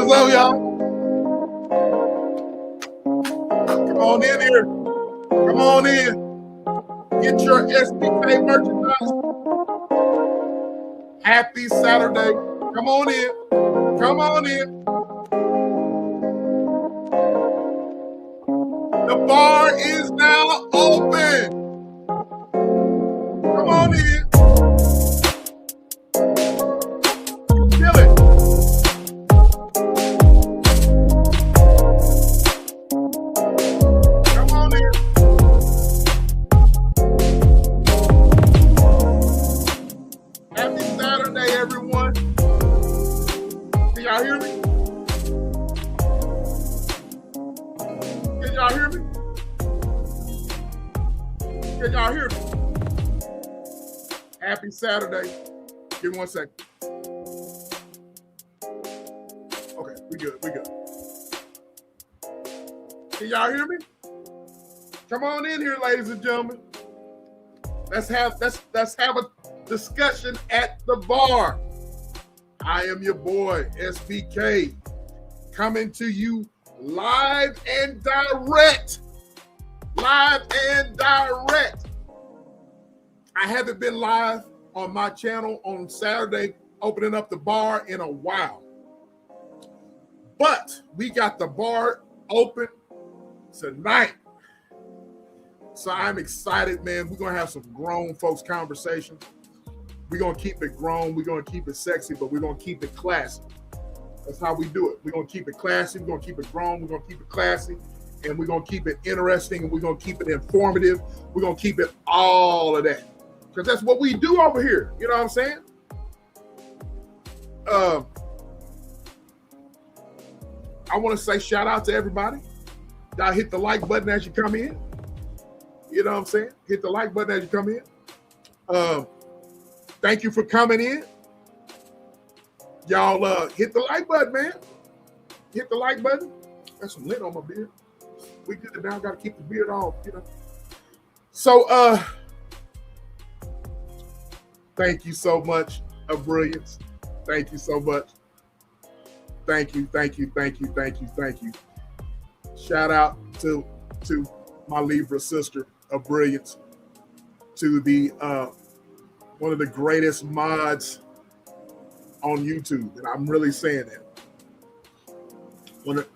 What's up, y'all? Come on in here. Come on in. Get your SBK merchandise. Happy Saturday. Come on in. Come on in. The bar is now open. Come on in. Feel it. Come on in. Happy Saturday, everyone. Can y'all hear me? Can y'all hear me? Can y'all hear me? Happy Saturday. Give me 1 second. Okay, we good. Can y'all hear me? Come on in here, ladies and gentlemen. Let's have a discussion at the bar. I am your boy, SBK, coming to you live and direct. Live and direct. I haven't been live on my channel on Saturday, opening up the bar in a while. But we got the bar open tonight. So I'm excited, man. We're going to have some grown folks conversation. We're going to keep it grown. We're going to keep it sexy, but we're going to keep it classy. That's how we do it. We're going to keep it classy. We're going to keep it grown. We're going to keep it classy. And we're going to keep it interesting. And we're going to keep it informative. We're going to keep it all of that. Because that's what we do over here. You know what I'm saying? I want to say shout out to everybody. Y'all hit the like button as you come in. You know what I'm saying? Hit the like button as you come in. Thank you for coming in. Y'all hit the like button, man. Hit the like button. Got some lint on my beard. We did it now. Got to keep the beard off, you know. So, thank you so much, of brilliance. Thank you so much. Thank you. Shout out to my Libra sister of brilliance, to the one of the greatest mods on YouTube, and I'm really saying that.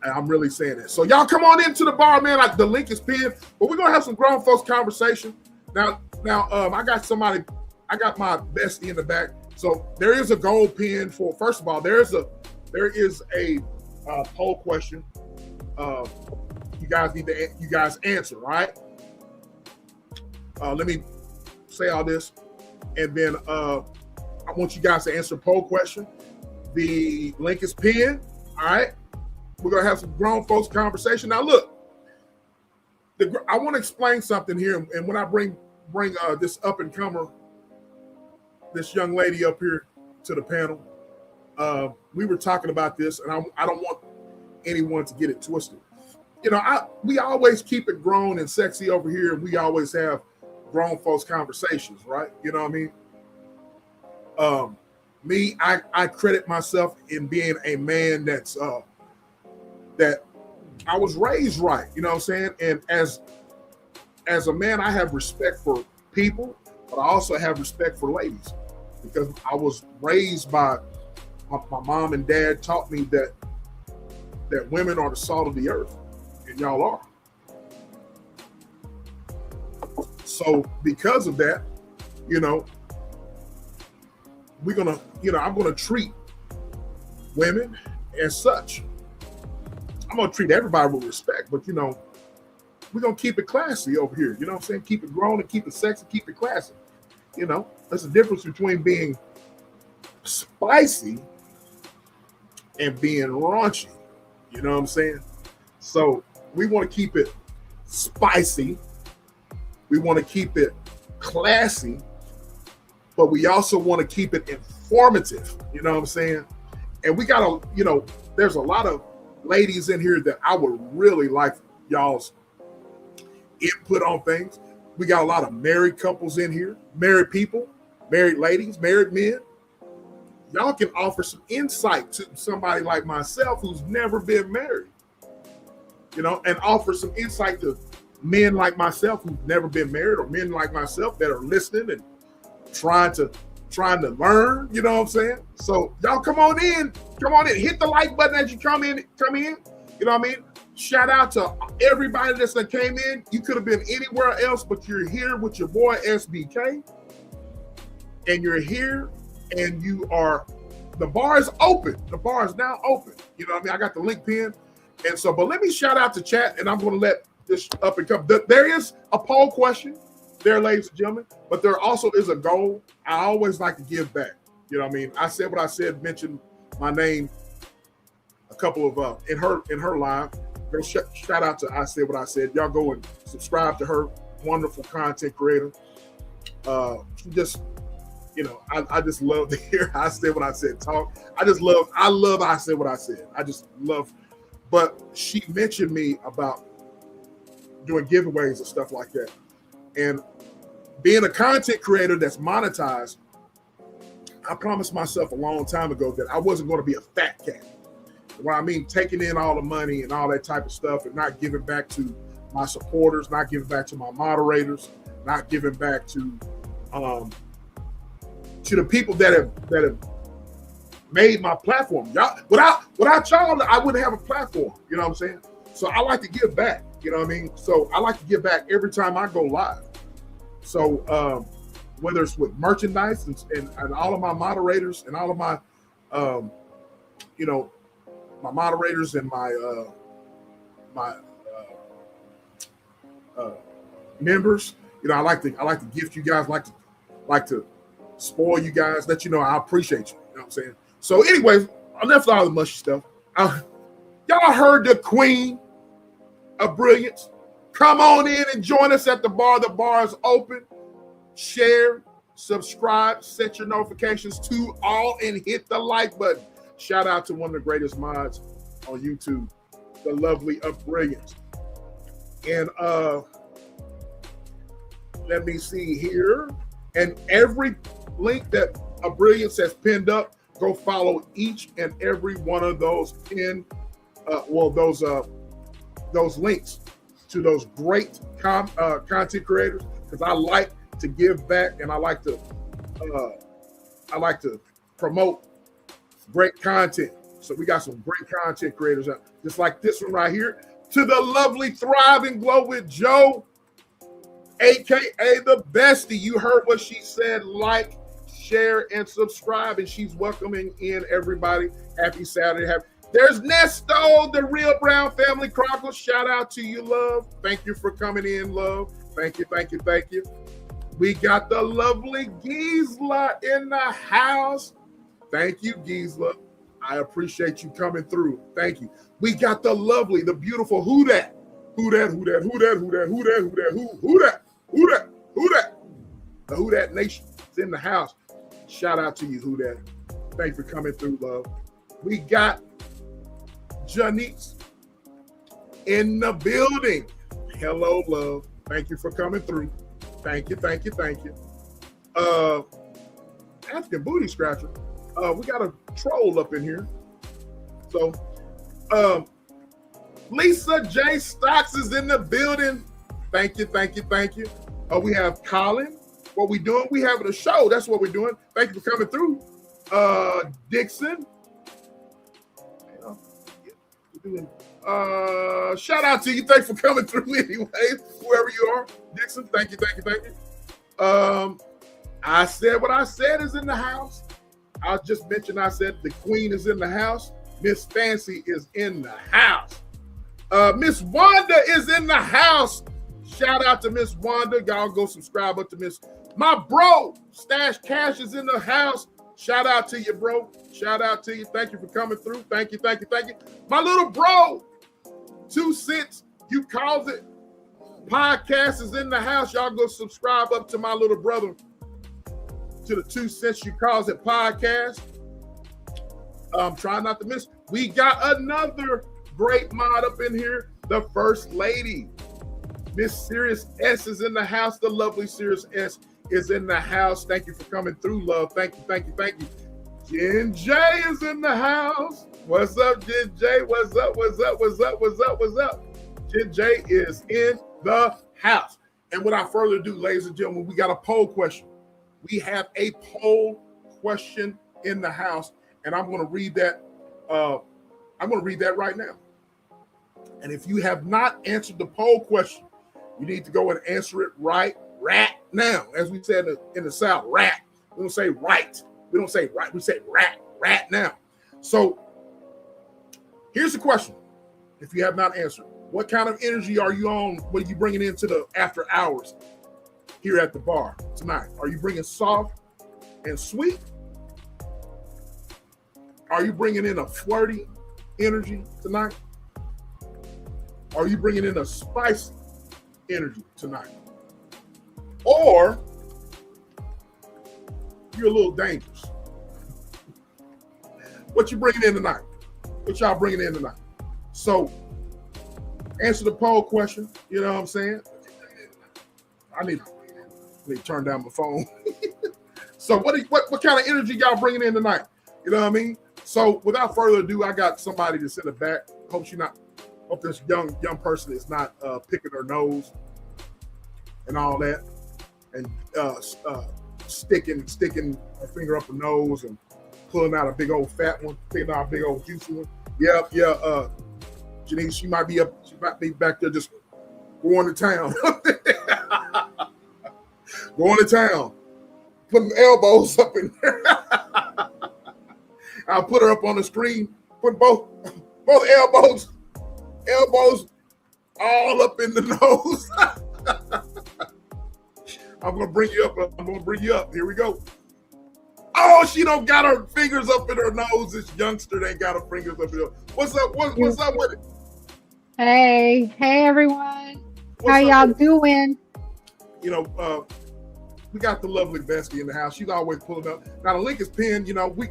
I'm really saying that. So y'all come on into the bar, man. Like the link is pinned, but we're gonna have some grown folks conversation. Now, I got my bestie in the back. So there is a gold pin for. First of all, there is a poll question. You guys answer, right? Let me say all this, and then I want you guys to answer a poll question. The link is pinned. All right. We're gonna have some grown folks conversation. Now, look, I want to explain something here, and when I bring this up and comer, this young lady up here to the panel, we were talking about this, and I don't want anyone to get it twisted. You know, we always keep it grown and sexy over here, and we always have grown folks conversations, right? You know what I mean? I credit myself in being a man that I was raised right, you know what I'm saying? And as a man, I have respect for people, but I also have respect for ladies, because I was raised by my mom and dad taught me that women are the salt of the earth, and y'all are. So because of that, you know, I'm gonna treat women as such. I'm gonna treat everybody with respect, but you know, we're gonna keep it classy over here. You know what I'm saying? Keep it grown and keep it sexy, keep it classy. You know, there's a difference between being spicy and being raunchy. You know what I'm saying? So we want to keep it spicy. We want to keep it classy, but we also want to keep it informative. You know what I'm saying? And we gotta, you know, there's a lot of ladies in here that I would really like y'all's input on things. We got a lot of married couples in here, married people, married ladies, married men. y'all can offer some insight to somebody like myself who's never been married, and offer some insight to men like myself who've never been married, or men like myself that are listening and trying to learn, you know what I'm saying? So y'all come on in, hit the like button as you come in, you know what I mean? Shout out to everybody that came in. You could have been anywhere else, but you're here with your boy SBK, and you're here, and the bar is open. The bar is now open. You know what I mean? I got the link pinned. And so, but let me shout out to chat, and I'm going to let this up and come. There is a poll question there, ladies and gentlemen, but there also is a goal. I always like to give back. You know what I mean? I said what I said, mentioned my name a couple of in her live. Go shout out to I Said What I Said. Y'all go and subscribe to her. Wonderful content creator. She just, I just love to hear I Said What I Said talk. I love I Said What I Said. I just love, but she mentioned me about doing giveaways and stuff like that. And being a content creator that's monetized, I promised myself a long time ago that I wasn't going to be a fat cat. What I mean, taking in all the money and all that type of stuff and not giving back to my supporters, not giving back to my moderators, not giving back to the people that have made my platform. Y'all, without y'all, I wouldn't have a platform. You know what I'm saying? So I like to give back. You know what I mean? So I like to give back every time I go live. So whether it's with merchandise and all of my moderators and all of my, my moderators and my members, I like to gift you guys, like to spoil you guys, let you know I appreciate you. You know what I'm saying? So, anyways, enough of all the mushy stuff. Y'all heard the queen of brilliance. Come on in and join us at the bar. The bar is open. Share, subscribe, set your notifications to all, and hit the like button. Shout out to one of the greatest mods on YouTube, the lovely of brilliance. And let me see here. And every link that a brilliance has pinned up, go follow each and every one of those those links to those great content creators, because I like to give back and I like to promote great content. So we got some great content creators out, just like this one right here. To the lovely Thriving Glow with Joe, aka the bestie. You heard what she said. Like, share, and subscribe. And she's welcoming in everybody. Happy Saturday. There's Nesto, the Real Brown Family Chronicles. Shout out to you, love. Thank you for coming in, love. Thank you, thank you, thank you. We got the lovely Gisela in the house. Thank you, Gisela. I appreciate you coming through. Thank you. We got the lovely, the beautiful Who Dat? Who Dat? Who Dat? Who Dat? Who Dat? Who Dat? Who Dat? Who Dat? Who Dat? Who Dat? The Who Dat Nation is in the house. Shout out to you, Who Dat. Thanks for coming through, love. We got Janice in the building. Hello, love. Thank you for coming through. Thank you, thank you, thank you. African Booty Scratcher. We got a troll up in here. So, Lisa J. Stocks is in the building. Thank you, thank you, thank you. We have Colin. What we doing? We having a show. That's what we're doing. Thank you for coming through. Dixon. Shout out to you. Thanks for coming through anyway. Whoever you are. Dixon, thank you, thank you, thank you. I Said What I Said is in the house. I just mentioned I said the queen is in the house. Miss Fancy is in the house. Miss Wanda is in the house. Shout out to Miss Wanda. Y'all go subscribe up to Miss. My bro, Stash Cash is in the house. Shout out to you, bro. Shout out to you. Thank you for coming through. Thank you, thank you, thank you. My little bro, 2 cents, you called it. Podcast is in the house. Y'all go subscribe up to my little brother, to the 2 cents you calls it podcast. Try not to miss. We got another great mod up in here. The First Lady, Miss Serious S is in the house. The lovely Serious S is in the house. Thank you for coming through, love. Thank you, thank you, thank you. Jen J is in the house. What's up, Jen J? What's up? What's up? What's up? What's up? What's up? Jen J is in the house. And without further ado, ladies and gentlemen, we got a poll question. We have a poll question in the house, and I'm going to read that. I'm going to read that right now. And if you have not answered the poll question, you need to go and answer it right now. As we said in the South, rat. We don't say right. We don't say right. We say rat now. So here's the question. If you have not answered, what kind of energy are you on? What are you bringing into the after hours here at the bar tonight? Are you bringing soft and sweet? Are you bringing in a flirty energy tonight? Are you bringing in a spicy energy tonight? Or you're a little dangerous? What you bringing in tonight? What y'all bringing in tonight? So answer the poll question. You know what I'm saying? I need to turn down my phone. So what kind of energy y'all bringing in tonight? You know what I mean? So without further ado, I got somebody to sit in the back. Hope this young person is not picking her nose and all that, and sticking her finger up her nose and pulling out a big old fat one, picking out a big old juicy one. Yeah. Janice, she might be back there just going to town. Going to town. Putting elbows up in there. I'll put her up on the screen, put both elbows all up in the nose. I'm gonna bring you up. Here we go. Oh, she don't got her fingers up in her nose. This youngster ain't got her fingers up in her. What's up? What's up with it? Hey everyone. How y'all doing? You know, we got the lovely Bestie in the house. She's always pulling up. Now the link is pinned. You know, we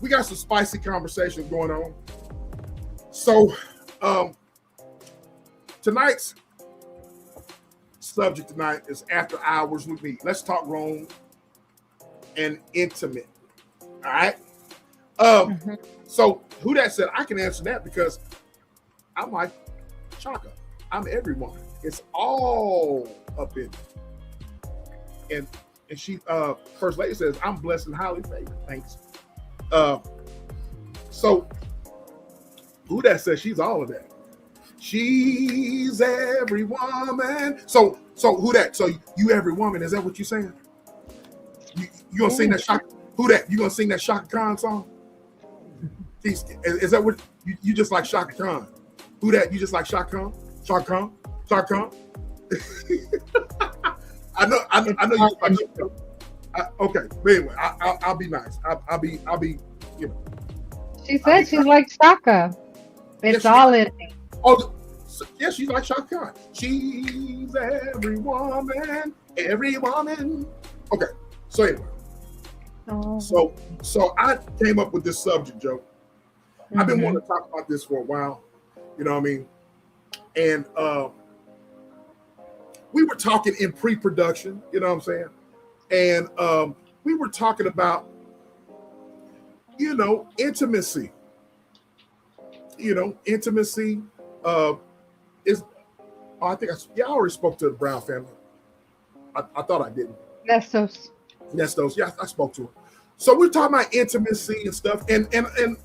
got some spicy conversations going on. So tonight's subject tonight is after hours with me. Let's talk grown and intimate. All right. So who that said I can answer that because I'm like Chaka. I'm everyone. It's all up in me. And she First Lady says I'm blessed and highly favored. Thanks. So who that says she's all of that? She's every woman. So who that? So you every woman? Is that what you're saying? You gonna sing that Shaka? Who that? You gonna sing that Shaka Khan song? Is that what you just like Shaka Khan? Who that? You just like Shaka Khan? Shaka Khan? Shaka Khan? I know you like Shaka Khan. Okay, but anyway, I'll be nice. I'll be, you know. She said she's like Shaka. It's all in me. Oh, yeah, she's like Shaka Khan. She's every woman. Okay, so anyway. Oh. So I came up with this subject, Joe. I've been wanting to talk about this for a while. You know what I mean? And we were talking in pre-production, you know what I'm saying? And we were talking about, you know, intimacy. You know, intimacy is. Oh, I think I already spoke to the Brown family. I thought I didn't. Nestos. Yeah, I spoke to her. So we're talking about intimacy and stuff, and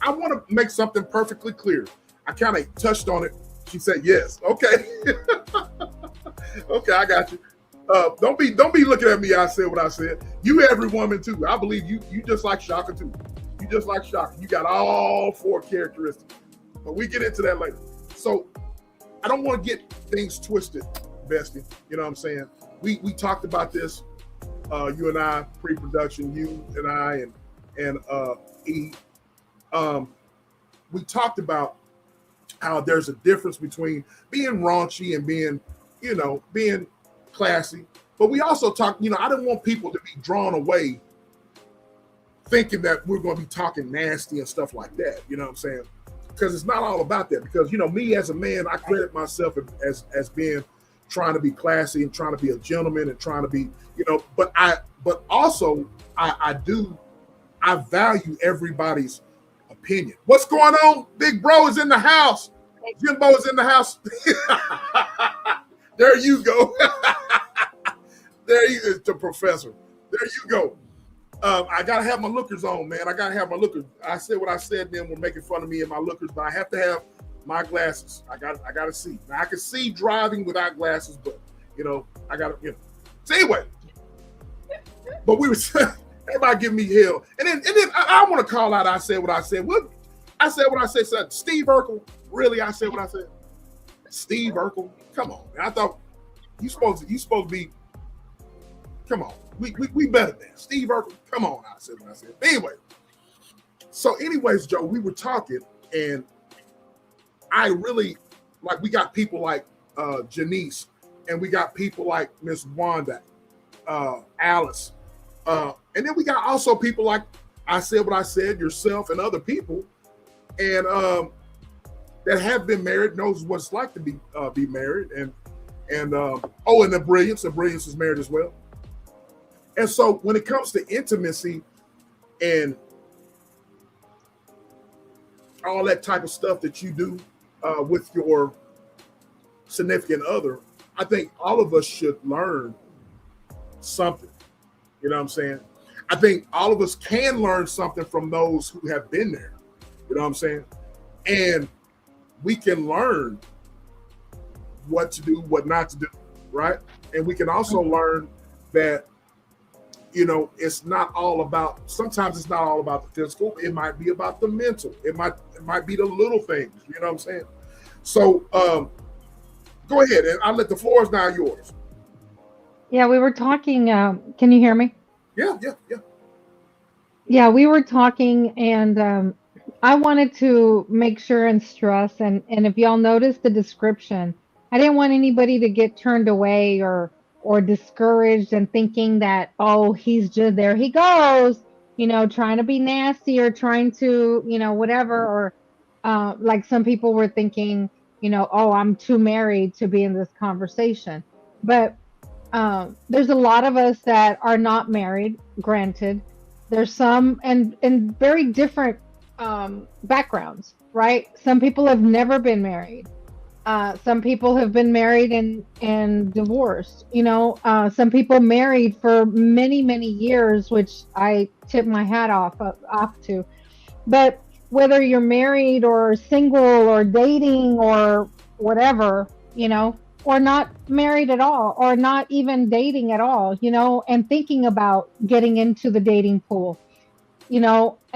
I want to make something perfectly clear. I kind of touched on it. She said yes. Okay. Okay, I got you. Don't be looking at me. I said what I said. You every woman too. I believe you just like Shaka too. You just like Shaka. You got all four characteristics. But we get into that later. So I don't want to get things twisted, Bestie. You know what I'm saying? We talked about this, you and I, pre-production, you and I and E. We talked about how there's a difference between being raunchy and being classy. But we also talked, you know, I didn't want people to be drawn away thinking that we're going to be talking nasty and stuff like that. You know what I'm saying? Because it's not all about that. Because, you know, me as a man, I credit myself as being trying to be classy and trying to be a gentleman and trying to be, you know, but I value everybody's opinion. What's going on? Big bro is in the house. Jimbo is in the house. There you go. There you is, the professor. There you go. I gotta have my lookers on, man. I gotta have my lookers. I said what I said. Then were making fun of me and my lookers, but I have to have my glasses. I gotta see. Now I can see driving without glasses, but I gotta. So anyway, but we were everybody giving me hell, and then I want to call out. I said what I said. What I said what I said. Steve Urkel. Really, I said what I said. Steve Urkel. Come on, man. I thought you supposed to be. Come on. We better than Steve Urkel. Come on, I said what I said. Anyway, so anyways, Joe, we were talking, and I really we got people like Janice, and we got people like Miss Wanda, Alice, and then we got also people like I said what I said, yourself, and other people, and that have been married, knows what it's like to be married, and the Brilliance is married as well. And so when it comes to intimacy and all that type of stuff that you do with your significant other, I think all of us should learn something. You know what I'm saying? I think all of us can learn something from those who have been there. You know what I'm saying? And we can learn what to do, what not to do, right? And we can also learn that it's not all about, sometimes it's not all about the physical. It might be about the mental. It might be the little things. You know what I'm saying? So go ahead, and I'll let the floor is now yours. Yeah, we were talking. Can you hear me? Yeah. Yeah, we were talking, and I wanted to make sure and stress, and if y'all noticed the description, I didn't want anybody to get turned away or discouraged and thinking that, oh, he's just there he goes, trying to be nasty or trying to, whatever, or like some people were thinking, oh, I'm too married to be in this conversation. But there's a lot of us that are not married, granted. There's some and very different backgrounds, right? Some people have never been married. Some people have been married and divorced. Some people married for many, many years, which I tip my hat off to. But whether you're married or single or dating or whatever, or not married at all, or not even dating at all, and thinking about getting into the dating pool,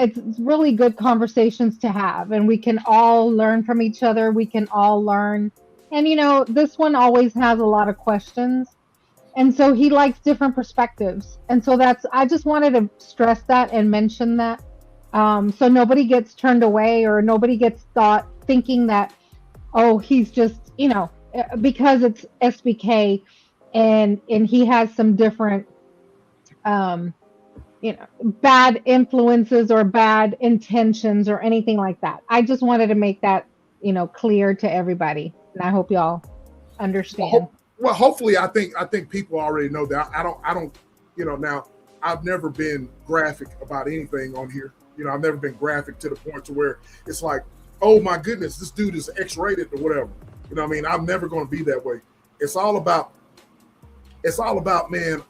it's really good conversations to have, and we can all learn from each other. We can all learn. And, this one always has a lot of questions. And so he likes different perspectives. And so I just wanted to stress that and mention that. So nobody gets turned away or nobody gets thinking that, oh, he's just, because it's SBK and he has some different, bad influences or bad intentions or anything like that. I just wanted to make that, clear to everybody. And I hope y'all understand. Well, hopefully I think people already know that. I don't, now I've never been graphic about anything on here. I've never been graphic to the point to where it's like, oh my goodness, this dude is X-rated or whatever. You know what I mean? I'm never going to be that way. It's all about, man,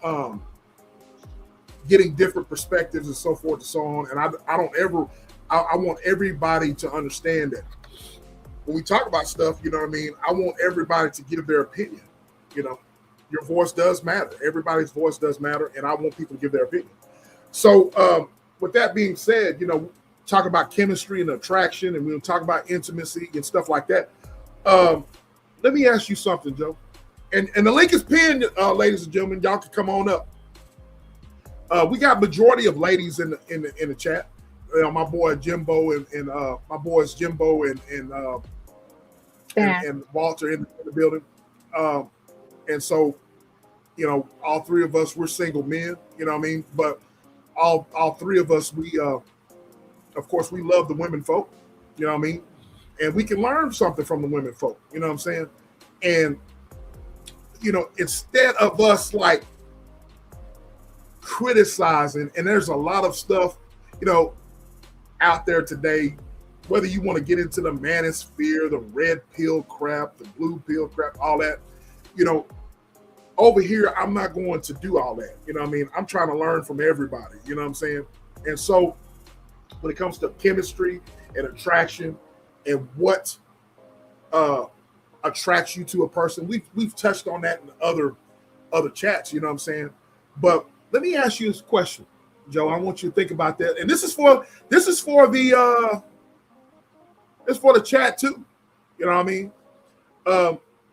getting different perspectives and so forth and so on. And I want everybody to understand that when we talk about stuff, you know what I mean? I want everybody to give their opinion. Your voice does matter. Everybody's voice does matter. And I want people to give their opinion. So with that being said, talk about chemistry and attraction, and we'll talk about intimacy and stuff like that. Let me ask you something, Joe. And the link is pinned, ladies and gentlemen. Y'all can come on up. We got majority of ladies in the chat. My boy Jimbo and my boys Jimbo and Walter in the building. And so, all three of us, we're single men. You know what I mean? But all three of us, we of course we love the women folk. You know what I mean? And we can learn something from the women folk. You know what I'm saying? And instead of us like criticizing, and there's a lot of stuff you know, out there today, whether you want to get into the manosphere, the red pill crap, the blue pill crap, all that, you know, over here, I'm not going to do all that. You know what I mean? I'm trying to learn from everybody. You know what I'm saying? And so when it comes to chemistry and attraction and what attracts you to a person, we've touched on that in other chats, you know what I'm saying? But let me ask you this question, Joe. I want you to think about that. And this is for the chat too. You know what I mean?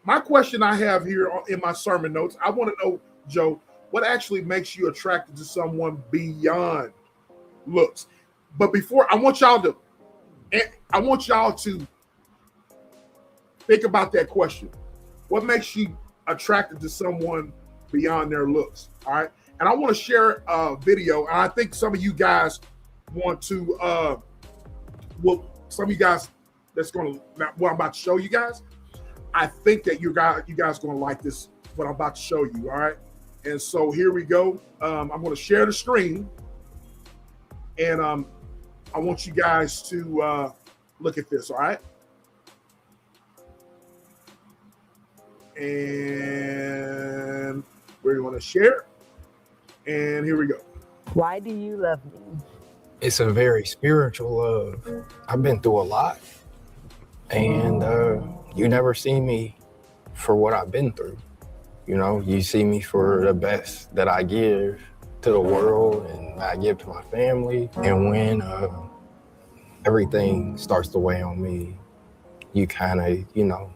My question I have here in my sermon notes, I want to know, Joe, what actually makes you attracted to someone beyond looks? But before, I want y'all to think about that question. What makes you attracted to someone beyond their looks? All right. And I want to share a video. And I think some of you guys want to, some of you guys that's going to, what I'm about to show you guys, I think that you guys going to like this, what I'm about to show you. All right. And so here we go. I'm going to share the screen. And I want you guys to look at this. All right. And we're going to share. And here we go. Why do you love me? It's a very spiritual love. I've been through a lot, and you never see me for what I've been through. You know, you see me for the best that I give to the world and I give to my family. And when everything starts to weigh on me, you kind of, you know,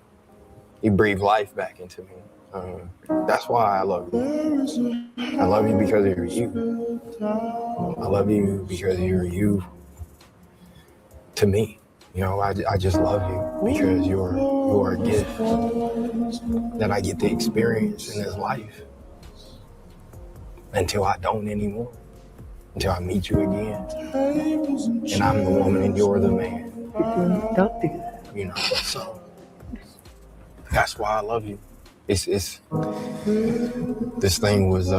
you breathe life back into me. That's why I love you. I love you because you're you. I love you because you're you to me. You know, I just love you because you're a gift that I get to experience in this life until I don't anymore, until I meet you again. And I'm the woman and you're the man. Don't do that. You know, so that's why I love you. It's this thing was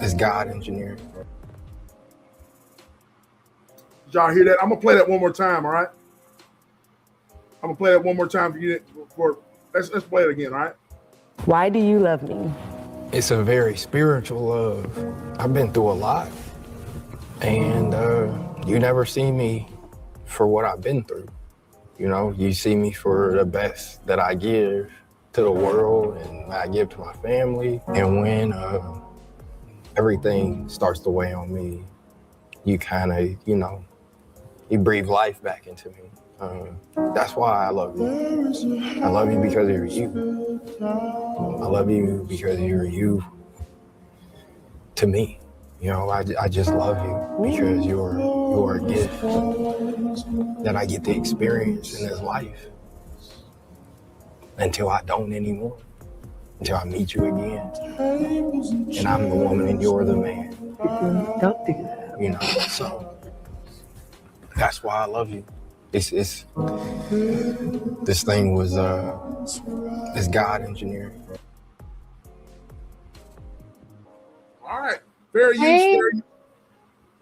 it's God engineered. Y'all hear that? I'm gonna play that one more time. All right. I'm gonna play that one more time for you. Let's play it again. All right. Why do you love me? It's a very spiritual love. I've been through a lot, and you never see me for what I've been through. You know, you see me for the best that I give to the world and I give to my family. And when everything starts to weigh on me, you kind of, you know, you breathe life back into me. That's why I love you. I love you because you're you. I love you because you're you to me. You know, I just love you because you're a gift that I get to experience in this life until I don't anymore, until I meet you again. And I'm the woman and you're the man. Don't do that. You know, so that's why I love you. It's this thing was it's God engineered. All right. Fair use. Hey. Fair use.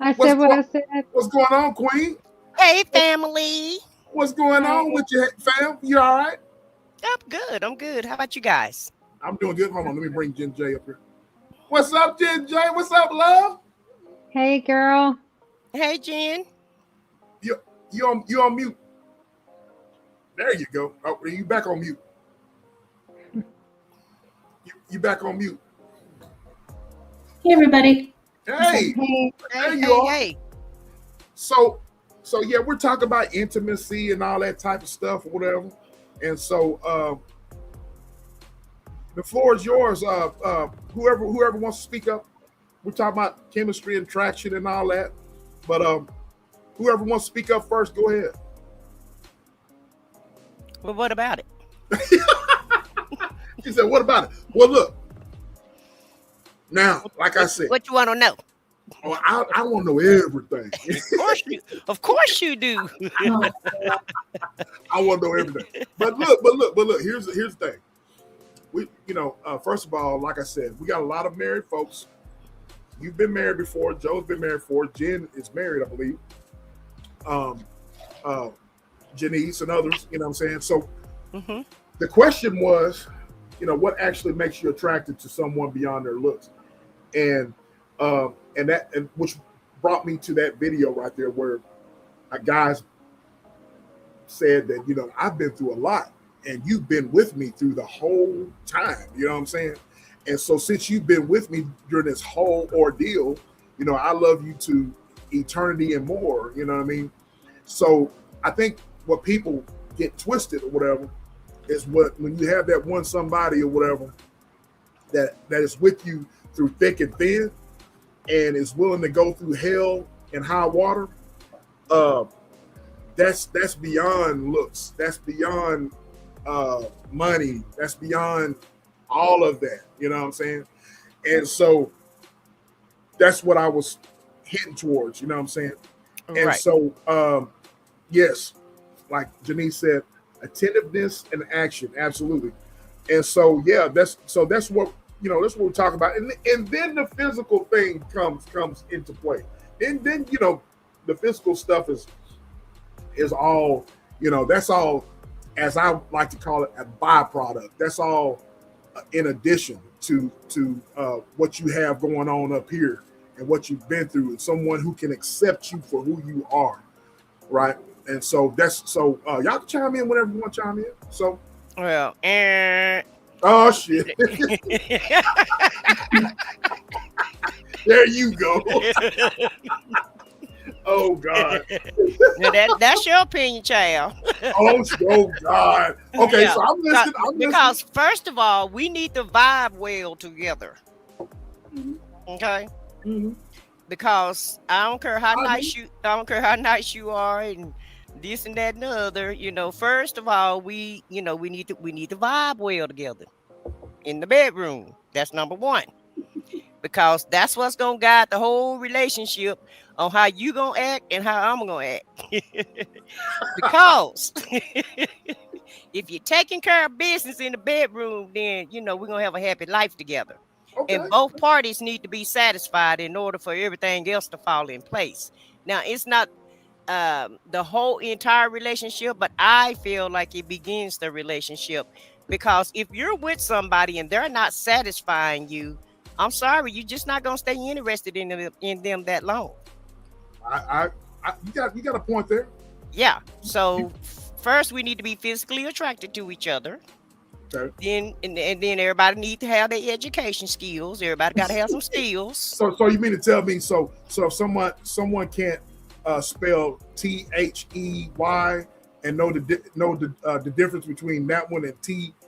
I said what I said. What's going on, Queen? Hey, family. What's going on with you, fam? You all right? I'm good. How about you guys? I'm doing good. Hold on. Let me bring Jen J up here. What's up, Jen J? What's up, love? Hey, girl. Hey, Jen. You on mute. There you go. Oh, you back on mute. You back on mute. Hey, everybody. Hey. Hey. There you are. Hey. So yeah, we're talking about intimacy and all that type of stuff or whatever. And so the floor is yours. Whoever wants to speak up. We're talking about chemistry and attraction and all that. But whoever wants to speak up first, go ahead. Well, what about it? She said, what about it? Well, look. Now, like I said, What you want to know? I want to know everything. Of course you do. I want to know everything. But look. Here's the thing. We, first of all, like I said, we got a lot of married folks you've been married before. Joe's been married before. Jen is married, I believe. Janice and others. You know what I'm saying? So Mm-hmm. the question was, what actually makes you attracted to someone beyond their looks, and which brought me to that video right there where a guy's said that I've been through a lot, and you've been with me through the whole time. You know what I'm saying? And so since you've been with me during this whole ordeal, I love you to eternity and more. You know what I mean? So I think what people get twisted or whatever is when you have that one somebody or whatever that is with you through thick and thin and is willing to go through hell and high water. That's beyond looks. That's beyond money. That's beyond all of that. You know what I'm saying? And so that's what I was hitting towards. You know what I'm saying? And Right. so yes, like Janice said, attentiveness and action, absolutely. And so yeah, that's what that's what we're talking about. And then the physical thing comes into play. And then the physical stuff is all, that's all, as I like to call it, a byproduct. That's all in addition to what you have going on up here and what you've been through, and someone who can accept you for who you are, right? And so y'all can chime in whenever you want to chime in. So Well, oh shit, there you go. Oh God. now that's your opinion, child. Oh God. Okay, Yeah. so I'm listening. Because first of all, we need to vibe well together. Okay. Mhm. Because I don't care how I nice you are, and this and that and the other. First of all, we need to vibe well together in the bedroom. That's number one. Because that's what's gonna guide the whole relationship on how you gonna act and how I'm gonna act. Because if you're taking care of business in the bedroom, then we're gonna have a happy life together. Okay. And both parties need to be satisfied in order for everything else to fall in place. Now, it's not the whole entire relationship, but I feel like it begins the relationship. Because if you're with somebody and they're not satisfying you, I'm sorry, you're just not gonna stay interested in them that long. You got a point there. Yeah. So first, we need to be physically attracted to each other. Okay. Then then everybody need to have their education skills. Everybody got to have some skills. So you mean to tell me so if someone can't spell THEY and know the difference between that one and THEIR?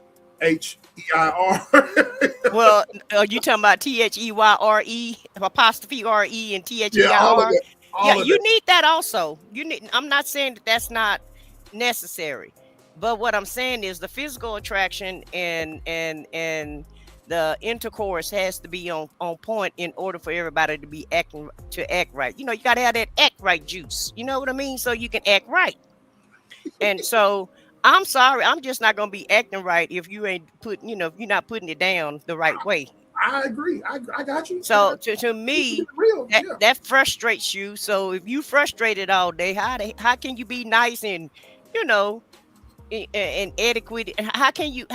Well, are you talking about THEYRE, apostrophe RE, and THEIR? Yeah, all of that. Yeah, you need that also. I'm not saying that that's not necessary, but what I'm saying is the physical attraction and the intercourse has to be on point in order for everybody to act right. You got to have that act right juice. You know what I mean? So you can act right. And so I'm sorry, I'm just not gonna be acting right if you ain't if you're not putting it down the right way. I agree. I got you. So to me, real, that frustrates you. So if you frustrated all day, how can you be nice and and adequate? How can you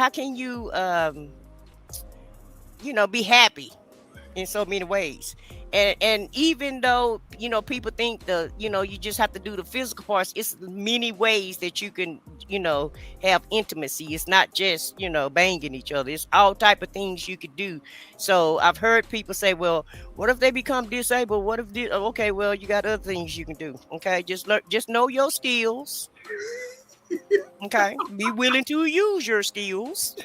be happy in so many ways? And even though people think you just have to do the physical parts, it's many ways that you can have intimacy. It's not just banging each other. It's all type of things you could do. So I've heard people say, well, what if they become disabled? What if okay, well, you got other things you can do. Okay, just know your skills. Okay, be willing to use your skills.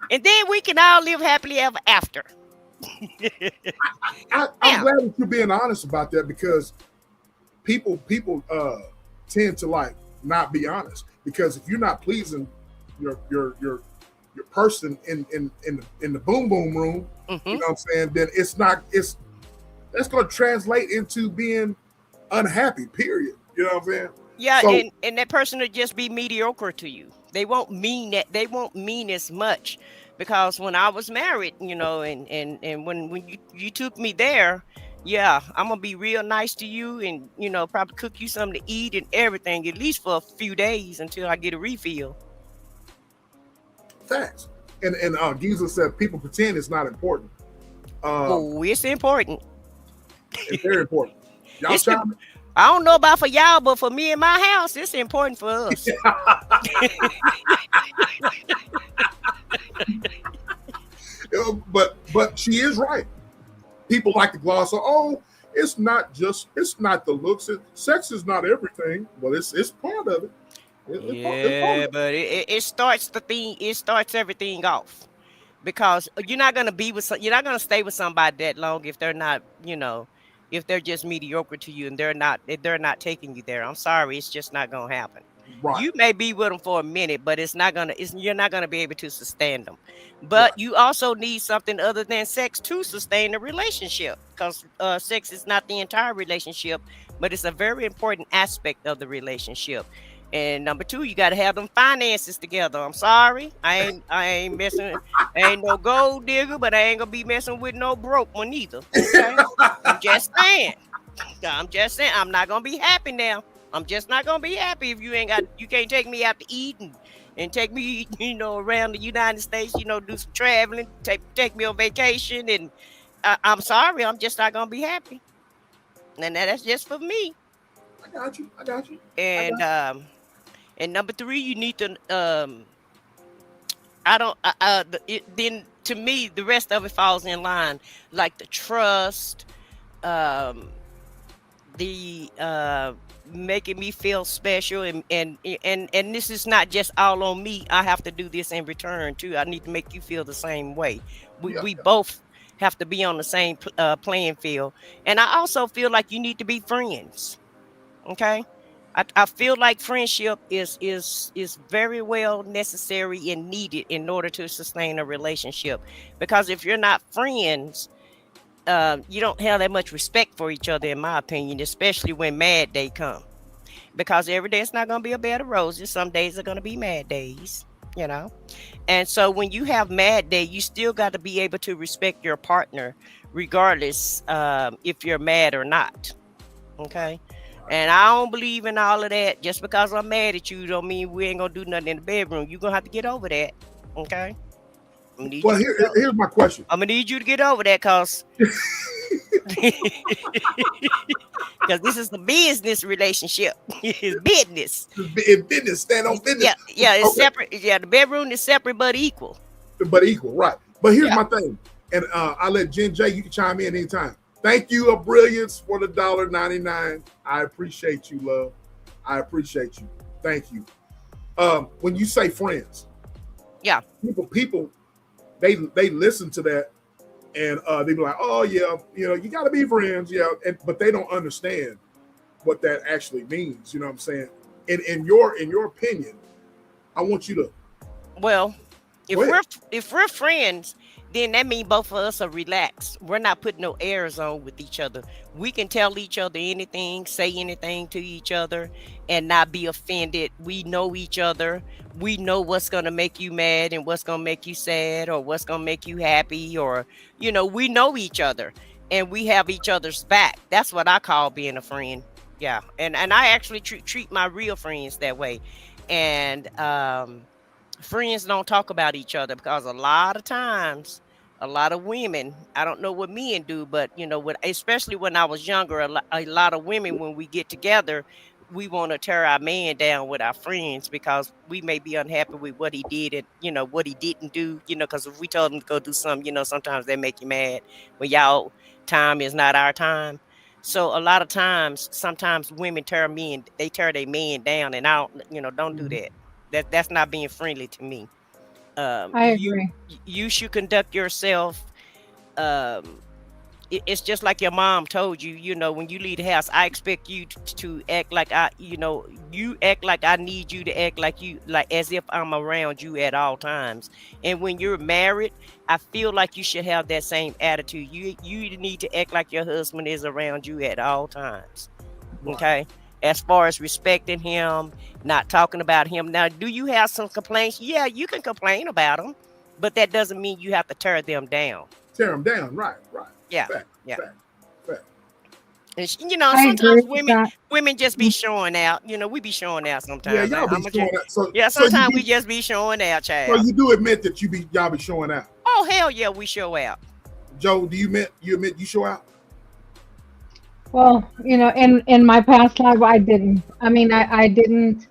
And then we can all live happily ever after. I'm glad that you're being honest about that, because people tend to not be honest, because if you're not pleasing your person in the boom boom room, Mm-hmm. you know what I'm saying, then that's going to translate into being unhappy, period. You know what I'm saying? Yeah, So, and that person would just be mediocre to you. They won't mean that. They won't mean as much because when I was married, and when you took me there, yeah, I'm gonna be real nice to you, and probably cook you something to eat and everything, at least for a few days until I get a refill. Facts. And Giza said people pretend it's not important. It's important. It's very important. Y'all It's chime I don't know about for y'all, but for me and my house, it's important for us. But she is right. People like to gloss on, oh, it's not the looks. Sex is not everything. Well, it's part of it. But it starts the thing. It starts everything off, because you're not gonna stay with somebody that long if they're not, if they're just mediocre to you and they're not taking you there. I'm sorry, it's just not gonna happen. Right. You may be with them for a minute, but you're not gonna be able to sustain them. But you also need something other than sex to sustain a relationship, because sex is not the entire relationship, but it's a very important aspect of the relationship. And number two, you got to have them finances together. I'm sorry, I ain't messing. I ain't no gold digger, but I ain't gonna be messing with no broke one either. Okay? I'm just saying. I'm not gonna be happy now. I'm just not gonna be happy if you can't take me out to eat and take me, around the United States, do some traveling, take me on vacation, and I'm sorry, I'm just not gonna be happy. And that's just for me. I got you. And number three, you need to then to me the rest of it falls in line, like the trust, the making me feel special, and this is not just all on me. I have to do this in return too. I need to make you feel the same way. We both have to be on the same playing field. And I also feel like you need to be friends. Okay. I feel like friendship is very well necessary and needed in order to sustain a relationship. Because if you're not friends, you don't have that much respect for each other, in my opinion, especially when mad day come. Because every day it's not going to be a bed of roses. Some days are going to be mad days, And so when you have mad day, you still got to be able to respect your partner, regardless if you're mad or not. Okay. And I don't believe in all of that. Just because I'm mad at you don't mean we ain't gonna do nothing in the bedroom. You're gonna have to get over that. Okay. Well, here's my question. I'm gonna need you to get over that, because this is the business relationship. It's business. It's business. Stand on business. Yeah, it's separate. Yeah, the bedroom is separate but equal. But equal, right. But here's my thing. And I'll let Jen J, you can chime in anytime. Thank you, Brilliance, for the $1.99. I appreciate you, love. I appreciate you. Thank you. When you say friends, people, they listen to that, and they be like, "Oh yeah, you got to be friends, yeah." But they don't understand what that actually means. You know what I'm saying? And in your opinion, I want you to. Well, if we're friends, then that means both of us are relaxed. We're not putting no airs on with each other. We can tell each other anything, say anything to each other, and not be offended. We know each other. We know what's going to make you mad and what's going to make you sad, or what's going to make you happy, or, we know each other and we have each other's back. That's what I call being a friend. Yeah. And I actually treat my real friends that way. And, friends don't talk about each other, because a lot of times, a lot of women, I don't know what men do, but especially when I was younger, a lot of women, when we get together, we want to tear our man down with our friends, because we may be unhappy with what he did and what he didn't do, because if we told him to go do something, sometimes they make you mad when y'all time is not our time. So a lot of times, sometimes women tear their man down, and I don't do that. That's not being friendly to me. I agree. You should conduct yourself. It's just like your mom told you. When you leave the house, I expect you to act like you act like I need you to act like as if I'm around you at all times. And when you're married, I feel like you should have that same attitude. You need to act like your husband is around you at all times. Okay. As far as respecting him, not talking about him. Now, do you have some complaints? Yeah, you can complain about him, but that doesn't mean you have to tear them down. Tear them down. Right. Yeah. Fact. Yeah. Fact. And I agree sometimes with that. women just be showing out. We be showing out sometimes. Yeah, y'all be showing out. So sometimes we just be showing out, So child. you do admit that y'all be showing out. Oh hell yeah, we show out. Joe, do you admit you show out? Well, in my past life, I didn't. I mean, I didn't.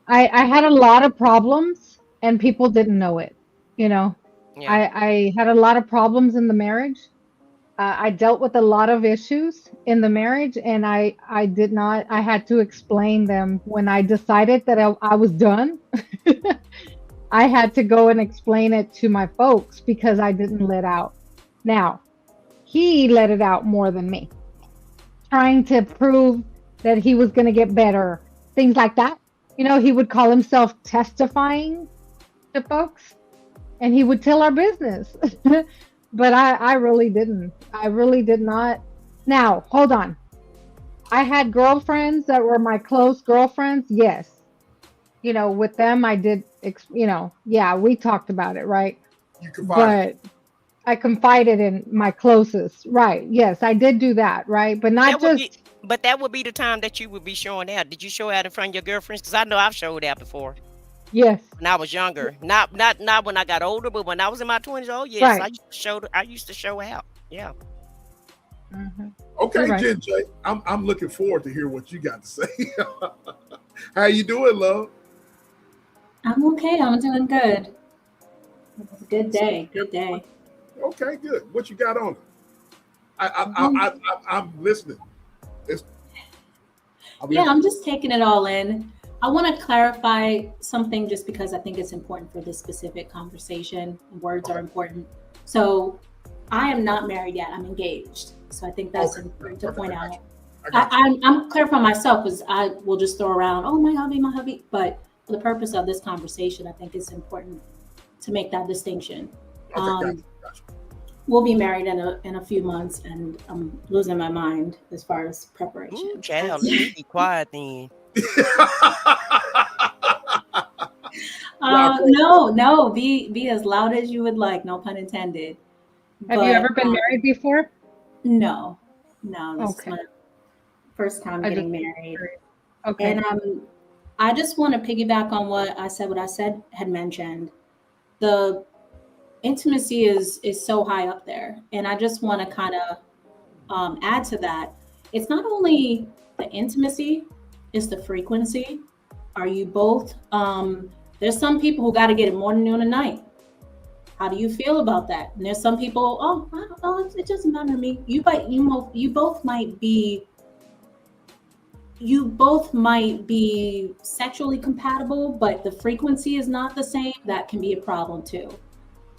I had a lot of problems, and people didn't know it. Yeah. I had a lot of problems in the marriage. I dealt with a lot of issues in the marriage, and I did not. I had to explain them when I decided that I was done. I had to go and explain it to my folks because I didn't let out. Now, he let it out more than me, trying to prove that he was going to get better, things like that. He would call himself testifying to folks, and he would tell our business. But I really didn't. I really did not. Now, hold on. I had girlfriends that were my close girlfriends. Yes. With them, I did, yeah, we talked about it, right? You confide. But I confided in my closest, right? Yes, I did do that, right? But not just. But that would be the time that you would be showing out. Did you show out in front of your girlfriends? Because I know I've showed out before. Yes. When I was younger, not when I got older, but when I was in my 20s. Oh yes, Right. I used to show out. Yeah. Mhm. Okay, You're right. Jen J. I'm looking forward to hear what you got to say. How you doing, love? I'm okay. I'm doing good. It was a good day. Good day. Okay, good. What you got on it? I'm listening. I'm just taking it all in. I want to clarify something just because I think it's important for this specific conversation. Words are important. So I am not married yet. I'm engaged. So I think that's important to point out. I'm clarifying myself because I will just throw around, oh, my hubby. But for the purpose of this conversation, I think it's important to make that distinction. Gotcha. We'll be married in a few months, and I'm losing my mind as far as preparation. Ooh, child, let me be quiet then. No, be as loud as you would like, no pun intended. Have you ever been married before? No, this is my first time getting just married. Okay. And I just want to piggyback on what I said had mentioned. The intimacy is so high up there, and I just want to kind of add to that. It's not only the intimacy, it's the frequency. Are you both? There's some people who got to get it morning, noon, and night. How do you feel about that? And there's some people, it doesn't matter to me. You both might be sexually compatible, but the frequency is not the same. That can be a problem too.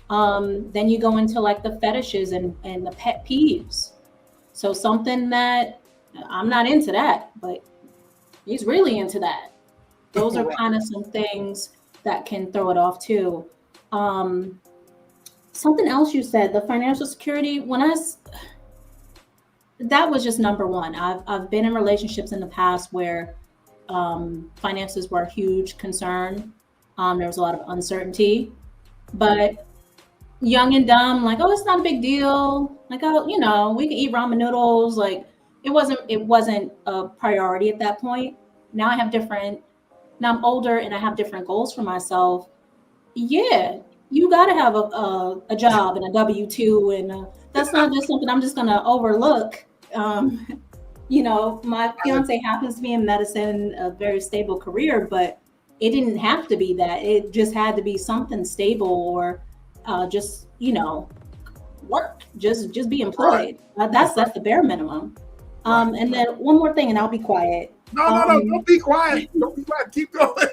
Then you go into like the fetishes and the pet peeves. So something that I'm not into that, but he's really into that. Those are kind of some things that can throw it off too. Something else you said, the financial security, that was just number one. I've been in relationships in the past where finances were a huge concern. There was a lot of uncertainty, but young and dumb, like, oh, it's not a big deal. Like, oh, we can eat ramen noodles. Like, it wasn't a priority at that point. Now I'm older and I have different goals for myself. Yeah, you got to have a job and a W-2, and that's not just something I'm just going to overlook. My fiance happens to be in medicine, a very stable career, but it didn't have to be that. It just had to be something stable, or just work, just be employed. That's the bare minimum. And then one more thing, and I'll be quiet. No, don't be quiet. Don't be quiet. Keep going.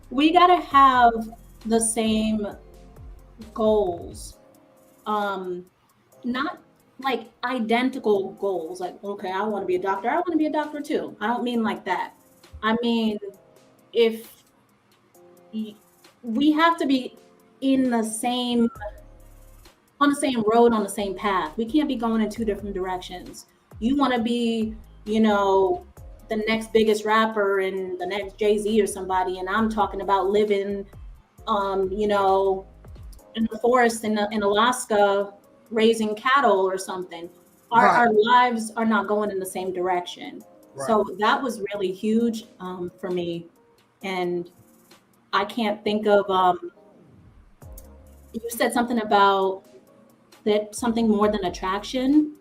We got to have the same goals, not like identical goals. Like, okay, I want to be a doctor. I want to be a doctor too. I don't mean like that. I mean, if we have to be on the same road, on the same path. We can't be going in two different directions. You want to be, the next biggest rapper and the next Jay-Z or somebody, and I'm talking about living, in the forest in Alaska raising cattle or something. Our lives are not going in the same direction. Right. So that was really huge for me. And I can't think of, you said something about that something more than attraction.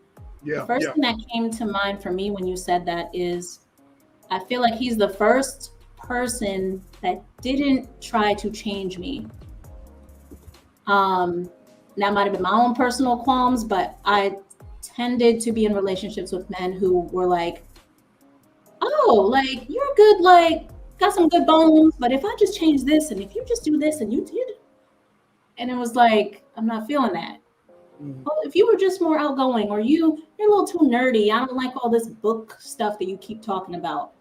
Yeah. The first thing that came to mind for me when you said that is, I feel like he's the first person that didn't try to change me. That might have been my own personal qualms, but I tended to be in relationships with men who were like, oh, like, you're good, like, got some good bones, but if I just change this, and if you just do this, and you did, and it was like, I'm not feeling that. Well, if you were just more outgoing, or you're a little too nerdy, I don't like all this book stuff that you keep talking about.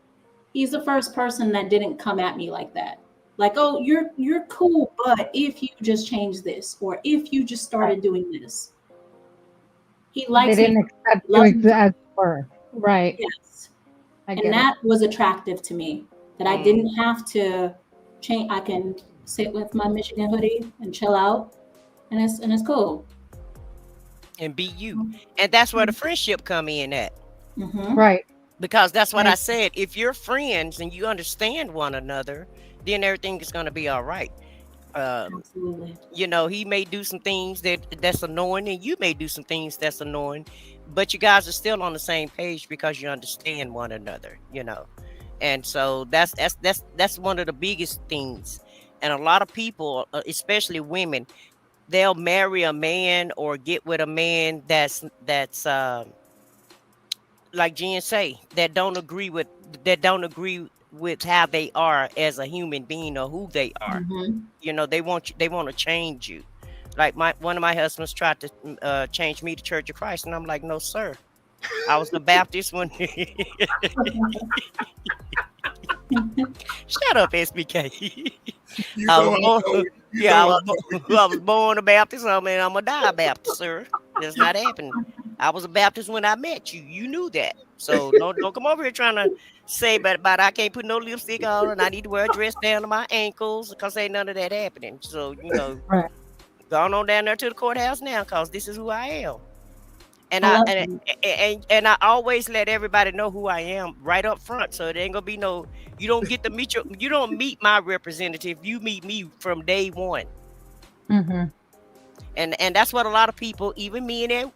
He's the first person that didn't come at me like that. Like, oh, you're cool, but if you just change this, or if you just started doing this. He likes They didn't me. accept you Loves me. as you were. Right. Yes. I get And it. that was attractive to me, that I didn't have to change. I can sit with my Michigan hoodie and chill out, and it's cool. And be you. And that's where the friendship come in at. Mm-hmm. Right. Because that's what Right. I said. If you're friends and you understand one another, then everything is going to be all right. Absolutely. You know, he may do some things that's annoying, and you may do some things that's annoying, but you guys are still on the same page because you understand one another, you know. And so that's one of the biggest things. And a lot of people, especially women, they'll marry a man or get with a man that's like Jen say, that don't agree with how they are as a human being or who they are. Mm-hmm. You know, they want to change you. Like one of my husbands tried to change me to Church of Christ, and I'm like, no, sir. I was the Baptist when. Shut up, SBK. You I know was I born- know. You Yeah, know I was born a Baptist. I mean, I'm gonna die a Baptist, sir. That's not happening. I was a Baptist when I met you. You knew that. So don't come over here trying to say about I can't put no lipstick on and I need to wear a dress down to my ankles, because ain't none of that happening. So, you know, Right. go on down there to the courthouse now, because this is who I am. And I love I always let everybody know who I am right up front. So it ain't gonna be no, you don't get to meet you don't meet my representative. You meet me from day one. Mm-hmm. And that's what a lot of people, even me and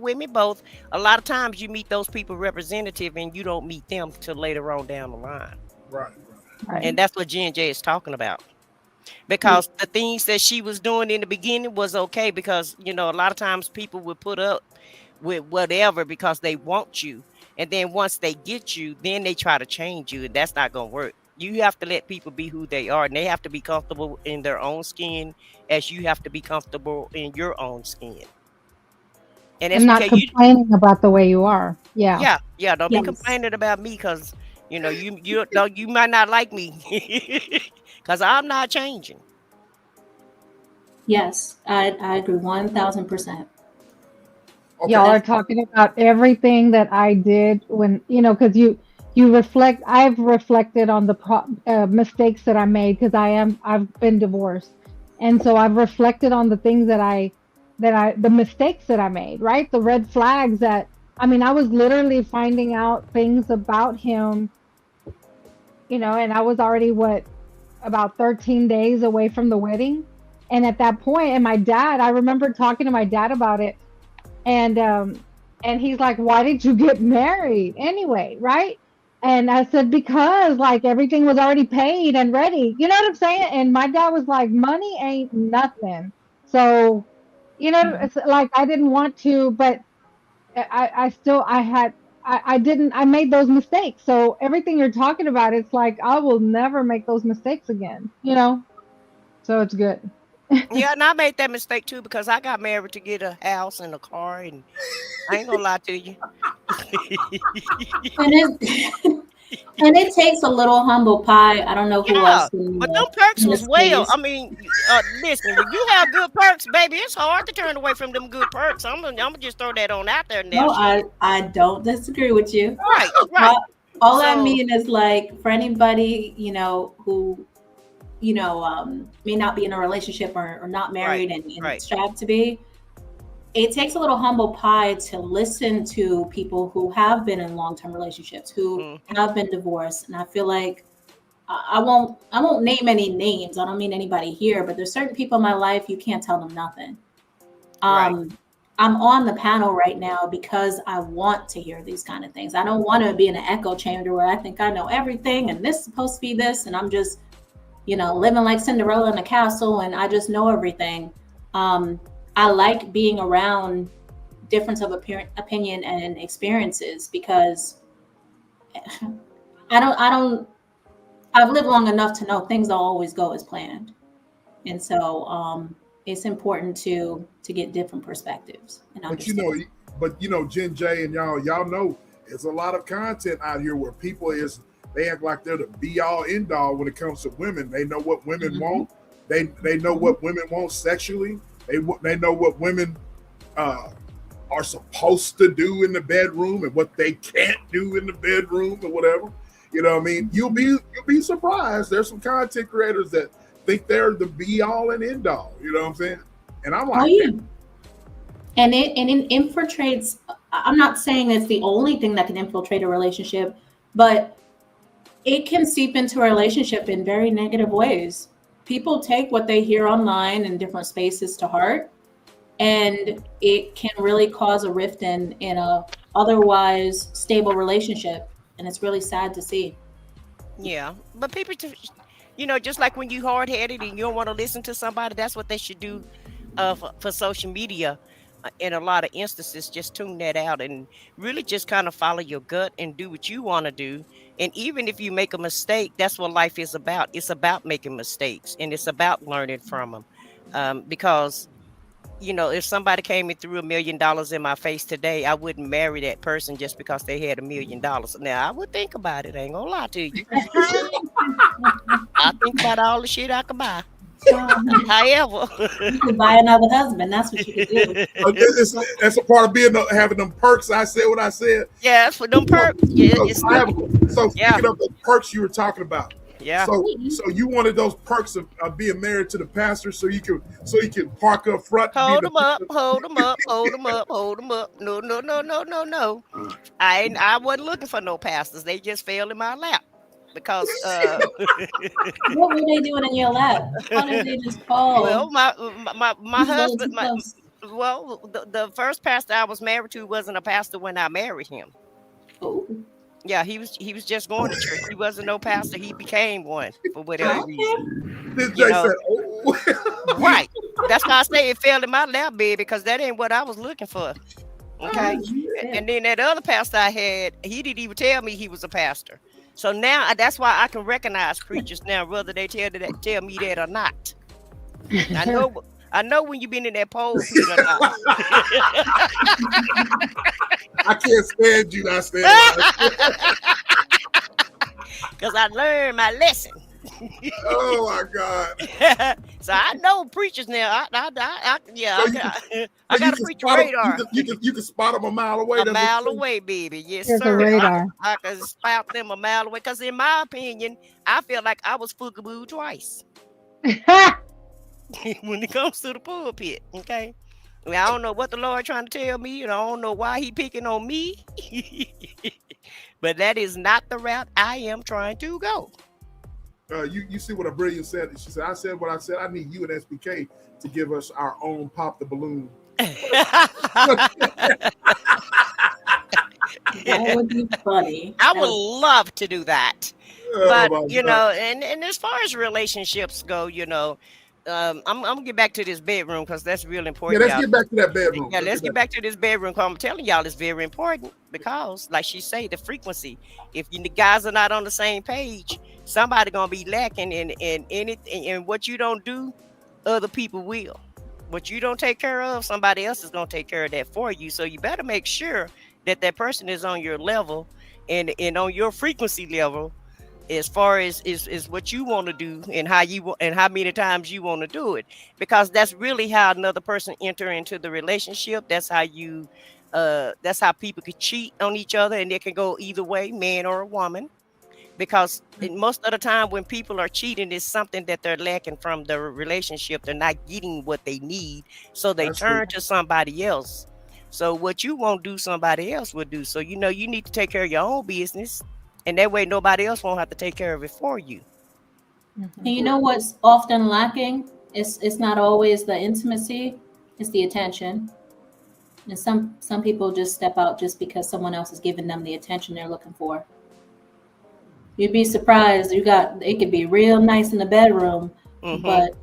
women both, a lot of times you meet those people representative and you don't meet them till later on down the line. Right. Right. And that's what Jen J is talking about. Because the things that she was doing in the beginning was okay, because, you know, a lot of times people would put up with whatever because they want you. And then once they get you, then they try to change you. And that's not going to work. You have to let people be who they are, and they have to be comfortable in their own skin as you have to be comfortable in your own skin. And And not SBK, complaining about the way you are. Yeah. yeah, don't Yes. be complaining about me, because, you know, you might not like me because I'm not changing. Yes, I agree 1,000%. Okay. Y'all are talking about everything that I did when, you know, because you reflect. I've reflected on the mistakes that I made, because I've been divorced, and so I've reflected on the things the mistakes that I made, right? The red flags that, I mean, I was literally finding out things about him, you know, and I was already about 13 days away from the wedding. And at that point, and I remember talking to my dad about it. And he's like, why did you get married anyway? Right. And I said, because like everything was already paid and ready. You know what I'm saying? And my dad was like, money ain't nothing. So, you know, it's like, I didn't want to, but I made those mistakes. So everything you're talking about, it's like, I will never make those mistakes again, you know? So it's good. Yeah, and I made that mistake too, because I got married to get a house and a car, and I ain't gonna lie to you. And it takes a little humble pie. I don't know who Yeah, else. but them perks in was this well. case. I mean, listen, when you have good perks, baby, it's hard to turn away from them good perks. I'm gonna just throw that on out there now. No, I don't disagree with you. Right. All I So- mean is, like, for anybody, you know, who may not be in a relationship or not married and right. strive to be. It takes a little humble pie to listen to people who have been in long-term relationships, who have been divorced. And I feel like I won't name any names. I don't mean anybody here, but there's certain people in my life you can't tell them nothing. Right. I'm on the panel right now because I want to hear these kind of things. I don't want to be in an echo chamber where I think I know everything and this is supposed to be this, and I'm just, living like Cinderella in a castle and I just know everything. I like being around difference of opinion and experiences because I've lived long enough to know things don't always go as planned. And so it's important to get different perspectives and understand. But Jen J and y'all know there's a lot of content out here where people they act like they're the be all end all when it comes to women. They know what women want. They know what women want sexually. They know what women are supposed to do in the bedroom and what they can't do in the bedroom or whatever. You know what I mean? You'll be surprised. There's some content creators that think they're the be all and end all. You know what I'm saying? And I'm like, and it infiltrates. I'm not saying it's the only thing that can infiltrate a relationship, but it can seep into a relationship in very negative ways. People take what they hear online in different spaces to heart, and it can really cause a rift in a otherwise stable relationship. And it's really sad to see. Yeah, but people, just like when you hard-headed and you don't want to listen to somebody, that's what they should do for social media. In a lot of instances, just tune that out and really just kind of follow your gut and do what you want to do. And even if you make a mistake, that's what life is about. It's about making mistakes and it's about learning from them. Because, if somebody came and threw $1 million in my face today, I wouldn't marry that person just because they had $1 million. Now, I would think about it. I ain't gonna lie to you. I think about all the shit I could buy. However, you could buy another husband. That's what you could do. That's a part of having them perks. I said what I said. Yeah, that's for them perks. Yeah, so speaking of the perks you were talking about. Yeah. So you wanted those perks of being married to the pastor, so you can park up front. Hold them up. No. I wasn't looking for no pastors. They just fell in my lap. Because what were they doing in your lap? How did they just fall? Well, my husband, the first pastor I was married to wasn't a pastor when I married him. Oh. Yeah, he was just going to church. He wasn't no pastor. He became one for whatever reason. This Jay said, "Oh." Right. That's why I say it fell in my lap, baby, because that ain't what I was looking for. Okay. And then that other pastor I had, he didn't even tell me he was a pastor. So now that's why I can recognize preachers now, whether they tell me that or not. I know when you've been in that pole or not. I can't stand you. Because I learned my lesson. Oh my God! So I know preachers now. I got a preacher radar. You can spot them a mile away. A mile away, baby. Yes, There's sir. A radar. I can spot them a mile away. Because in my opinion, I feel like I was foogaboo twice. When it comes to the pulpit, okay? I don't know what the Lord trying to tell me, and I don't know why he picking on me. But that is not the route I am trying to go. You see what a brilliant said. She said, I said what I said. I need you and SBK to give us our own Pop the Balloon. That would be funny. I would love to do that. But, and as far as relationships go, I'm gonna get back to this bedroom because that's real important. Yeah, let's get back to that bedroom. Yeah, let's get back to this bedroom because I'm telling y'all it's very important because, like she say, the frequency. If the guys are not on the same page, somebody gonna be lacking in anything. And what you don't do, other people will. What you don't take care of, somebody else is gonna take care of that for you. So you better make sure that person is on your level and on your frequency level. As far as is what you want to do and how many times you want to do it, because that's really how another person enter into the relationship. That's how that's how people could cheat on each other, and it can go either way, man or a woman, because most of the time when people are cheating, it's something that they're lacking from the relationship. They're not getting what they need, so they That's turn to somebody else. So what you won't do, somebody else will do. So you need to take care of your own business, and that way nobody else won't have to take care of it for you. And you know what's often lacking? It's not always the intimacy, it's the attention. And some people just step out just because someone else is giving them the attention they're looking for. You'd be surprised. It could be real nice in the bedroom, but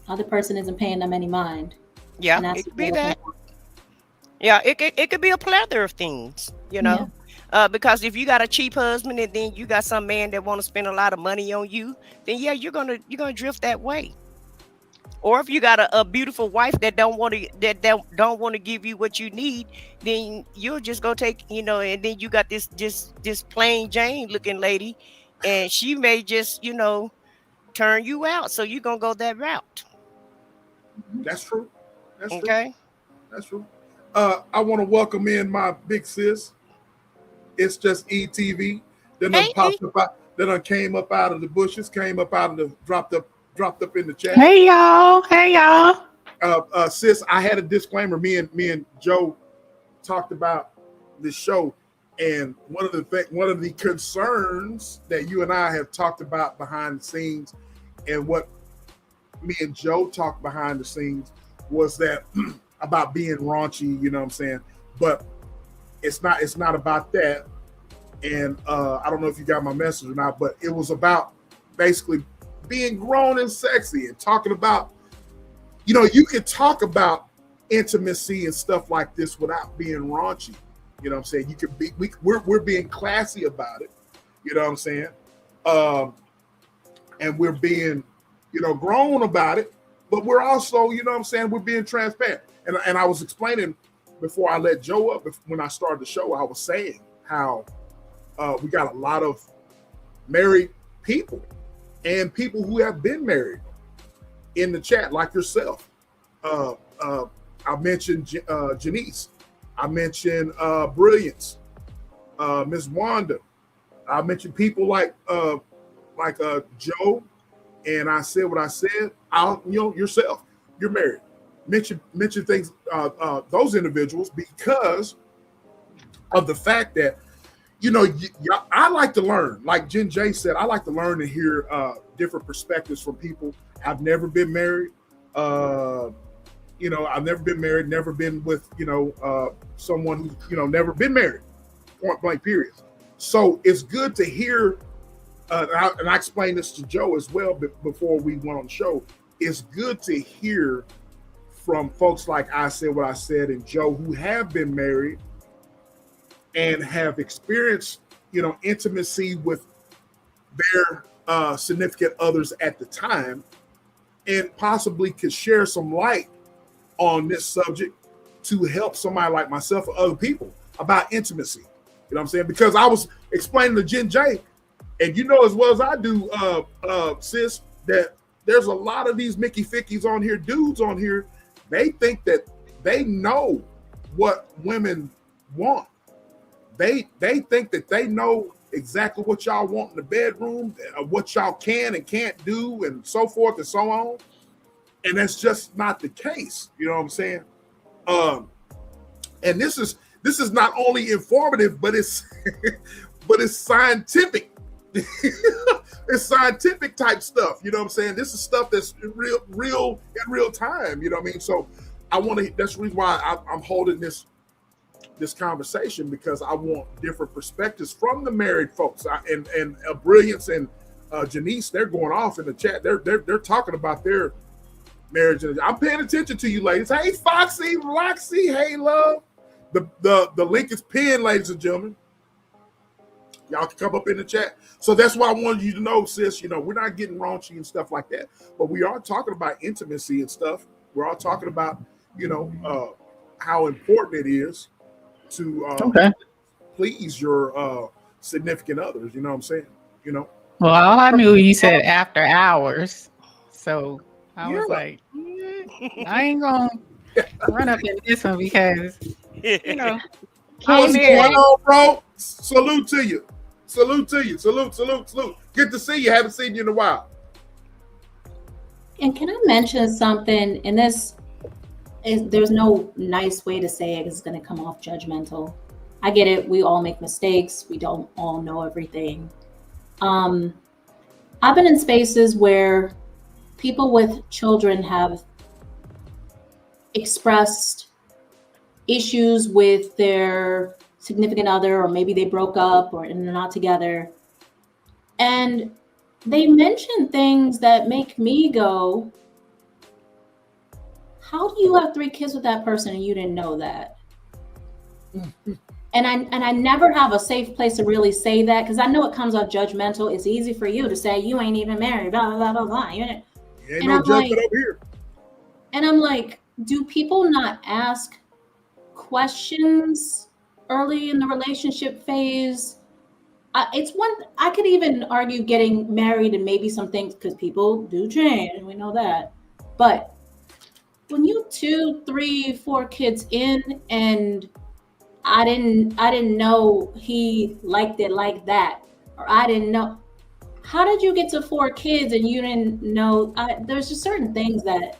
other person isn't paying them any mind. Yeah, it could be that. Yeah, it could be a plethora of things, because if you got a cheap husband and then you got some man that want to spend a lot of money on you, then yeah, you're gonna drift that way. Or if you got a beautiful wife that don't want to give you what you need, then you'll just go take, and then you got this plain Jane looking lady, and she may just turn you out. So you're gonna go that route. That's true. That's okay. True. That's true. I want to welcome in my big sis. It's just ETV. Then popped up. Then came up out of the bushes. Came up out of the dropped up in the chat. Hey y'all. Sis, I had a disclaimer. Me and Joe talked about this show, and one of the concerns that you and I have talked about behind the scenes, and what me and Joe talked behind the scenes was that about being raunchy, you know what I'm saying? But it's not about that. And I don't know if you got my message or not, but it was about basically being grown and sexy and talking about, you can talk about intimacy and stuff like this without being raunchy. You know what I'm saying? You could be, we're being classy about it. You know what I'm saying? And we're being, grown about it, but we're also, we're being transparent. And I was explaining before I let Joe up, when I started the show, I was saying how we got a lot of married people and people who have been married in the chat, like yourself. I mentioned Janice. I mentioned Brilliance, Miss Wanda. I mentioned people like Joe, and I said what I said. Yourself, you're married. Mention things, those individuals, because of the fact that I like to learn. Like Jen J said, I like to learn and hear different perspectives from people. I've never been married. I've never been married, never been with, someone who's, never been married, point blank period. So it's good to hear, and I explained this to Joe as well before we went on the show. It's good to hear from folks like I Said What I Said and Joe, who have been married and have experienced, intimacy with their significant others at the time, and possibly could share some light on this subject to help somebody like myself or other people about intimacy. You know what I'm saying? Because I was explaining to Jen J, and as well as I do, sis, that there's a lot of these Mickey Fickies on here, dudes on here. They think that they know what women want. They think that they know exactly what y'all want in the bedroom, what y'all can and can't do, and so forth and so on. And that's just not the case. You know what I'm saying? And this is not only informative, but it's scientific. It's scientific type stuff. You know what I'm saying? This is stuff that's real in real time. You know what I mean? So that's the reason why I'm holding this conversation, because I want different perspectives from the married folks. And Brilliance and Janice, they're going off in the chat. They're talking about their marriage. I'm paying attention to you, ladies. Hey, Foxy, Roxy, hey, love. The link is pinned, ladies and gentlemen. Y'all can come up in the chat. So that's why I wanted you to know, sis, we're not getting raunchy and stuff like that, but we are talking about intimacy and stuff. We're all talking about, how important it is to please your significant others. You know what I'm saying? Well, all I knew, you said after hours. So I was like, I ain't going to run up in this one because, What's going on, bro? Salute to you. Salute to you. Salute. Good to see you. Haven't seen you in a while. And can I mention something? And there's no nice way to say it because it's going to come off judgmental. I get it. We all make mistakes. We don't all know everything. I've been in spaces where people with children have expressed issues with their significant other, or maybe they broke up or they're not together. And they mention things that make me go, how do you have 3 kids with that person and you didn't know that? And I never have a safe place to really say that, because I know it comes off judgmental. It's easy for you to say you ain't even married, blah, blah, blah, blah. You ain't no judgment over here. And I'm like, do people not ask questions early in the relationship phase? It's one, I could even argue getting married and maybe some things, because people do change, and we know that. But when you 2, 3, 4 kids in, and I didn't know he liked it like that, or I didn't know. How did you get to 4 kids and you didn't know? There's just certain things that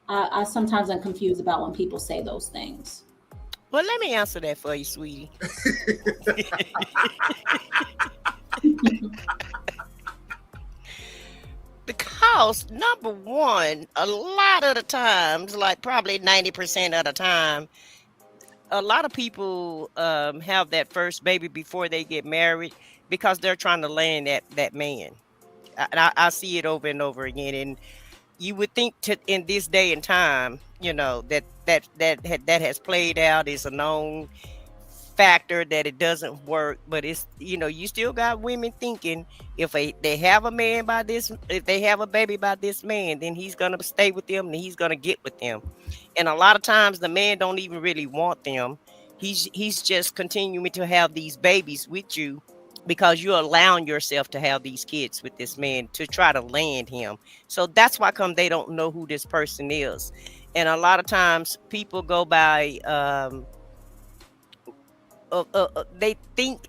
I sometimes am confused about when people say those things. Well, let me answer that for you, sweetie. Because number one, a lot of the times, like probably 90% of the time, a lot of people have that first baby before they get married because they're trying to land that man. I see it over and over again. And you would think in this day and time, you know, that has played out, is a known factor that it doesn't work. But it's, you know, you still got women thinking if they have a man by this, if they have a baby by this man, then he's gonna stay with them and he's gonna get with them. And a lot of times the man don't even really want them. He's just continuing to have these babies with you because you're allowing yourself to have these kids with this man to try to land him. So that's why come they don't know who this person is. And a lot of times people go by they think,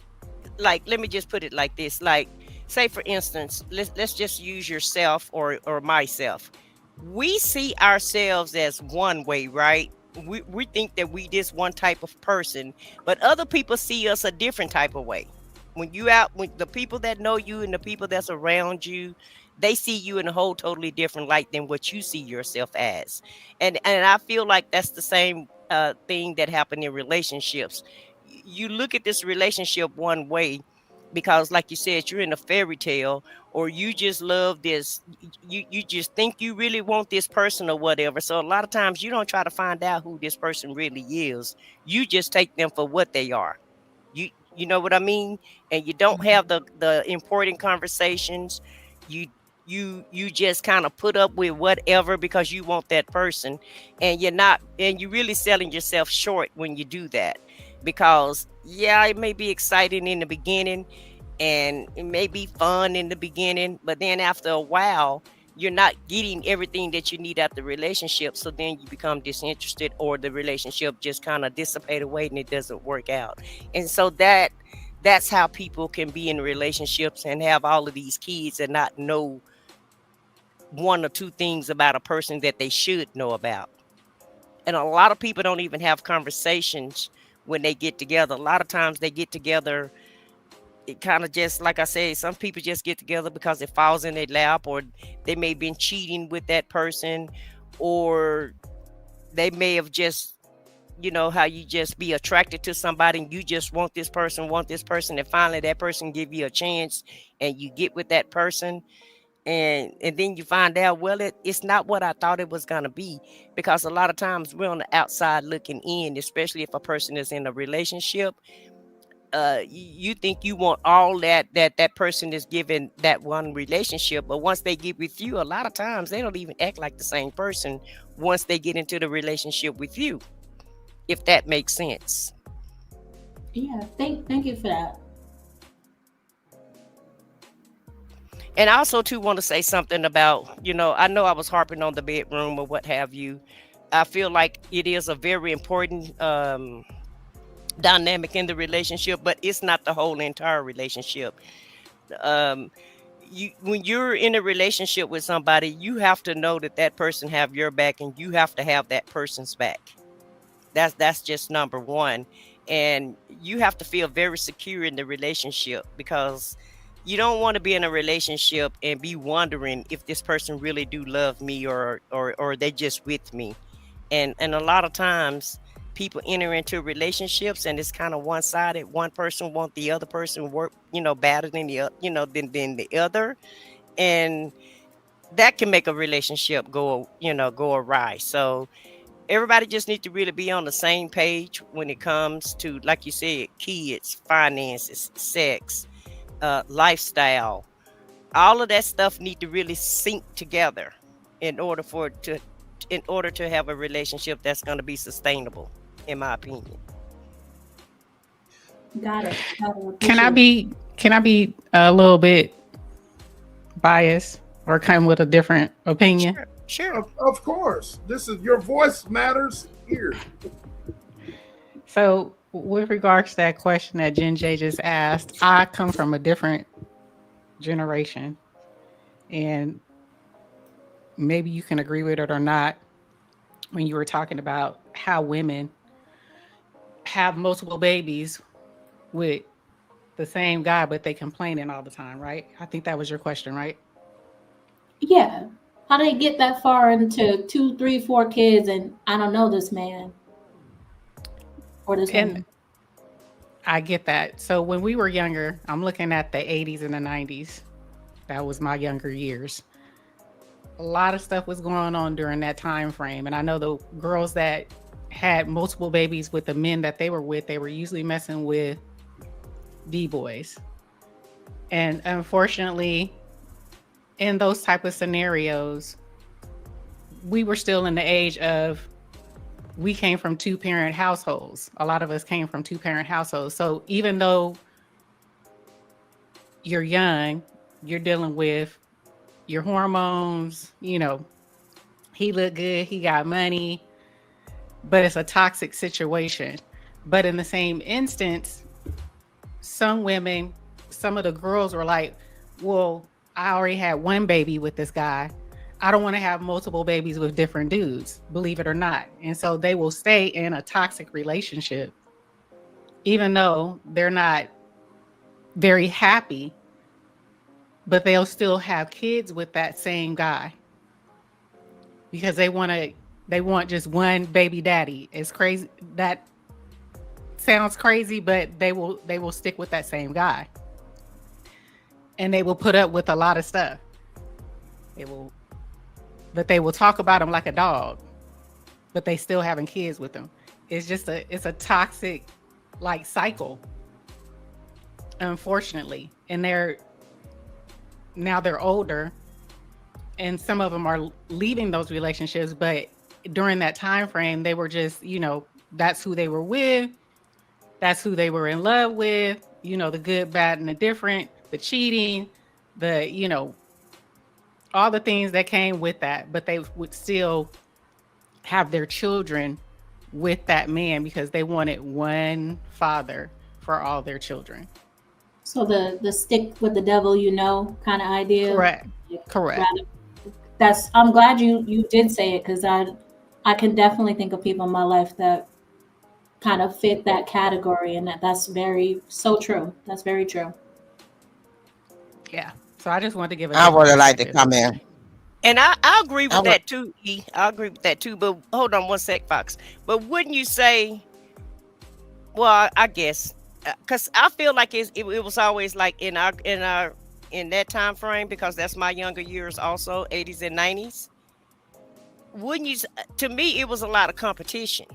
like, let me just put it like this, like, say for instance, let's just use yourself or myself. We see ourselves as one way, right? We think that we this one type of person, but other people see us a different type of way. When the people that know you and the people that's around you, they see you in a whole totally different light than what you see yourself as. And I feel like that's the same thing that happened in relationships. You look at this relationship one way because, like you said, you're in a fairy tale, or you just love this, you just think you really want this person or whatever. So a lot of times you don't try to find out who this person really is. You just take them for what they are. You know what I mean? And you don't have the important conversations. You just kind of put up with whatever because you want that person, and you're really selling yourself short when you do that. Because yeah, it may be exciting in the beginning and it may be fun in the beginning, but then after a while you're not getting everything that you need out the relationship. So then you become disinterested, or the relationship just kind of dissipate away and it doesn't work out. And so that's how people can be in relationships and have all of these kids and not know 1 or 2 things about a person that they should know about. And a lot of people don't even have conversations when they get together. A lot of times they get together, it kind of just, like I say, some people just get together because it falls in their lap, or they may have been cheating with that person, or they may have just, you know, how you just be attracted to somebody and you just want this person, and finally that person give you a chance and you get with that person. And then you find out, well, it's not what I thought it was going to be. Because a lot of times we're on the outside looking in, especially if a person is in a relationship. You think you want all that person is given that one relationship, but once they get with you, a lot of times they don't even act like the same person once they get into the relationship with you, if that makes sense. Yeah, thank you for that. And I also too want to say something about, you know, I know I was harping on the bedroom or what have you. I feel like it is a very important dynamic in the relationship, but it's not the whole entire relationship. um when you're in a relationship with somebody, you have to know that that person have your back, and you have to have that person's back. That's just number one. And you have to feel very secure in the relationship, because you don't want to be in a relationship and be wondering if this person really do love me, or they just with me. And a lot of times people enter into relationships and it's kind of one-sided. One person want the other person work, better than than the other. And that can make a relationship go awry. So everybody just needs to really be on the same page when it comes to, like you said, kids, finances, sex, lifestyle. All of that stuff need to really sync together in order to have a relationship that's going to be sustainable, in my opinion. Got it. Can I be a little bit biased or come with a different opinion? Sure. Of course. This is your voice matters here. So with regards to that question that Jen J just asked, I come from a different generation, and maybe you can agree with it or not, when you were talking about how women have multiple babies with the same guy, but they complaining all the time, right? I think that was your question, right? Yeah. How do they get that far into 2, 3, 4 kids and I don't know this man or this woman? And I get that. So when we were younger, I'm looking at the 80s and the 90s. That was my younger years. A lot of stuff was going on during that time frame. And I know the girls that had multiple babies with the men that they were with, they were usually messing with D-boys. And unfortunately, in those type of scenarios, we were still in the age of, we came from 2-parent households. A lot of us came from 2-parent households. So even though you're young, you're dealing with your hormones, he looked good, he got money, but it's a toxic situation. But in the same instance, some women, some of the girls were like, well, I already had one baby with this guy. I don't want to have multiple babies with different dudes, believe it or not. And so they will stay in a toxic relationship, even though they're not very happy, but they'll still have kids with that same guy because they want just one baby daddy. It's crazy. That sounds crazy, but they will stick with that same guy. And they will put up with a lot of stuff. But they will talk about him like a dog, but they still having kids with him. It's a toxic cycle, unfortunately. And they're older, and some of them are leaving those relationships, but during that time frame, they were just, that's who they were with. That's who they were in love with, the good, bad, and the different, the cheating, all the things that came with that, but they would still have their children with that man because they wanted one father for all their children. So the stick with the devil, kind of idea. Correct. I'm glad you did say it, because I can definitely think of people in my life that kind of fit that category, and that's so true. That's very true. Yeah. So I just wanted to give I would have liked to come in. And I agree with that too, E. I agree with that too. But hold on one sec, Fox. But wouldn't you say, well, I guess, because I feel like it was always like in that time frame, because that's my younger years also, 80s and 90s. Wouldn't you? To me, it was a lot of competition.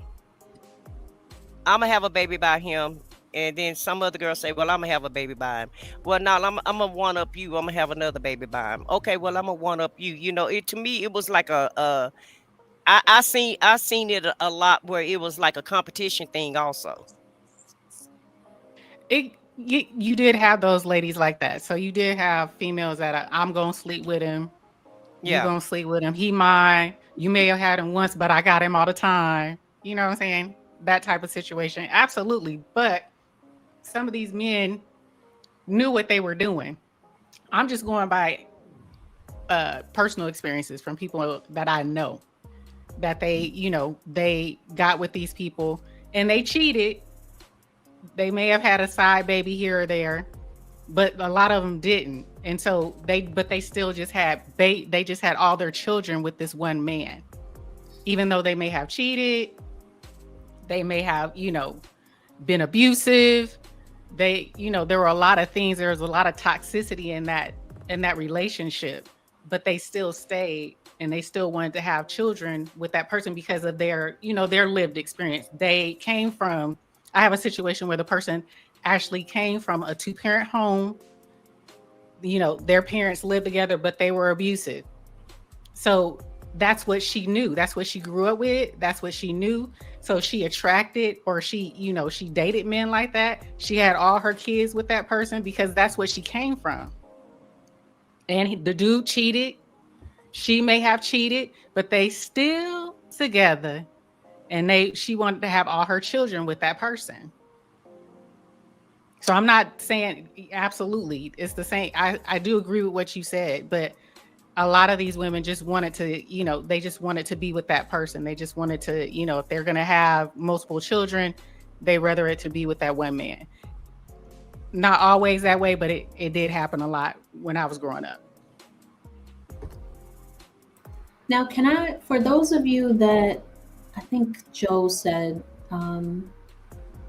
I'm gonna have a baby by him. And then some other girls say, well, I'm going to have a baby by him. Well, no, I'm going to one up you. I'm going to have another baby by him. Okay, well, I'm going to one up you. To me, it was like I seen it a lot where it was like a competition thing also. You did have those ladies like that. So you did have females that I'm going to sleep with him. You're going to sleep with him. He mine. You may have had him once, but I got him all the time. You know what I'm saying? that type of situation, absolutely. But some of these men knew what they were doing. I'm just going by personal experiences from people that I know, that they got with these people and they cheated. They may have had a side baby here or there, but a lot of them didn't. And so they still just had they just had all their children with this one man. Even though they may have cheated, they may have, been abusive. There were a lot of things. There was a lot of toxicity in that relationship, but they still stayed and they still wanted to have children with that person because of their lived experience. I have a situation where the person actually came from a 2-parent home. Their parents lived together, but they were abusive. So that's what she knew. That's what she grew up with. That's what she knew. So she attracted, or she dated men like that. She had all her kids with that person because that's what she came from. And the dude cheated. She may have cheated, but they still together. And she wanted to have all her children with that person. So I'm not saying absolutely it's the same. I do agree with what you said, but a lot of these women just wanted to, they just wanted to be with that person. They just wanted to, if they're going to have multiple children, they rather it to be with that one man. Not always that way, but it did happen a lot when I was growing up. Now, for those of you that, I think Joe said,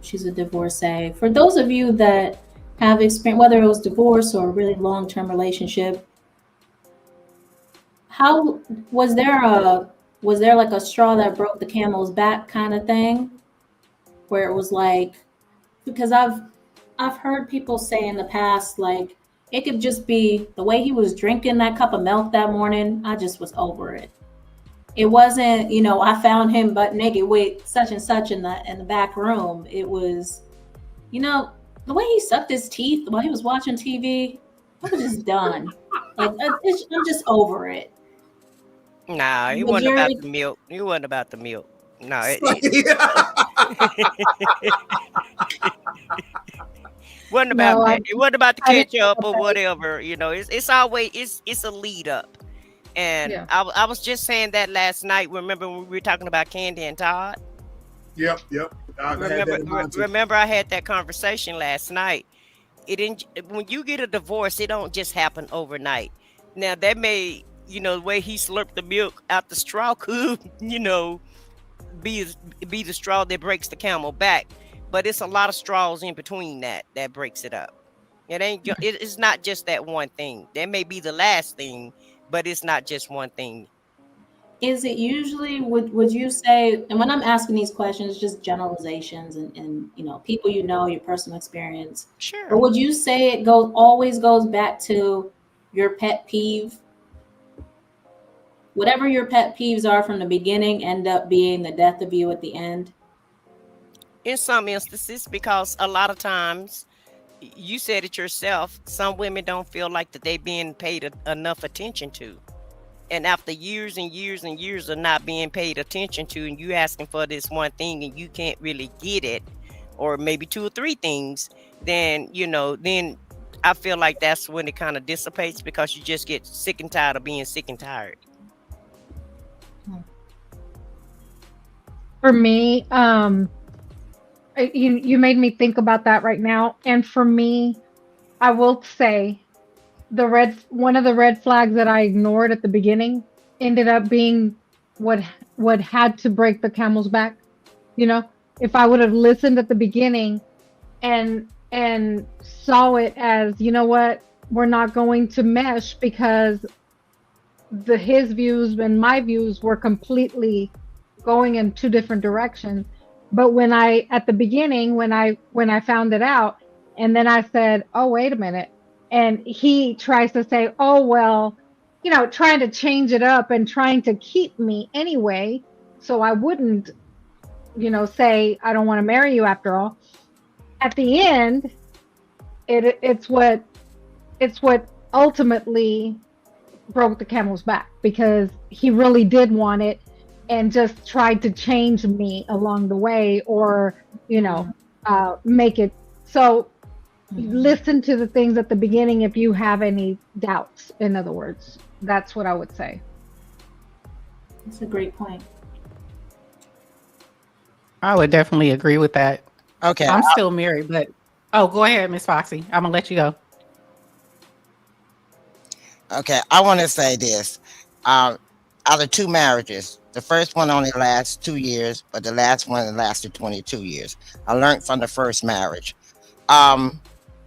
she's a divorcee. For those of you that have experienced, whether it was divorce or a really long-term relationship, how was there like a straw that broke the camel's back kind of thing, where it was like, because I've heard people say in the past, like, it could just be the way he was drinking that cup of milk that morning. I just was over it. It wasn't, I found him butt naked with such and such in the back room. It was, the way he sucked his teeth while he was watching TV. I was just done. Like, I'm just over it. Nah, he wasn't about the milk. He wasn't about the milk. No, wasn't about that. It wasn't about the ketchup or whatever. It's always it's a lead up. And yeah. I was just saying that last night. Remember when we were talking about Candy and Todd? Yep. Remember I had that conversation last night. When you get a divorce, it don't just happen overnight. Now that may, the way he slurped the milk out the straw could, be the straw that breaks the camel back. But it's a lot of straws in between that breaks it up. It's not just that one thing. That may be the last thing, but it's not just one thing. Is it usually, would you say, and when I'm asking these questions, just generalizations and people your personal experience. Sure. Or would you say it always goes back to your pet peeve? Whatever your pet peeves are from the beginning end up being the death of you at the end? In some instances, because a lot of times, you said it yourself, some women don't feel like that they're being paid enough attention to. And after years and years and years of not being paid attention to, and you asking for this one thing and you can't really get it, or maybe 2 or 3 things, then, then I feel like that's when it kind of dissipates, because you just get sick and tired of being sick and tired. For me, you made me think about that right now. And for me, I will say one of the red flags that I ignored at the beginning ended up being what had to break the camel's back. If I would have listened at the beginning and saw it as, we're not going to mesh because his views and my views were completely going in 2 different directions. But at the beginning, when I found it out, and then I said, oh, wait a minute. And he tries to say, oh, well, trying to change it up and trying to keep me anyway. So I wouldn't, say, I don't want to marry you after all. At the end, it's what ultimately broke the camel's back, because he really did want it. and just tried to change me along the way, or make it so. Listen to the things at the beginning if you have any doubts. In other words, that's what I would say. That's a great point. I would definitely agree with that. Okay. I'm still married, but go ahead, Miss Foxy. I'm gonna let you go. Okay. I want to say this. Out of 2 marriages, the first one only lasts 2 years, but the last one lasted 22 years. I learned from the first marriage.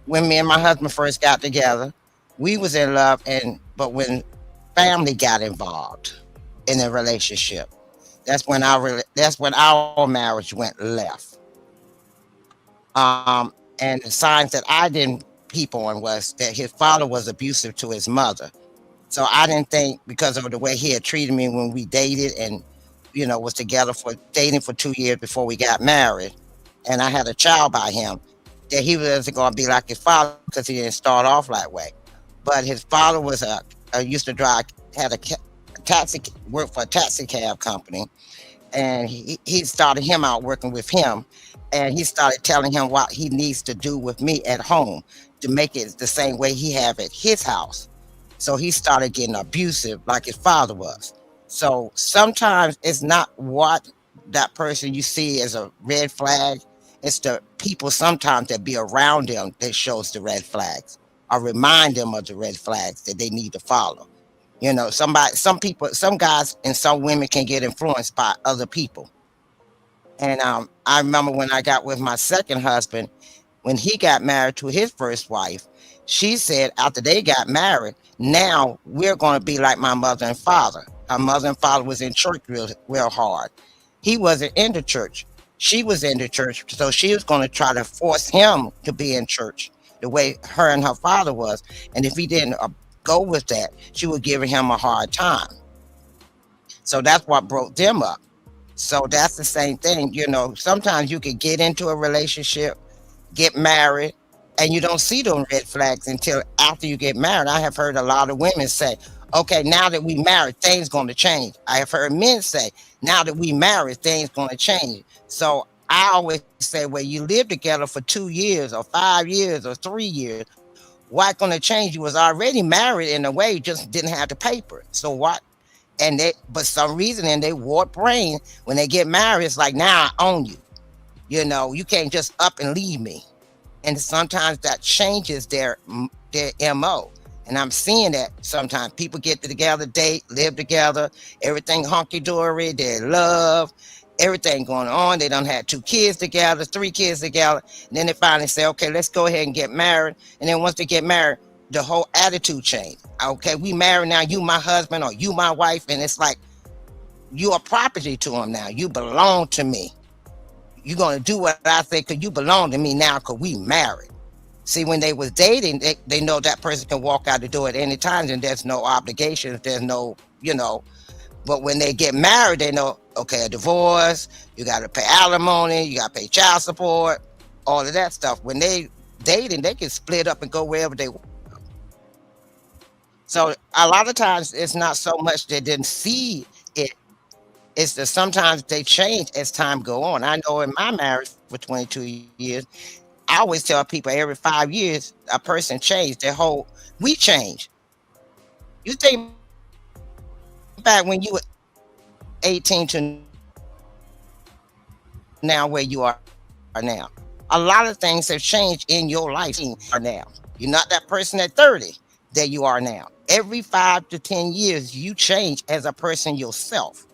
When me and my husband first got together, we was in love, but when family got involved in the relationship, that's when our marriage went left. And the signs that I didn't peep on was that his father was abusive to his mother. So I didn't think, because of the way he had treated me when we dated and was together for dating for 2 years before we got married, and I had a child by him, that he wasn't going to be like his father, because he didn't start off that way. But his father was used to drive, had a taxi, worked for a taxi cab company, and he started him out working with him, and he started telling him what he needs to do with me at home to make it the same way he have at his house. So he started getting abusive like his father was. So sometimes it's not what that person you see as a red flag. It's the people sometimes that be around them that shows the red flags, or remind them of the red flags that they need to follow. Some guys and some women can get influenced by other people. And I remember when I got with my second husband, when he got married to his first wife, she said after they got married, now we're going to be like my mother and father. Our mother and father was in church real hard. He wasn't in the church. She was in the church, so she was going to try to force him to be in church the way her and her father was. And if he didn't go with that, she was giving him a hard time. So that's what broke them up. So that's the same thing. Sometimes you could get into a relationship, get married, and you don't see those red flags until after you get married. I have heard a lot of women say, okay, now that we married, things going to change. I have heard men say, now that we married, things going to change. So I always say, well, you live together for 2 years or 5 years or 3 years. What's going to change? You was already married in a way, you just didn't have the paper. So what? But some reason in their warped brain, when they get married, it's like, now I own you. You can't just up and leave me. And sometimes that changes their MO. And I'm seeing that sometimes people get together, date, live together, everything hunky-dory, they love, everything going on. They done had 2 kids together, 3 kids together. And then they finally say, okay, let's go ahead and get married. And then once they get married, the whole attitude changed. Okay, we married now, you my husband or you my wife. And it's like, you are property to him now. You belong to me. You're going to do what I say because you belong to me now because we married. See, when they was dating, they know that person can walk out the door at any time and there's no obligations. There's no, but when they get married, they know, okay, a divorce, you got to pay alimony, you got to pay child support, all of that stuff. When they dating, they can split up and go wherever they want. So a lot of times it's not so much they didn't see it. It's that sometimes they change as time go on. I know in my marriage for 22 years, I always tell people every 5 years, a person changed. We change. You think back when you were 18 to now where you are now. A lot of things have changed in your life now. You're not that person at 30 that you are now. Every 5 to 10 years, you change as a person yourself.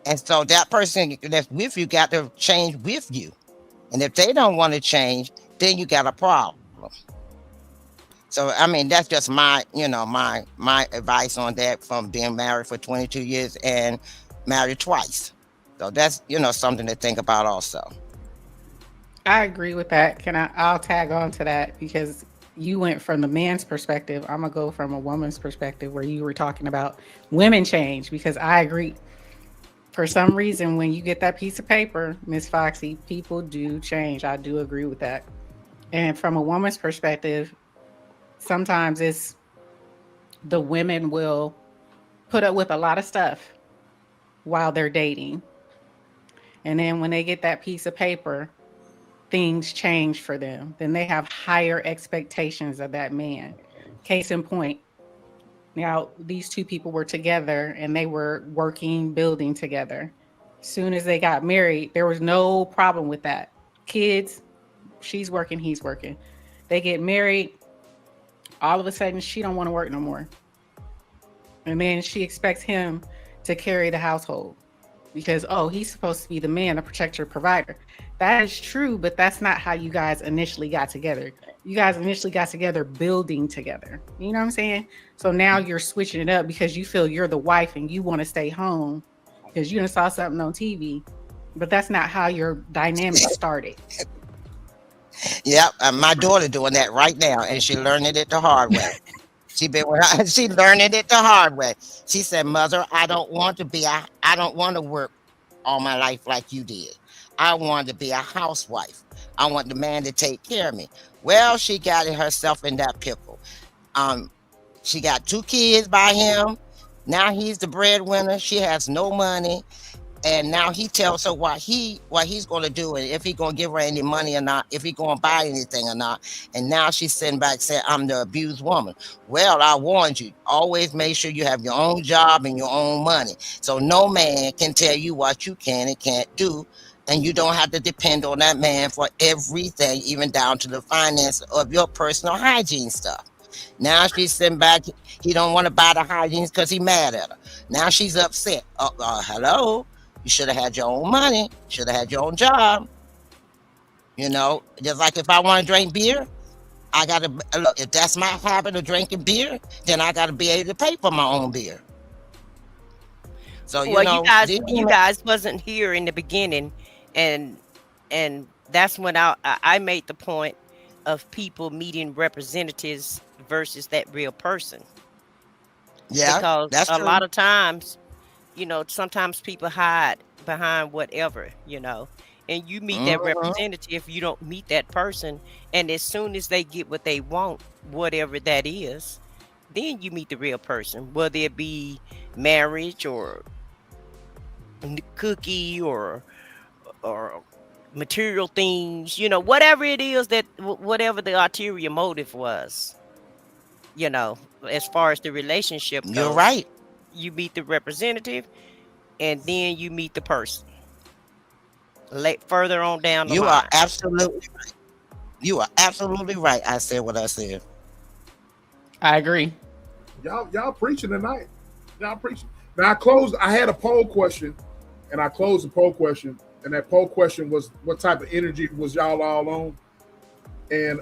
And so that person that's with you got to change with you. And if they don't want to change, then you got a problem. So, I mean, that's just my advice on that from being married for 22 years and married twice. So that's, something to think about also. I agree with that. I'll tag on to that because you went from the man's perspective. I'm going to go from a woman's perspective where you were talking about women change, because I agree. For some reason, when you get that piece of paper, Miss Foxy, people do change. I do agree with that. And from a woman's perspective, sometimes it's the women will put up with a lot of stuff while they're dating. And then when they get that piece of paper, things change for them. Then they have higher expectations of that man. Case in point, now these two people were together and they were working, building together. Soon as they got married, there was no problem with that. Kids, she's working, he's working. They get married, all of a sudden she don't want to work no more. And then she expects him to carry the household because, oh, he's supposed to be the man, the protector, provider. That is true, but that's not how you guys initially got together. You guys initially got together building together. You know what I'm saying? So now you're switching it up because you feel you're the wife and you want to stay home because you done saw something on TV. But that's not how your dynamic started. Yep, my daughter doing that right now, and she learning it the hard way. She learning it the hard way. She said, "Mother, I don't want to work all my life like you did. I want to be a housewife. I want the man to take care of me." Well, she got herself in that pickle. She got 2 kids by him. Now he's the breadwinner. She has no money. And now he tells her what he's going to do and if he's going to give her any money or not, if he's going to buy anything or not. And now she's sitting back saying, "I'm the abused woman." Well, I warned you, always make sure you have your own job and your own money. So no man can tell you what you can and can't do. And you don't have to depend on that man for everything, even down to the finance of your personal hygiene stuff. Now she's sitting back. He don't want to buy the hygiene because he's mad at her. Now she's upset. Hello? You should have had your own money. Should have had your own job. You know, just like if I want to drink beer, I got to look. If that's my habit of drinking beer, then I got to be able to pay for my own beer. So you guys wasn't here in the beginning, and that's when I made the point of people meeting representatives versus that real person. Yeah, because that's a true. lot of times, sometimes people hide behind whatever, and you meet that representative, you don't meet that person. And as soon as they get what they want, whatever that is, then you meet the real person, whether it be marriage or cookie or material things, whatever it is whatever the ulterior motive was, as far as the relationship goes. You're right. You meet the representative, and then you meet the person. Further on down the line. You are absolutely right. You are absolutely right. I said what I said. I agree. Y'all preaching tonight. Y'all preaching. Now I had a poll question, and I closed the poll question, and that poll question was, what type of energy was y'all all on? And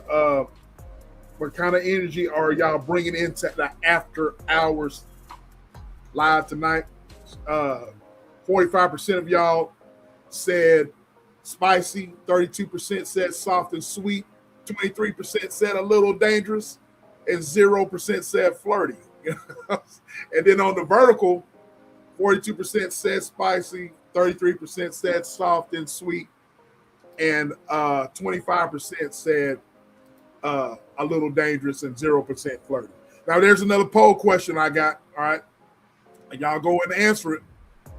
what kind of energy are y'all bringing into the after hours live tonight? 45% of y'all said spicy, 32% said soft and sweet, 23% said a little dangerous, and 0% said flirty. And then on the vertical, 42% said spicy, 33% said soft and sweet, and 25% said a little dangerous, and 0% flirty. Now there's another poll question I got. All right, and y'all go and answer it.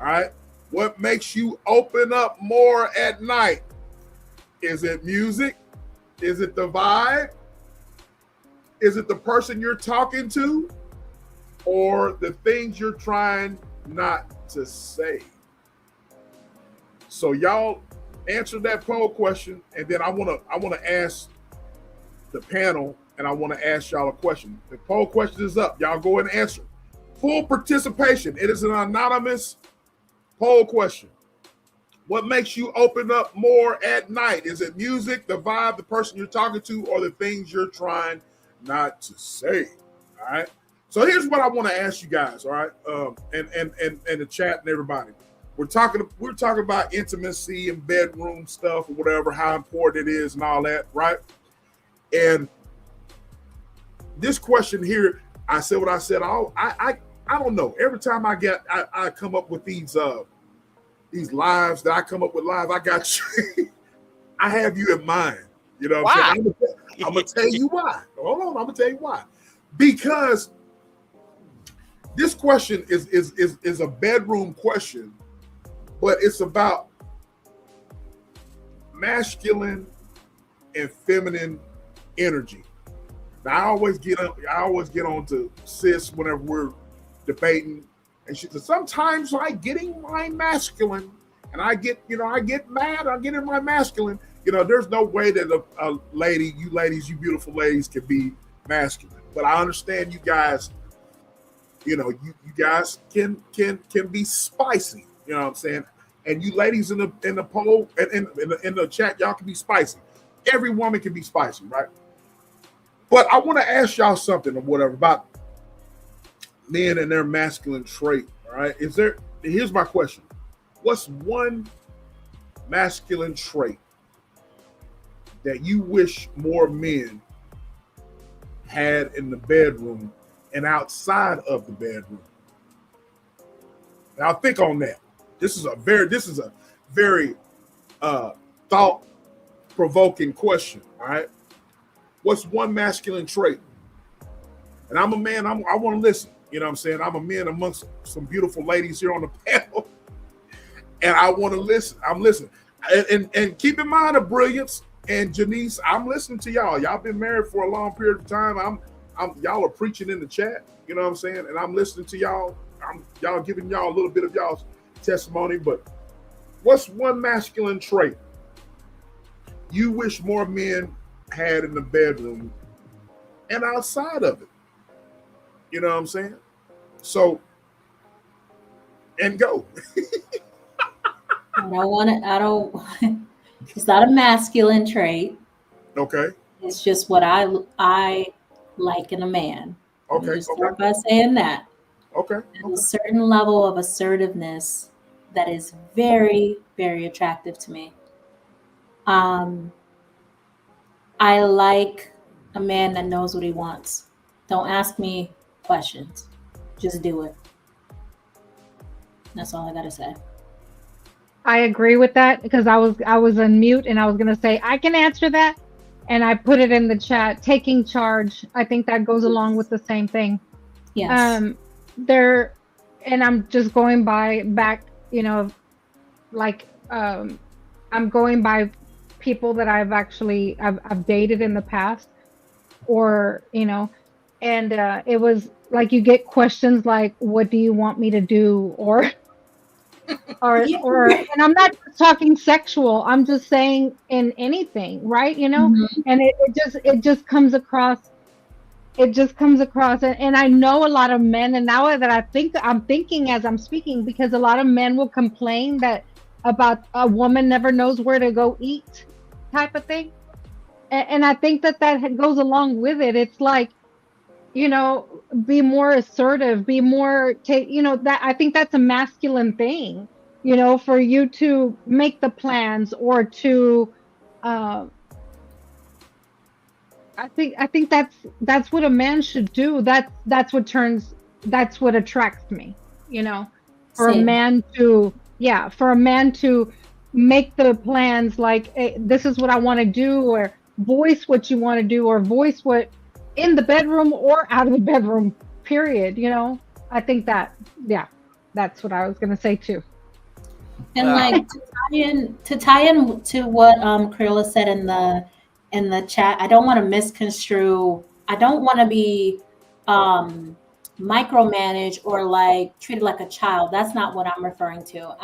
All right, what makes you open up more at night? Is it music? Is it the vibe? Is it the person you're talking to, or the things you're trying not to say? So y'all answer that poll question, and then I want to ask the panel, and I want to ask y'all a question. The poll question is up. Y'all go and answer. Full participation. It is an anonymous poll question. What makes you open up more at night? Is it music, the vibe, the person you're talking to, or the things you're trying not to say? All right. So here's what I want to ask you guys. All right, and the chat and everybody. We're talking about intimacy and bedroom stuff or whatever, how important it is and all that, right? And this question here, I said what I said. I don't know. Every time I come up with these lives that I come up with live, I got you. I have you in mind. You know what I'm saying? I'm gonna tell you why. Hold on, I'm gonna tell you why. Because this question is a bedroom question, but it's about masculine and feminine energy. Now, I always get on to sis whenever we're debating, and she says sometimes I get in my masculine, and I get mad. I get in my masculine. There's no way that a lady, you beautiful ladies, can be masculine. But I understand you guys. You guys can be spicy. You know what I'm saying? And you ladies in the poll and in the chat, y'all can be spicy. Every woman can be spicy, right? But I want to ask y'all something or whatever about men and their masculine trait. All right, here's my question: what's one masculine trait that you wish more men had in the bedroom and outside of the bedroom? Now think on that. This is a very thought-provoking question. All right, what's one masculine trait? And I'm a man. I want to listen. You know what I'm saying? I'm a man amongst some beautiful ladies here on the panel, and I want to listen. I'm listening, and keep in mind the brilliance and Janice. I'm listening to y'all. Y'all been married for a long period of time. Y'all are preaching in the chat. You know what I'm saying? And I'm listening to y'all. Y'all giving y'all a little bit of y'all's testimony. But what's one masculine trait you wish more men had in the bedroom and outside of it? You know what I'm saying? So, and go. It's not a masculine trait. Okay. It's just what I like in a man. Okay. Start by saying that. Okay. There's a certain level of assertiveness that is very, very attractive to me. I like a man that knows what he wants. Don't ask me questions. Just do it. That's all I gotta say. I agree with that because I was on mute and I was gonna say I can answer that, and I put it in the chat. Taking charge. I think that goes along with the same thing. Yes. And I'm just going back. I'm going by people that I've dated in the past, or and it was like you get questions like, "What do you want me to do?" or and I'm not just talking sexual. I'm just saying in anything, right? Mm-hmm. And it just comes across. It just comes across, and I know a lot of men, and now that I'm thinking as I'm speaking, because a lot of men will complain that about a woman never knows where to go eat, type of thing, and I think that goes along with it. It's like, be more assertive, be more that I think that's a masculine thing, for you to make the plans or to I think that's what a man should do. That's what attracts me, for Same. a man to make the plans like, hey, this is what I want to do, or voice what you want to do, or voice what in the bedroom or out of the bedroom, period. I think that's what I was going to say too. And like to tie in to what Creola said in the chat, I don't want to misconstrue. I don't want to be micromanaged or like treated like a child. That's not what I'm referring to.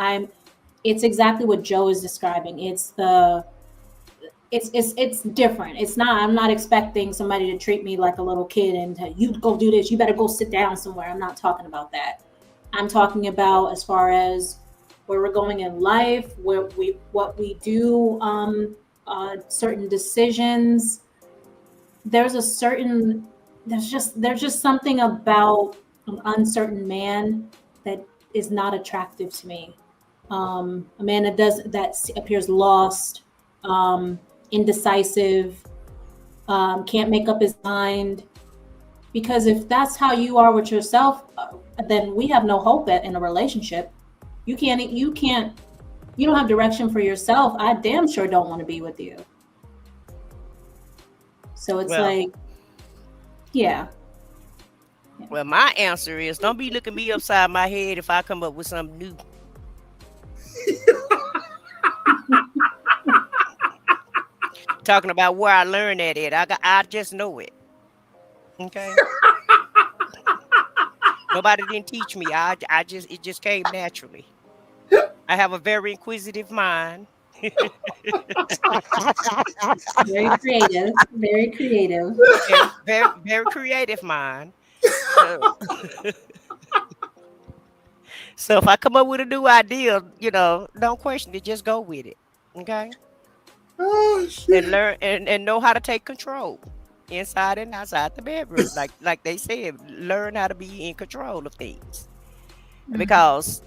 It's exactly what Joe is describing. It's different. It's not, I'm not expecting somebody to treat me like a little kid and you go do this, you better go sit down somewhere. I'm not talking about that. I'm talking about as far as where we're going in life, what we do, certain decisions. There's just something about an uncertain man that is not attractive to me. A man that appears lost, indecisive, can't make up his mind. Because if that's how you are with yourself, then we have no hope in a relationship. You don't have direction for yourself. I damn sure don't want to be with you. So it's yeah. Well, my answer is don't be looking me upside my head if I come up with something new. Talking about where I learned that I just know it. Okay. Nobody didn't teach me. It just came naturally. I have a very inquisitive mind. Very creative. Very creative. Very creative mind. So, so if I come up with a new idea, don't question it, just go with it. Okay. Oh shit. And learn and know how to take control inside and outside the bedroom. Like they said, learn how to be in control of things. Because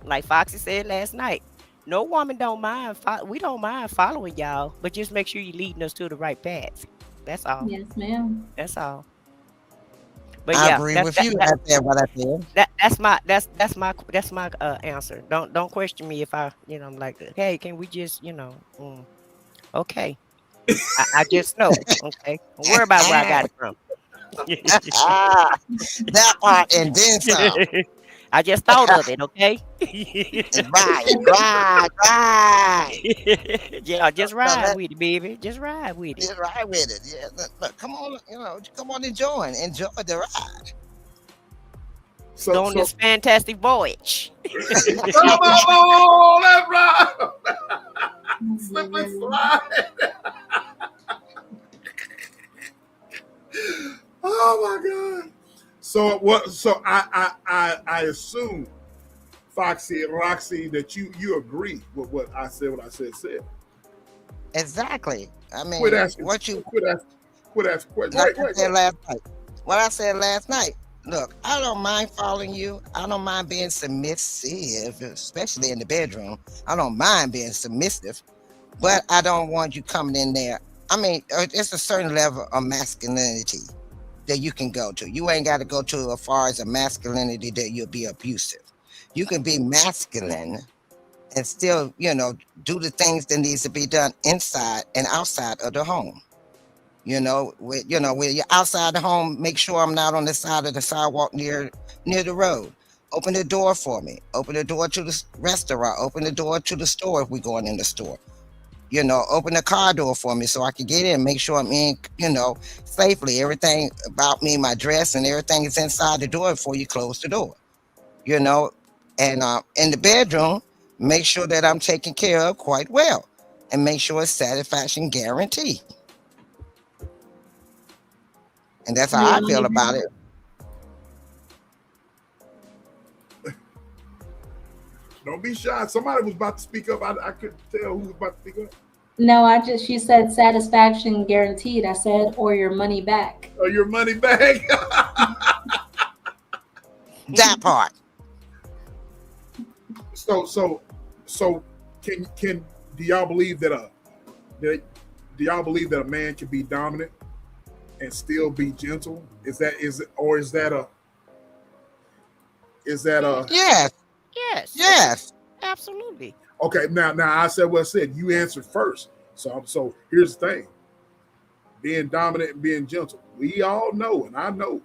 like Foxy said last night, no woman don't mind. We don't mind following y'all, but just make sure you're leading us to the right path. That's all. Yes, ma'am. That's all. But I yeah, agree with you. What I said. that's my answer. Don't question me if I'm like, hey, can we just okay. I just know. Okay, don't worry about where I got it from. That part and then some. I just thought of it. Okay. Right. Yeah, just ride with it, baby. Just ride with it. Just ride with it. Yeah, look, come on, come on and enjoy the ride. So on this fantastic voyage. Come on, let's ride. Slip and slide. Oh my God. So what? So I assume, Foxy and Roxy, that you agree with what I said. What I said. Exactly. I mean, quit asking questions. What I said last night. Look, I don't mind following you. I don't mind being submissive, especially in the bedroom. I don't mind being submissive, but I don't want you coming in there. I mean, it's a certain level of masculinity that you can go to. You ain't got to go to as far as a masculinity that you'll be abusive. You can be masculine and still, do the things that needs to be done inside and outside of the home. When you're outside the home, make sure I'm not on the side of the sidewalk near the road. Open the door for me. Open the door to the restaurant. Open the door to the store if we're going in the store. Open the car door for me so I can get in. Make sure I'm in, safely. Everything about me, my dress and everything is inside the door before you close the door. And in the bedroom, make sure that I'm taken care of quite well. And make sure it's satisfaction guaranteed. And that's how I feel about it. Don't be shy. Somebody was about to speak up. I couldn't tell who was about to speak up. No, she said satisfaction guaranteed. I said, or your money back. Or your money back. That part. So can do y'all believe that a man can be dominant and still be gentle? Is that Yes. Absolutely. Okay, now I said what I said. You answered first. So here's the thing. Being dominant and being gentle. We all know, and I know,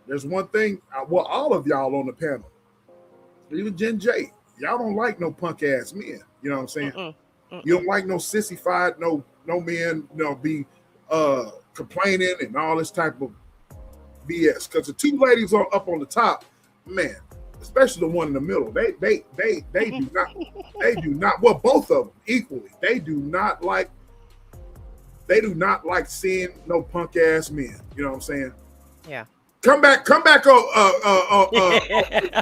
there's one thing, all of y'all on the panel, even Jen J, y'all don't like no punk ass men. You know what I'm saying? You don't like no sissified, no men, be complaining and all this type of BS. Because the two ladies up on the top, man, especially the one in the middle, they do not, well, both of them equally, they do not like seeing no punk ass men. You know what I'm saying? Yeah. Come back on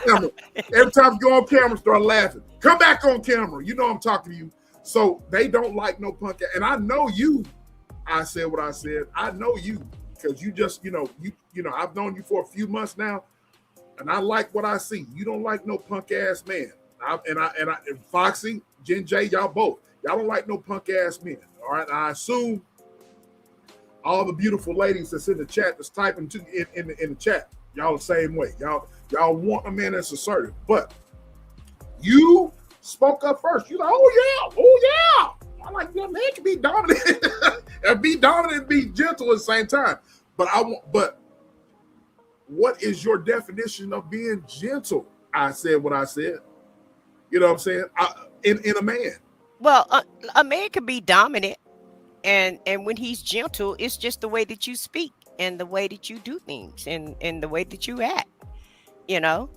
camera. Every time you go on camera, start laughing. Come back on camera. You know I'm talking to you. So they don't like no punk ass. And I know you. I said what I said. I know you because you just, I've known you for a few months now. And I like what I see. You don't like no punk ass man. And Foxy, Jen J, y'all both. Y'all don't like no punk ass men. All right. I assume all the beautiful ladies that's in the chat, that's typing in the chat, y'all the same way. Y'all want a man that's assertive. But you spoke up first. You like, oh yeah. I like that man can be dominant and be dominant and be gentle at the same time. But what is your definition of being gentle? I said what I said. You know what I'm saying? In a man. Well, a man can be dominant, And when he's gentle, it's just the way that you speak and the way that you do things and the way that you act, you know.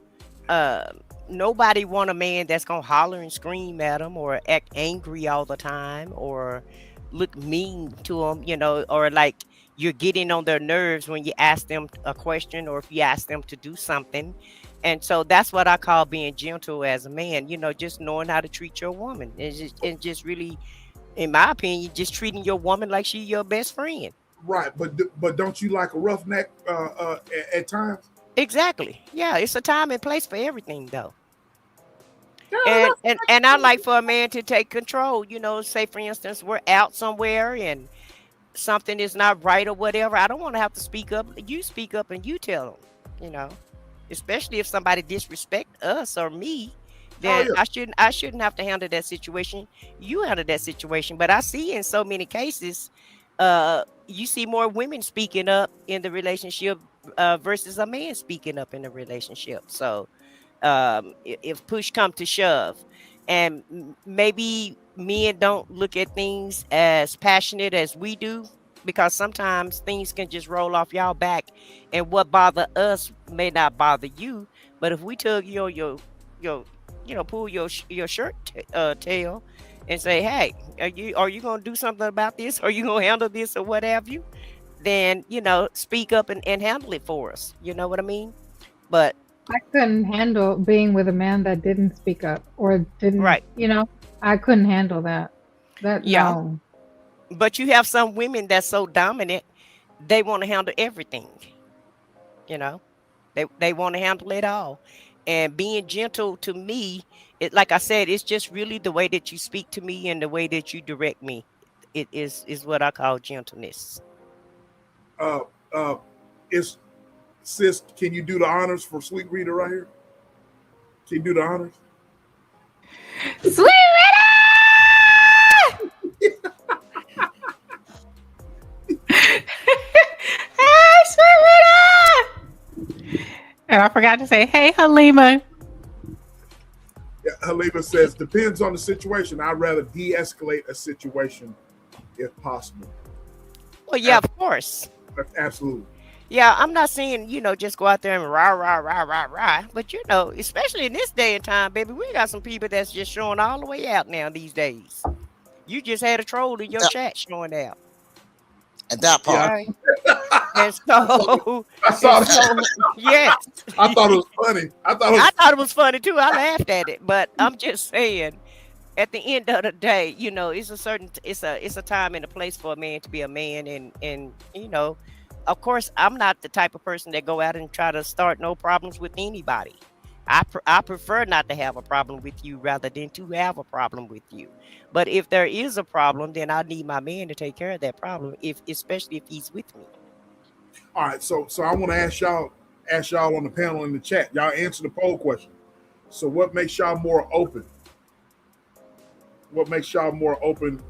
uh Nobody want a man that's gonna holler and scream at them or act angry all the time or look mean to them, or like you're getting on their nerves when you ask them a question or if you ask them to do something. And so that's what I call being gentle as a man, just knowing how to treat your woman and just really, in my opinion, just treating your woman like she your best friend. Right, but don't you like a roughneck at times? Exactly. Yeah, it's a time and place for everything though. Yeah, And I like for a man to take control, say for instance, we're out somewhere and something is not right or whatever. I don't want to have to speak up. You speak up and you tell them, you know, especially if somebody disrespect us or me, then yeah. I shouldn't have to handle that situation. You handle that situation. But I see in so many cases, you see more women speaking up in the relationship versus a man speaking up in the relationship. So if push come to shove, and maybe men don't look at things as passionate as we do, because sometimes things can just roll off y'all back, and what bother us may not bother you. But if we tug your pull your shirt tail and say, hey, are you gonna do something about this? Are you gonna handle this or what have you? Then speak up and handle it for us. You know what I mean? But I couldn't handle being with a man that didn't speak up or didn't, right. I couldn't handle that. Yeah. No. But you have some women that's so dominant, they want to handle everything. They want to handle it all. And being gentle to me, like I said, it's just really the way that you speak to me and the way that you direct me. It is what I call gentleness. Is sis, can you do the honors for Sweet Rita right here? Can you do the honors? Sweet Rita! Hey, Sweet Rita! And I forgot to say, hey, Halima. Yeah, Halima says, depends on the situation. I'd rather de-escalate a situation if possible. Well, yeah, of course. Absolutely. Yeah, I'm not saying, just go out there and rah, rah, rah, rah, rah. But, especially in this day and time, baby, we got some people that's just showing all the way out now these days. You just had a troll in your chat showing out. At that part. Right? And so, I saw that. Yes. I thought it was funny. I thought it was funny too. I laughed at it. But I'm just saying, at the end of the day, it's a time and a place for a man to be a man. And of course, I'm not the type of person that go out and try to start no problems with anybody. I prefer not to have a problem with you rather than to have a problem with you. But if there is a problem, then I need my man to take care of that problem, especially if he's with me. All right, so I want to ask y'all on the panel in the chat. Y'all answer the poll question. So what makes y'all more open? What makes y'all more open?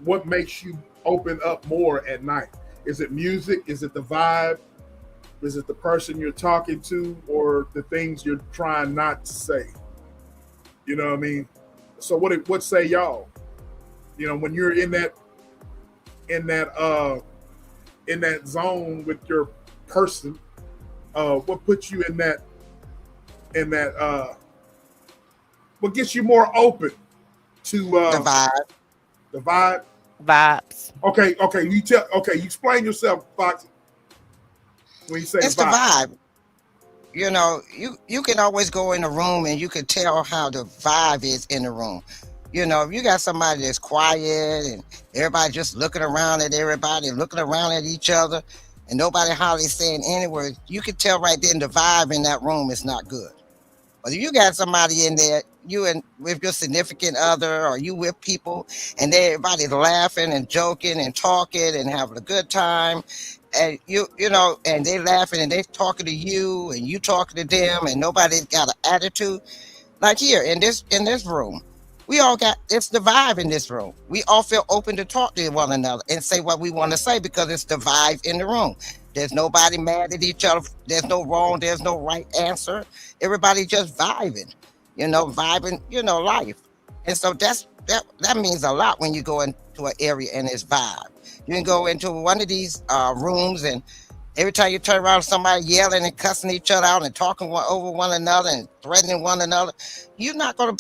What makes you open up more at night? Is it music? Is it the vibe? Is it the person you're talking to, or the things you're trying not to say? You know what I mean? So what say y'all? When you're in that zone with your person, what puts you in that what gets you more open to The vibe. Vibes. Okay, you explain yourself, Foxy. When you say It's the vibe. You can always go in a room and you can tell how the vibe is in the room. If you got somebody that's quiet and everybody just looking around at everybody, looking around at each other, and nobody hardly saying any words, you can tell right then the vibe in that room is not good. But if you got somebody in there, with your significant other, or you with people, and everybody's laughing and joking and talking and having a good time, and and they laughing and they talking to you and you talking to them, and nobody's got an attitude. Like here in this room, we all got, it's the vibe in this room. We all feel open to talk to one another and say what we want to say because it's the vibe in the room. There's nobody mad at each other. There's no wrong. There's no right answer. Everybody just vibing, vibing, life. And so that's that means a lot when you go into an area and it's vibe. You can go into one of these rooms, and every time you turn around, somebody yelling and cussing each other out and talking over one another and threatening one another. You're not gonna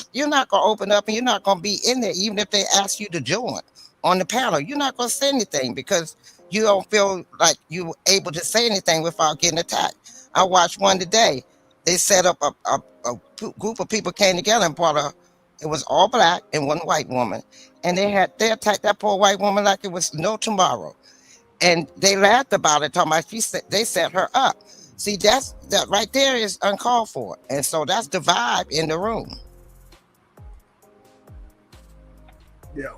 open up, and you're not gonna be in there, even if they ask you to join on the panel. You're not gonna say anything because you don't feel like you're able to say anything without getting attacked. I watched one today. They set up a group of people came together and it was all black and one white woman, and they attacked that poor white woman like it was no tomorrow. And they laughed about it, talking about they set her up. See, that right there is uncalled for. And so that's the vibe in the room. Yeah.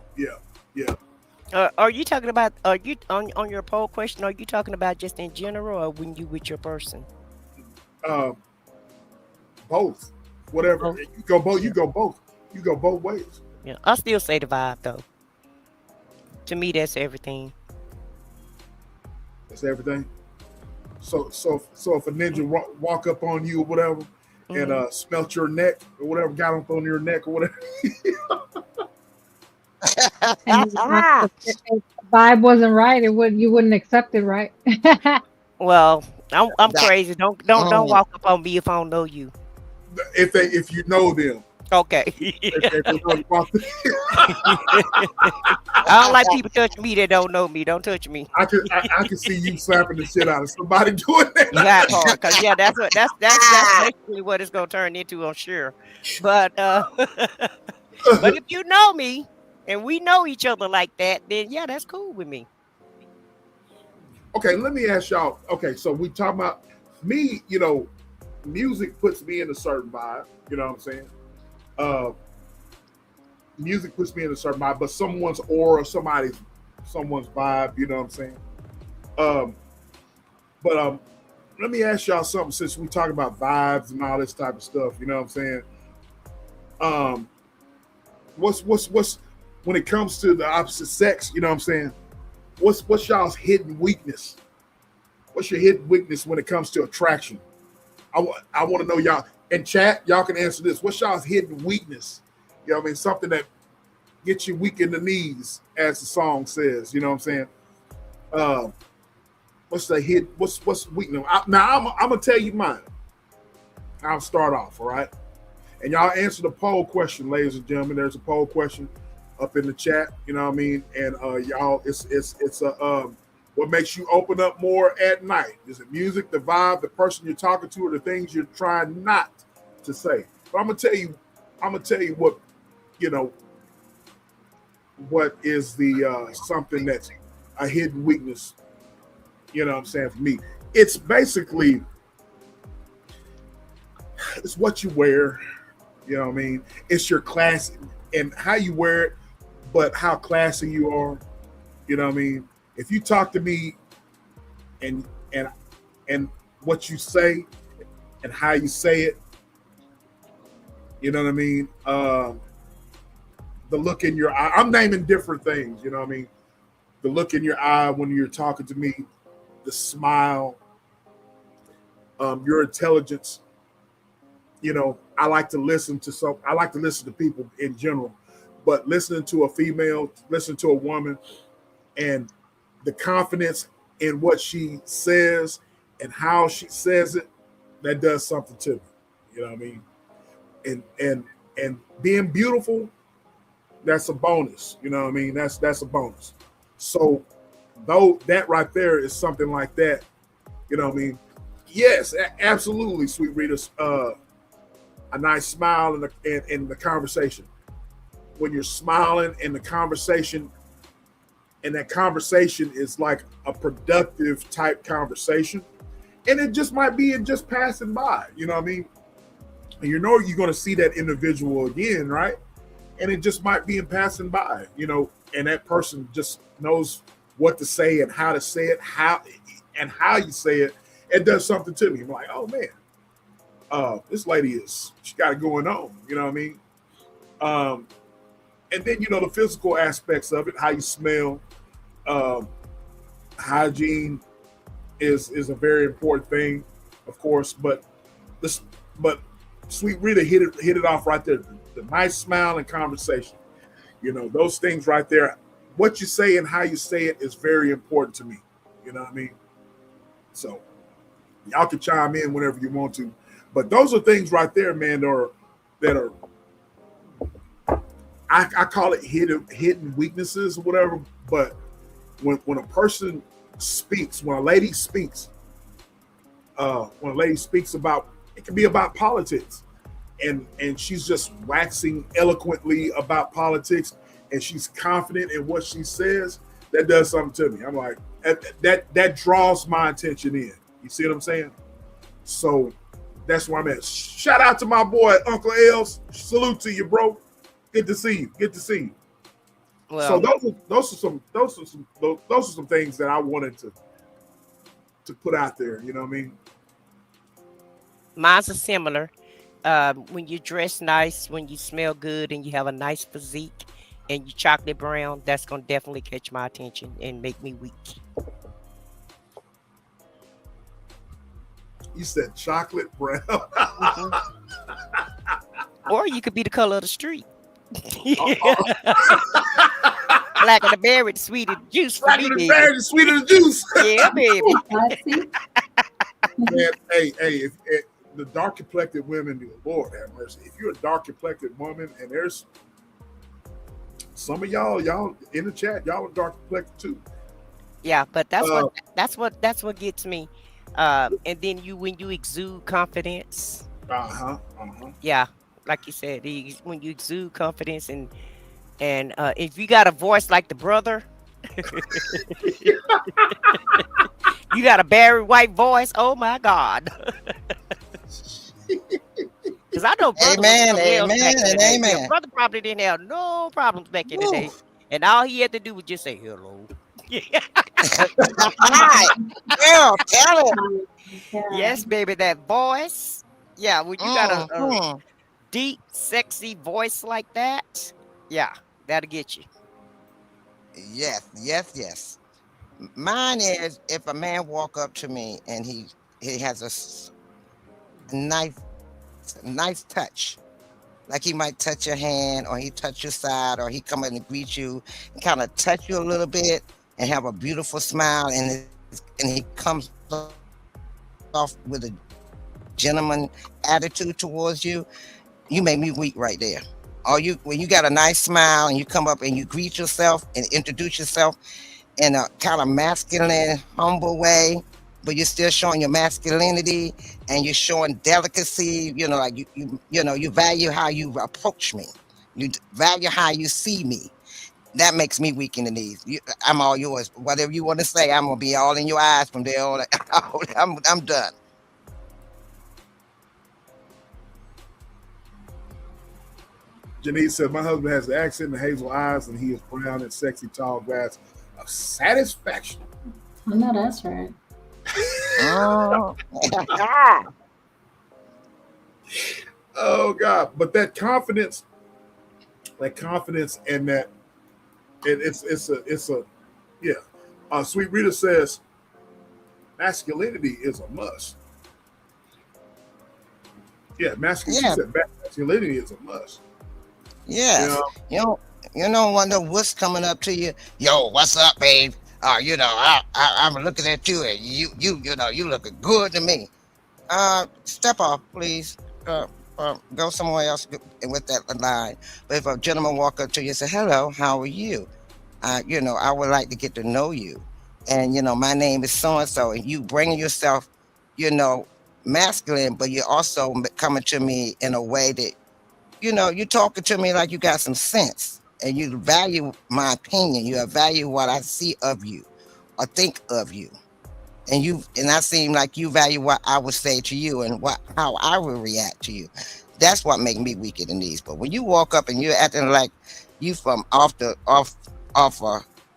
Are you talking about, are you on your poll question, are you talking about just in general, or when you with your person? Both. Whatever. You go both. You go both. You go both ways. Yeah, I still say the vibe though. To me, that's everything. That's everything. So if a ninja walk up on you or whatever, and smelt your neck or whatever, got up on your neck or whatever. And if the vibe wasn't right, you wouldn't accept it, right? Well, I'm crazy. Don't walk up on me if I don't know you. If you know them. Okay. I don't like people touching me that don't know me. Don't touch me. I can see you slapping the shit out of somebody doing that. That part, because that's basically what it's gonna turn into, I'm sure. But but if you know me and we know each other like that, then yeah, that's cool with me. Okay, let me ask y'all. Okay, so we talk about me. Music puts me in a certain vibe. You know what I'm saying? Music puts me in a certain vibe, but someone's aura, someone's vibe, you know what I'm saying? But let me ask y'all something, since we talk about vibes and all this type of stuff, you know what I'm saying? What's when it comes to the opposite sex, you know what I'm saying? What's y'all's hidden weakness? What's your hidden weakness when it comes to attraction? I want to know, y'all. In chat, y'all can answer this. What's y'all's hidden weakness? You know what I mean? Something that gets you weak in the knees, as the song says. You know what I'm saying? What's the hidden? What's weakness? Now I'm gonna tell you mine. I'll start off, all right? And y'all answer the poll question, ladies and gentlemen. There's a poll question up in the chat. You know what I mean? And y'all, it's what makes you open up more at night? Is it music, the vibe, the person you're talking to, or the things you're trying not to say? But I'm gonna tell you what, what is the something that's a hidden weakness, you know what I'm saying, for me. It's basically, it's what you wear, you know what I mean? It's your class and how you wear it, but how classy you are, you know what I mean? If you talk to me and what you say and how you say it, you know what I mean? The look in your eye, I'm naming different things, you know what I mean? The look in your eye when you're talking to me, the smile, your intelligence. I like to listen to people in general, but listening to a female, listen to a woman, and the confidence in what she says and how she says it, that does something to me. You know what I mean? And being beautiful, that's a bonus. You know what I mean? That's a bonus. So though that right there is something like that, you know what I mean? Yes, absolutely, sweet Rita's a nice smile in the conversation. When you're smiling in the conversation, and that conversation is like a productive type conversation, and it just might be just passing by, you know what I mean? And you're going to see that individual again, right? And it just might be in passing by, and that person just knows what to say and how to say it, how you say it. It does something to me. I'm like, oh man, this lady she got it going on, you know what I mean? And then, the physical aspects of it, how you smell, hygiene is a very important thing, of course. But Sweet Rita hit it off right there. The nice smile and conversation. You know, those things right there. What you say and how you say it is very important to me. You know what I mean? So y'all can chime in whenever you want to. But those are things right there, man, that are I call it hidden weaknesses or whatever. But when a person speaks, when a lady speaks about, it can be about politics, and she's just waxing eloquently about politics, and she's confident in what she says, that does something to me. I'm like, that draws my attention in. You see what I'm saying? So that's where I'm at. Shout out to my boy Uncle Els. Salute to you, bro. Good to see you. Good to see you. Well, So those are some things that I wanted to put out there. You know what I mean? mine's are similar. When you dress nice, when you smell good, and you have a nice physique, and you chocolate brown, that's gonna definitely catch my attention and make me weak. You said chocolate brown. Or you could be the color of the street. Black of the berry, the sweeter the juice for Black me, of the baby. berry, the sweeter the juice. Yeah, baby. I see. Man, hey, if the dark complected women, Lord have mercy. If you're a dark complected woman, and there's some of y'all in the chat, y'all are dark complected too. Yeah, but that's what gets me. And then when you exude confidence, yeah, like you said, when you exude confidence and if you got a voice like the brother, you got a Barry White voice. Oh my God. Because I know brother Amen, was something else amen, back in the and day. amen. Yeah, brother probably didn't have no problems back in the day, and all he had to do was just say hello. Right. Girl, tell him. Yeah. Yes, baby, that voice. Yeah, when you got a deep, sexy voice like that, yeah, that'll get you. Yes. Mine is if a man walk up to me and he has a nice touch. Like he might touch your hand, or he touch your side, or he come in and greet you and kind of touch you a little bit and have a beautiful smile, and he comes off with a gentleman attitude towards you. You make me weak right there. Or when you got a nice smile and you come up and you greet yourself and introduce yourself in a kind of masculine, humble way, but you're still showing your masculinity and you're showing delicacy. You know, like you value how you approach me. You value how you see me. That makes me weak in the knees. I'm all yours. Whatever you want to say, I'm gonna be all in your eyes from there on. I'm done. Janice said, my husband has the accent and hazel eyes, and he is brown and sexy, tall glass of satisfaction. I know that's right. Oh God. But that confidence and that it's a yeah. Sweet Rita says masculinity is a must. Yeah, masculinity is a must. Yeah. You don't wonder what's coming up to you. Yo, what's up, babe? I'm looking at you and you looking good to me. Step off, please. Go somewhere else with that line. But if a gentleman walk up to you and say, hello, how are you? I would like to get to know you. And, my name is so-and-so, and you bringing yourself, masculine, but you're also coming to me in a way that, you're talking to me like you got some sense, and you value my opinion. You value what I see of you or think of you. And I seem like you value what I would say to you and how I would react to you. That's what makes me weaker than these. But when you walk up and you're acting like you from off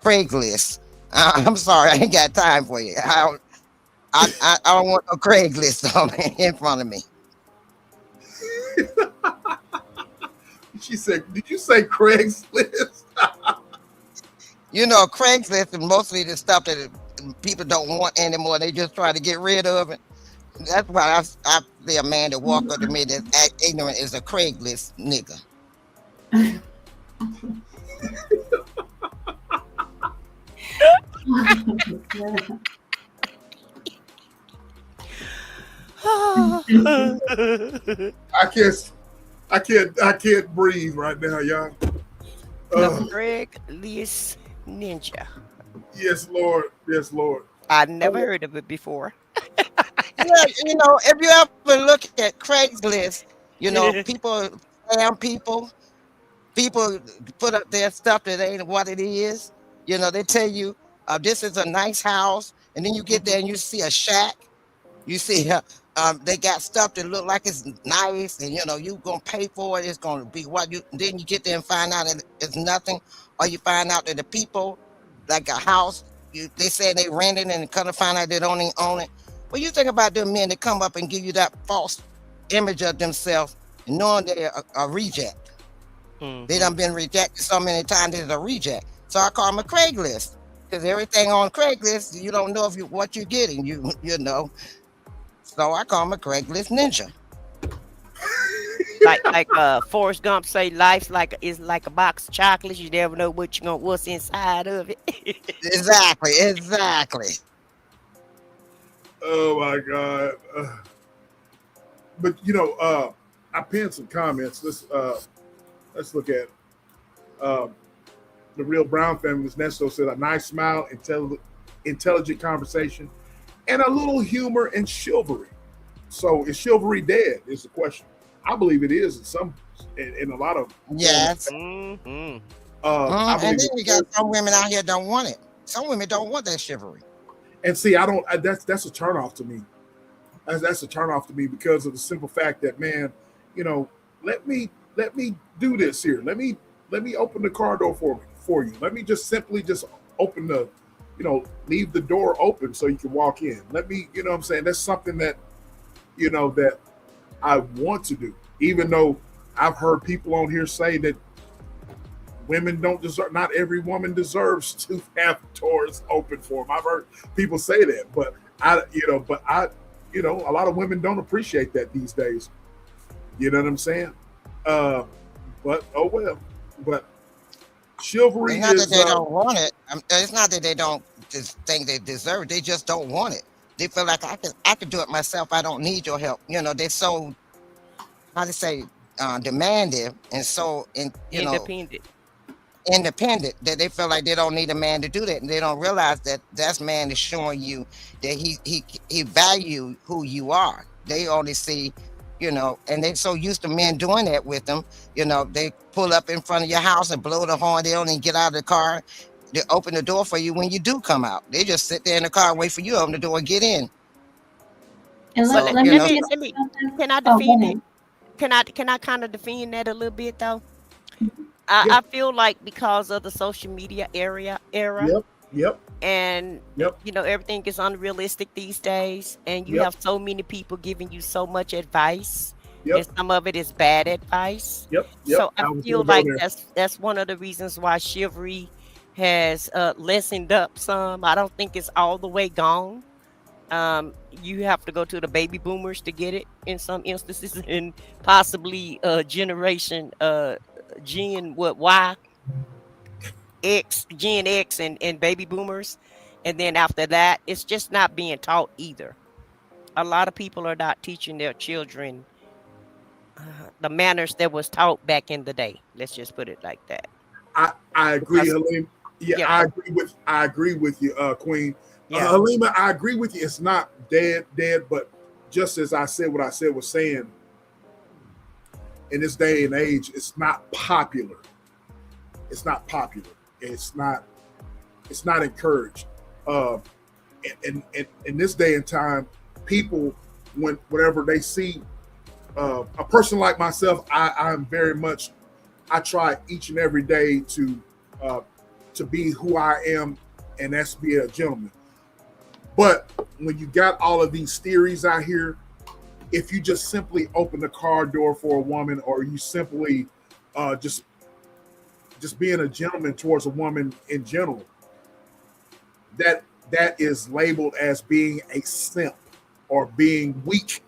Craigslist, I'm sorry, I ain't got time for you. I don't want no Craigslist in front of me. She said, did you say Craigslist? Craigslist is mostly the stuff that people don't want anymore. They just try to get rid of it. That's why I see a man that walk up to me that's ignorant is a Craigslist nigga. I can't breathe right now, y'all. The Craigslist Ninja. Yes, Lord. Yes, Lord. I never heard of it before. Yeah, you know, if you ever look at Craigslist, you know, people scam people put up their stuff that ain't what it is. You know, they tell you this is a nice house, and then you get there and you see a shack. You see, they got stuff that look like it's nice, and you know you gonna pay for it. It's gonna be what you. Then you get there and find out that it's nothing, or you find out that the people, like a house, they say they rented, and kind of find out they don't even own it. What you think about them men that come up and give you that false image of themselves, knowing they're a reject? They done been rejected so many times. There's a reject. So I call them a Craigslist, because everything on Craigslist, you don't know what you're getting. You know. So I call him a Craigslist ninja. like Forrest Gump say, life is like a box of chocolates. You never know what's inside of it. Exactly. Oh my God. But you know, I pinned some comments. Let's look at the Real Brown family. Ms. Nesto said a nice smile, intelligent conversation, and a little humor and chivalry. So is chivalry dead? Is the question. I believe it is in a lot of yes. I and believe then you got some women out here don't want it. Some women don't want that chivalry. And see, that's a turnoff to me. That's a turnoff to me because of the simple fact that, man, you know, let me do this here. Let me open the car door for you. Let me simply open the, you know, leave the door open so you can walk in. Let me, you know what I'm saying? That's something that, you know, that I want to do, even though I've heard people on here say that women don't deserve, not every woman deserves to have doors open for them. I've heard people say that, but a lot of women don't appreciate that these days. You know what I'm saying? But oh well. But chivalry it's not is that they don't want it. It's not that they don't think they deserve it. They just don't want it. They feel like I can do it myself. I don't need your help. You know, they're so, how to say, demanding and so independent that they feel like they don't need a man to do that, and they don't realize that man is showing you that he value who you are. They only see, you know, and they're so used to men doing that with them. You know, they pull up in front of your house and blow the horn. They don't even get out of the car. They open the door for you when you do come out. They just sit there in the car and wait for you to open the door and get in. And So, let you know, me can I defend it? Can I kind of defend that a little bit though? I feel like because of the social media era. Yep. And you know, everything is unrealistic these days, and you have so many people giving you so much advice. And some of it is bad advice. So I feel like that's one of the reasons why chivalry has lessened up some. I don't think it's all the way gone. You have to go to the baby boomers to get it in some instances, and possibly generation Gen X and baby boomers. And then after that, it's just not being taught either. A lot of people are not teaching their children the manners that was taught back in the day. Let's just put it like that. I agree, Halima. Yeah, I agree with you, Queen. Halima, I agree with you. It's not dead, but just as I said what I said was saying, in this day and age, it's not popular. It's not popular. It's not encouraged. In this day and time, people, whenever they see a person like myself, I'm very much, I try each and every day to be who I am, and that's be a gentleman. But when you got all of these theories out here, if you just simply open the car door for a woman, or you simply just being a gentleman towards a woman in general, that is labeled as being a simp or being weak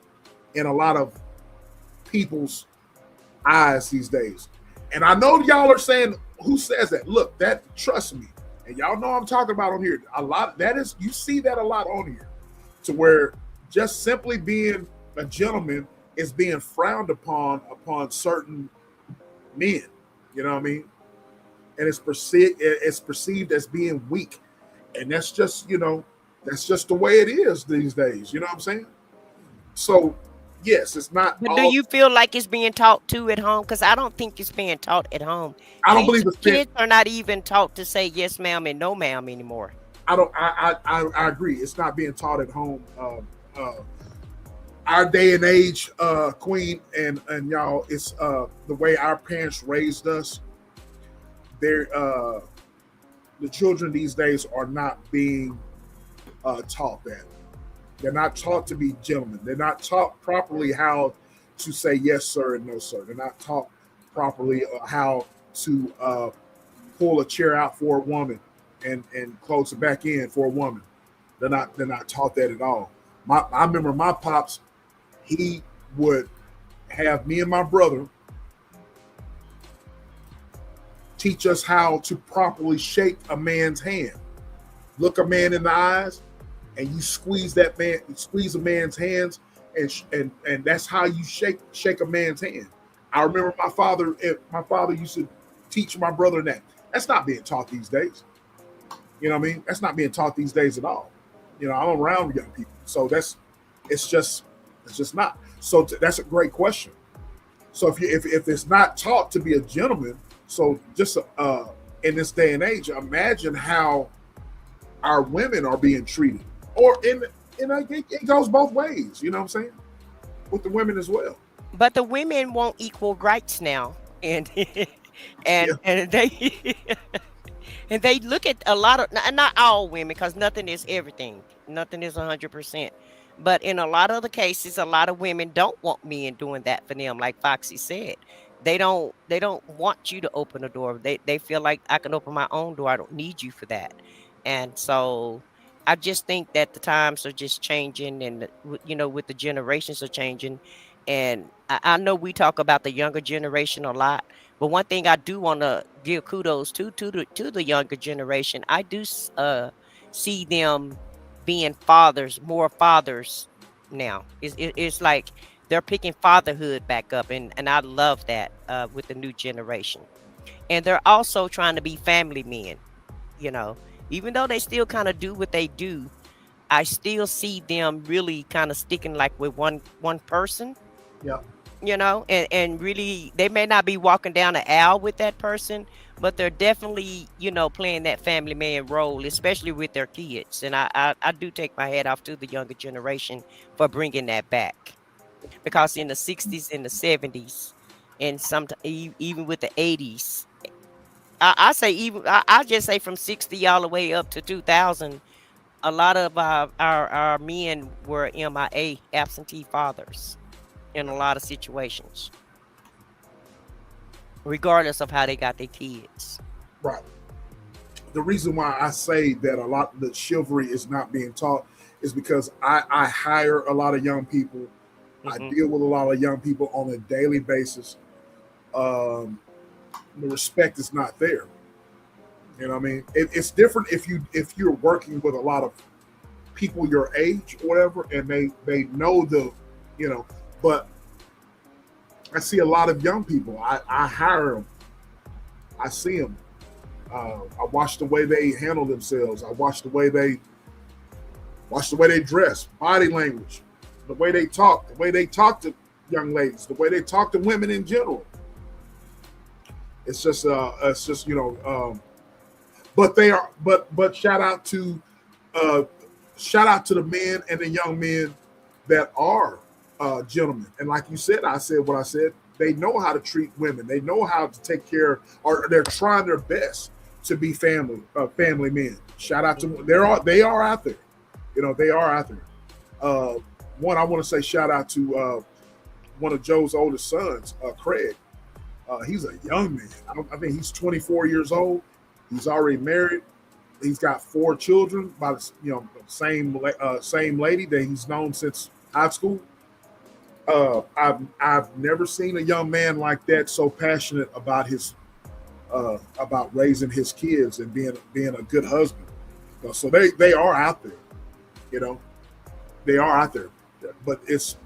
in a lot of people's eyes these days. And I know y'all are saying, who says that? Look, trust me, and y'all know I'm talking about on here. A lot that is, you see that a lot on here, to where just simply being a gentleman is being frowned upon certain men. You know what I mean? And it's perceived as being weak, and that's just that's just the way it is these days. You know what I'm saying? So yes, it's not. But do you feel like it's being taught to at home? Because I don't think it's being taught at home. I don't believe it's kids are not even taught to say yes, ma'am, and no, ma'am anymore. I agree. It's not being taught at home. Our day and age, Queen and y'all, it's the way our parents raised us. The children these days are not being taught that. They're not taught to be gentlemen. They're not taught properly how to say yes, sir, and no, sir. They're not taught properly how to pull a chair out for a woman and close it back in for a woman. They're not taught that at all. I remember my pops, he would have me and my brother teach us how to properly shake a man's hand. Look a man in the eyes, and you squeeze a man's hands, and that's how you shake a man's hand. I remember my father used to teach my brother that. That's not being taught these days. You know what I mean? That's not being taught these days at all. I'm around young people, so it's just not. So that's a great question. So if it's not taught to be a gentleman, so just in this day and age, imagine how our women are being treated. Or it goes both ways. You know what I'm saying? With the women as well. But the women want equal rights now, and and they and they look at a lot of, not all women, because nothing is everything. Nothing is 100%. But in a lot of the cases, a lot of women don't want men doing that for them. Like Foxy said, they don't want you to open the door. They feel like, I can open my own door. I don't need you for that. And so I just think that the times are just changing, and with the generations are changing. And I know we talk about the younger generation a lot, but one thing I do want to give kudos to the younger generation. I do see them being more fathers now. It's like they're picking fatherhood back up, and I love that with the new generation. And they're also trying to be family men. Even though they still kind of do what they do, I still see them really kind of sticking like with one person. Yeah. And really, they may not be walking down the aisle with that person, but they're definitely, playing that family man role, especially with their kids. And I do take my hat off to the younger generation for bringing that back, because in the 60s and the 70s, and even with the 80s, I just say from 60 all the way up to 2000, a lot of our men were MIA, absentee fathers, in a lot of situations, regardless of how they got their kids. Right. The reason why I say that a lot of the chivalry is not being taught is because I hire a lot of young people. Mm-hmm. I deal with a lot of young people on a daily basis. The respect is not there. You know what I mean? It's different if you're working with a lot of people your age or whatever, and they know but I see a lot of young people. I hire them. I see them. I watch the way they handle themselves. I watch the way they dress, body language, the way they talk to young ladies, the way they talk to women in general. It's just but they are, but shout out to the men and the young men that are gentlemen. And like you said, I said what I said. They know how to treat women. They know how to take care, or they're trying their best to be family men. Shout out to them. They are out there. They are out there. One, I want to say shout out to one of Joe's oldest sons, Craig. He's a young man. I think he's 24 years old. He's already married. He's got 4 children by the same lady that he's known since high school. I've never seen a young man like that so passionate about his about raising his kids and being a good husband. So they are out there, you know, they are out there, but it's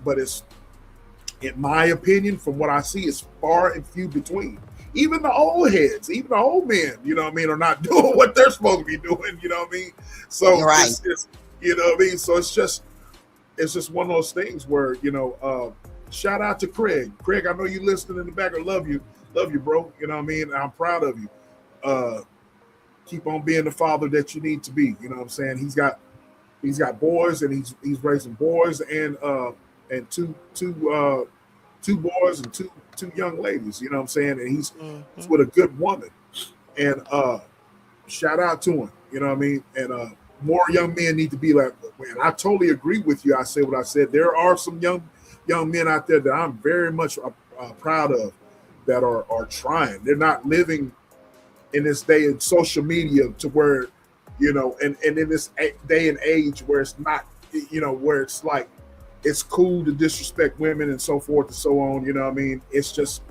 in my opinion, from what I see, it's far and few between. Even the old heads, even the old men, you know what I mean, are not doing what they're supposed to be doing, you know what I mean? So Right. it's you know what I mean? So it's just one of those things where, you know, shout out to Craig. Craig, I know you listening in the back. I love you, bro. You know what I mean? I'm proud of you. Keep on being the father that you need to be. You know what I'm saying? He's got boys, and he's raising boys and two boys and two young ladies. You know what I'm saying? And he's with a good woman. And shout out to him. You know what I mean? And more young men need to be like. And I totally agree with you. I said what I said. There are some young men out there that I'm very much proud of that are trying. They're not living in this day of social media to where, you know, and in this day and age where it's not, you know, where it's like it's cool to disrespect women and so forth and so on. You know what I mean? It's just,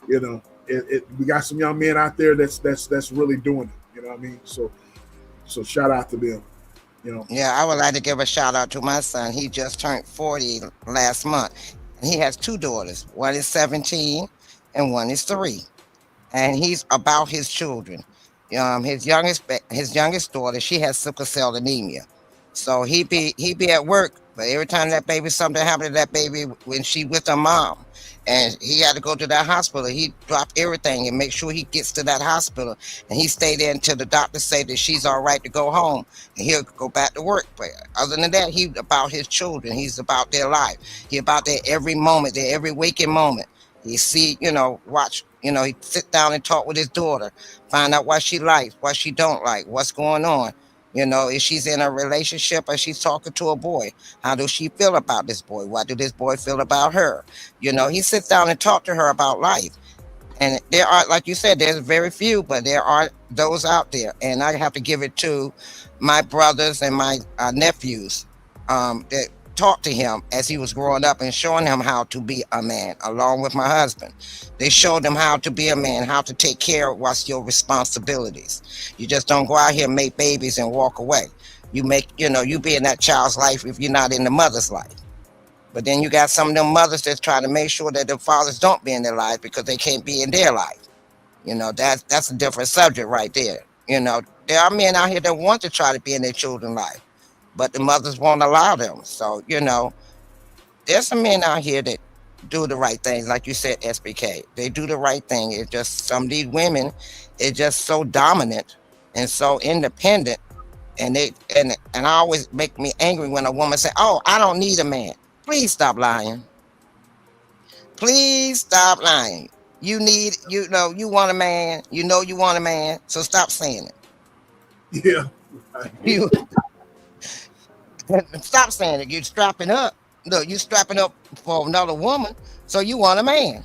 you know, we got some young men out there that's really doing it. You know what I mean? So shout out to them. You know. Yeah, I would like to give a shout out to my son. He just turned 40 last month, and he has two daughters. One is 17, and one is 3, and he's about his children. His youngest daughter, she has sickle cell anemia, so he be at work, but every time that baby, something happened to that baby when she with her mom, and he had to go to that hospital, he dropped everything and make sure he gets to that hospital, and he stayed there until the doctor say that she's all right to go home, and he'll go back to work. But other than that, he about his children. He's about their life. He about their every moment, their every waking moment. He see, watch, he sit down and talk with his daughter, find out what she likes, what she don't like, what's going on. If she's in a relationship or she's talking to a boy, how does she feel about this boy? What do this boy feel about her? He sits down and talk to her about life. And there are, like you said, there's very few, but there are those out there. And I have to give it to my brothers and my nephews that talked to him as he was growing up and showing him how to be a man, along with my husband. They showed him how to be a man, how to take care of what's your responsibilities. You just don't go out here and make babies and walk away. You be in that child's life if you're not in the mother's life. But then you got some of them mothers that's trying to make sure that the fathers don't be in their life because they can't be in their life. That's a different subject right there. There are men out here that want to try to be in their children's life, but the mothers won't allow them. So, there's some men out here that do the right things. Like you said, SBK, they do the right thing. It's just some of these women is just so dominant and so independent. And I always make me angry when a woman say, "Oh, I don't need a man." Please stop lying. Please stop lying. You want a man. You want a man. So stop saying it. Yeah. Stop saying it. You're strapping up. No, you're strapping up for another woman. So you want a man.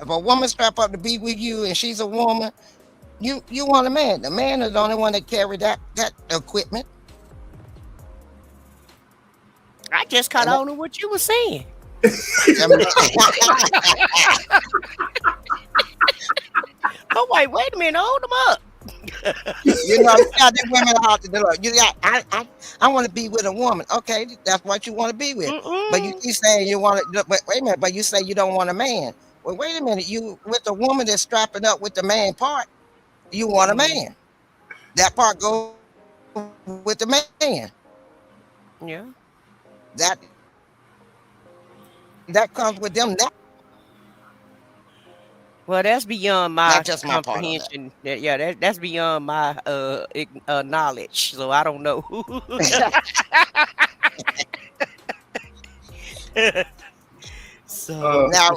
If a woman strap up to be with you and she's a woman, you want a man. The man is the only one that carry that equipment. I just caught on to what you were saying. Oh, wait a minute, hold them up. You got these women out there. I want to be with a woman. Okay, that's what you want to be with. But you keep saying you want to. Wait a minute. But you say you don't want a man. Well, wait a minute. You with a woman that's strapping up with the man part. You want a man. That part goes with the man. Yeah. That comes with them now. Well, that's beyond my just my comprehension. That's beyond my knowledge. So I don't know. So now,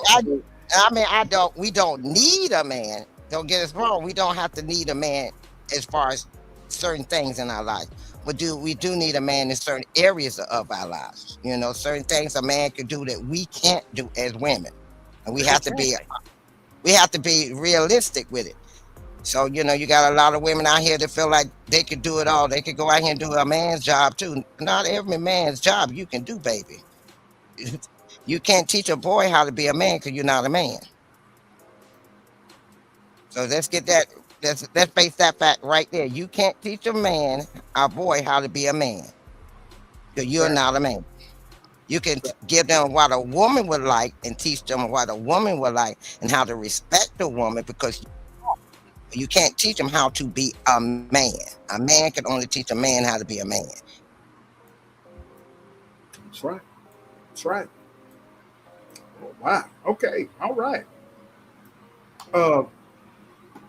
we don't need a man. Don't get us wrong. We don't have to need a man as far as certain things in our life. But we do need a man in certain areas of our lives. Certain things a man can do that we can't do as women, and we have to be realistic with it. So you got a lot of women out here that feel like they could do it all. They could go out here and do a man's job too. Not every man's job you can do, baby. You can't teach a boy how to be a man because you're not a man. So let's get that. Let's face that fact right there. You can't teach a boy, how to be a man. Because you're not a man. You can give them what a woman would like and teach them what a woman would like and how to respect a woman, because you can't teach them how to be a man. A man can only teach a man how to be a man. That's right. That's right. Oh, wow. Okay. All right.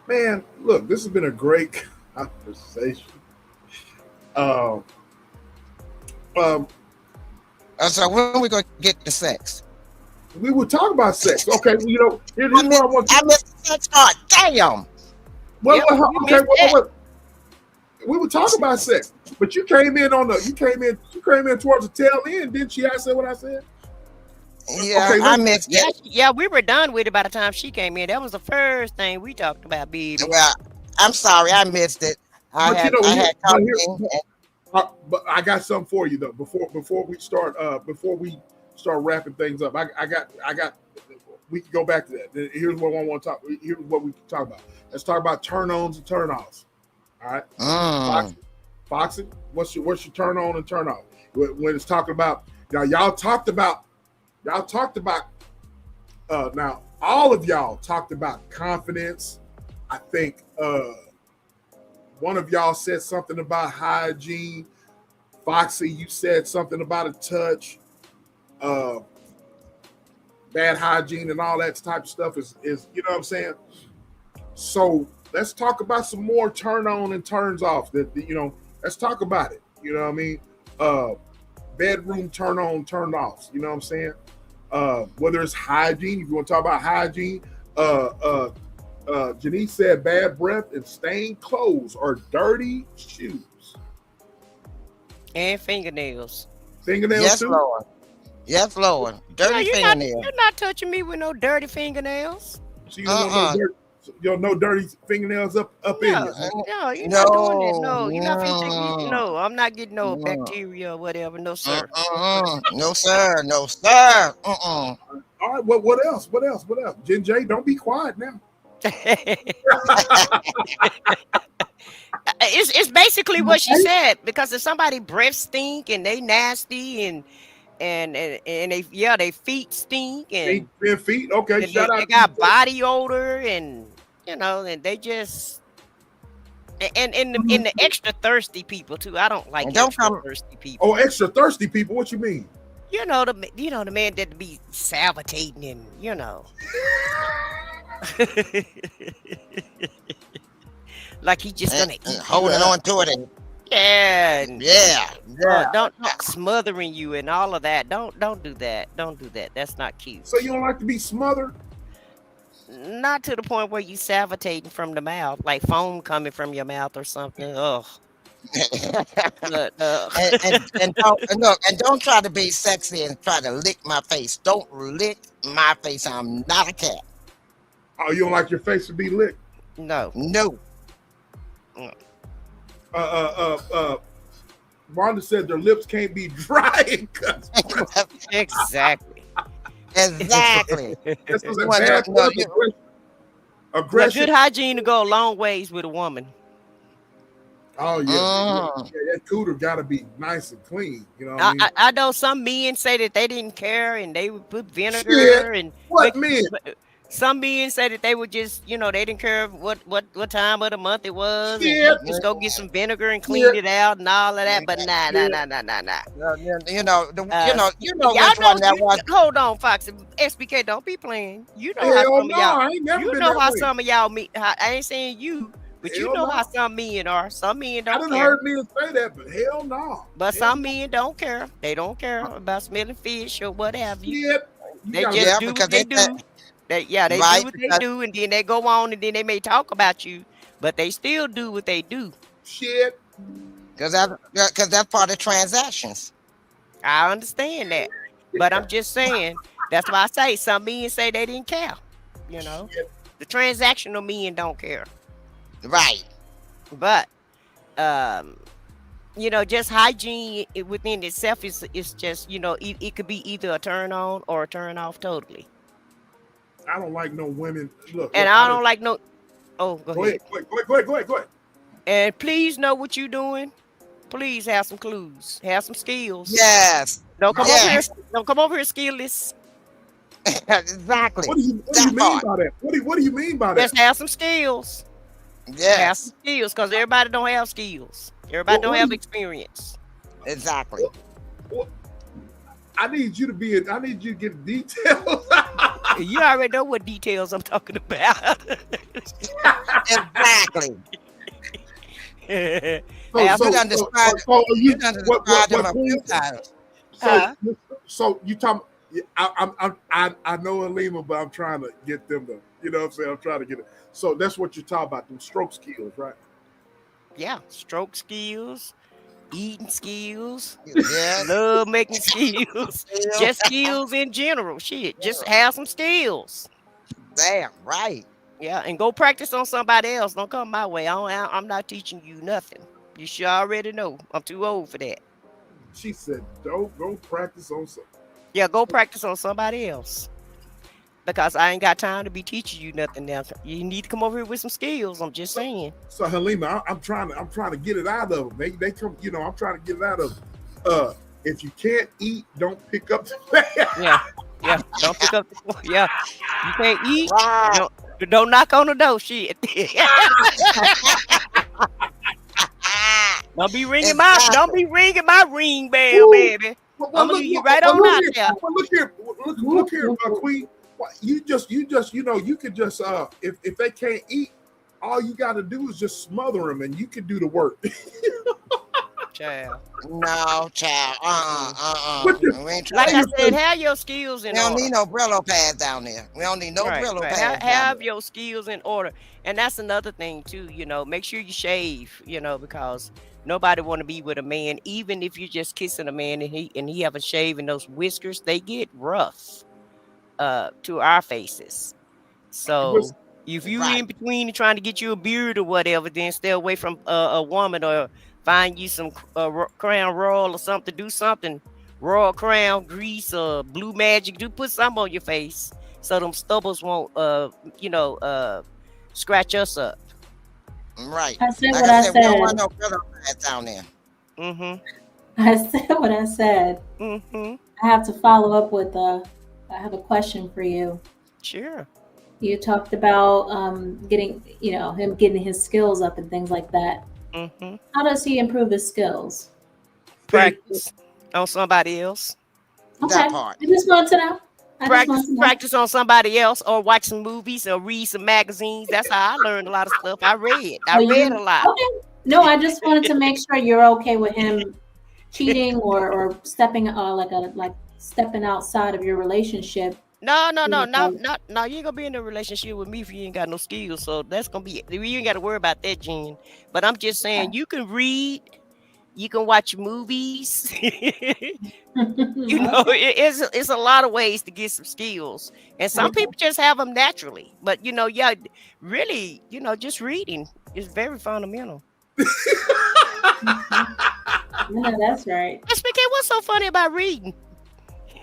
Man, look, this has been a great conversation. So when are we going to get to sex? We would talk about sex. Okay, you know, here's what I want to. I missed the sex part. Damn. Well, Yep, well, you okay, missed well, that. well, we would talk about sex, but you came in towards the tail end, didn't you? I said what I said. Yeah, Okay, I let's- missed Yeah, that. yeah, we were done with it by the time she came in. That was the first thing we talked about, baby. Well, I'm sorry, I missed it. I But you had know, company. But I got something for you though. Before we start wrapping things up, I got. We can go back to that. Here's what I want to talk. Here's what we can talk about. Let's talk about turn-ons and turn-offs. All right. Foxy, what's your turn on and turn off? When it's talking about y'all talked about now all of y'all talked about confidence. I think one of y'all said something about hygiene. Foxy, you said something about a touch. Bad hygiene and all that type of stuff is you know what I'm saying? So let's talk about some more turn on and turns off. Let's talk about it. You know what I mean? Bedroom turn on, turn offs. You know what I'm saying? Whether it's hygiene, if you want to talk about hygiene, Janice said bad breath and stained clothes or dirty shoes. And fingernails. Fingernails Yes, too? Lord. Yes, Lord. Dirty fingernails. You're not touching me with no dirty fingernails. So you don't want no dirty fingernails up in you. No, you're not doing it. No, you're not finna no, I'm not getting no No. bacteria or whatever. No, sir. No, sir. No, sir. All right, what else? What else? Jen J, don't be quiet now. It's basically what she said, because if somebody breath stink and they nasty and they feet stink and Their feet, okay. and Shout they out got to body odor and and they just and the extra thirsty people too. I don't like thirsty people. Oh, extra thirsty people. What you mean? The man that be salivating and like he just gonna eat holding on to it. Don't smothering you and all of that. Don't do that. Don't do that. That's not cute. So you don't like to be smothered? Not to the point where you salivating from the mouth, like foam coming from your mouth or something. Ugh. and don't try to be sexy and try to lick my face. Don't lick my face. I'm not a cat. Oh, you don't like your face to be licked? No. Rhonda said their lips can't be dry and cut. Exactly. This was a bad aggression. Good hygiene to go a long ways with a woman. Oh yeah, that cooter got to be nice and clean. You know what I mean? I know some men say that they didn't care and they would put vinegar and what men? Some men say that they would just, they didn't care what time of the month it was. Yeah. And just go get some vinegar and clean it out and all of that. But nah. Hold on, Fox. SBK, don't be playing. You know how some of y'all. You know how some of y'all meet. I ain't saying you, but you know how some men are. Some men don't care. I didn't heard men say that, but hell no. But some men don't care. They don't care about smelling fish or what have you. Yeah. They just do what they do. They do what they do, and then they go on, and then they may talk about you, but they still do what they do. Shit. Because that's part of transactions. I understand that, but I'm just saying, that's why I say some men say they didn't care. The transactional men don't care. Right. But, just hygiene within itself is just, it could be either a turn on or a turn off totally. I don't like no women. Look, and I don't like no. Oh, go Go ahead. ahead. Go ahead. And please know what you're doing. Please have some clues. Have some skills. Yes. Don't come over here. Yes. Don't come over here skillless. Exactly. What do you That mean part. by that? What do you mean by that? Just have some skills. Have Yes. some skills, because everybody don't have skills. Everybody don't have experience. Exactly. I need you to get details. You already know what details I'm talking about. Exactly. Have You some- done described you done described them a few times. So you talk. I know Alima, but I'm trying to get them to. You know what I'm saying? I'm trying to get it. So that's what you're talking about. Them stroke skills, right? Yeah, stroke skills, eating skills, Yes. love making skills, just skills in general. Shit, just have some skills. Damn right. Yeah, and go practice on somebody else. Don't come my way. I'm not teaching you nothing. You should already know. I'm too old for that. She said, "Don't go practice on something." Yeah, go practice on somebody else. Because I ain't got time to be teaching you nothing now. You need to come over here with some skills. I'm just saying. So Halima, I'm trying to get it out of them. They come, I'm trying to get it out of them. If you can't eat, don't pick up the Yeah. Don't pick up the yeah. You can't eat. Wow. Don't knock on the door. Shit. Don't be ringing my ring bell, baby. I'm gonna leave you right on out there. Look here, Queen. You could just if they can't eat, all you got to do is just smother them, and you can do the work. Child. No, child. We ain't Like trying. I said, have your skills in We don't order. need no Brillo pads down there. We don't need no Brillo Right. pads. Have your skills in order. And that's another thing too, make sure you shave, because nobody want to be with a man, even if you're just kissing a man and he haven't shaved and those whiskers, they get rough to our faces. So if you in between and trying to get you a beard or whatever, then stay away from a woman, or find you some Crown Royal or something. Do something, Royal Crown, grease, or Blue Magic. Do put some on your face so them stubbles won't, scratch us up. Right. I said Like what I we don't want said. no Brillo pads down there. I said what I said. I have to follow up with I have a question for you. Sure. You talked about getting, him getting his skills up and things like that. How does he improve his skills? Practice on somebody else. Okay. That part. I just want to know. Practice on somebody else, or watch some movies, or read some magazines. That's how I learned a lot of stuff. I read a lot. Okay. No, I just wanted to make sure you're okay with him cheating or stepping stepping outside of your relationship. No. You ain't gonna be in a relationship with me if you ain't got no skills. So that's gonna be it. You ain't gotta worry about that, Jen. But I'm just saying, you can read, you can watch movies. It's a lot of ways to get some skills, and some people just have them naturally. But really, just reading is very fundamental. Yeah, that's right. SPK, what's so funny about reading?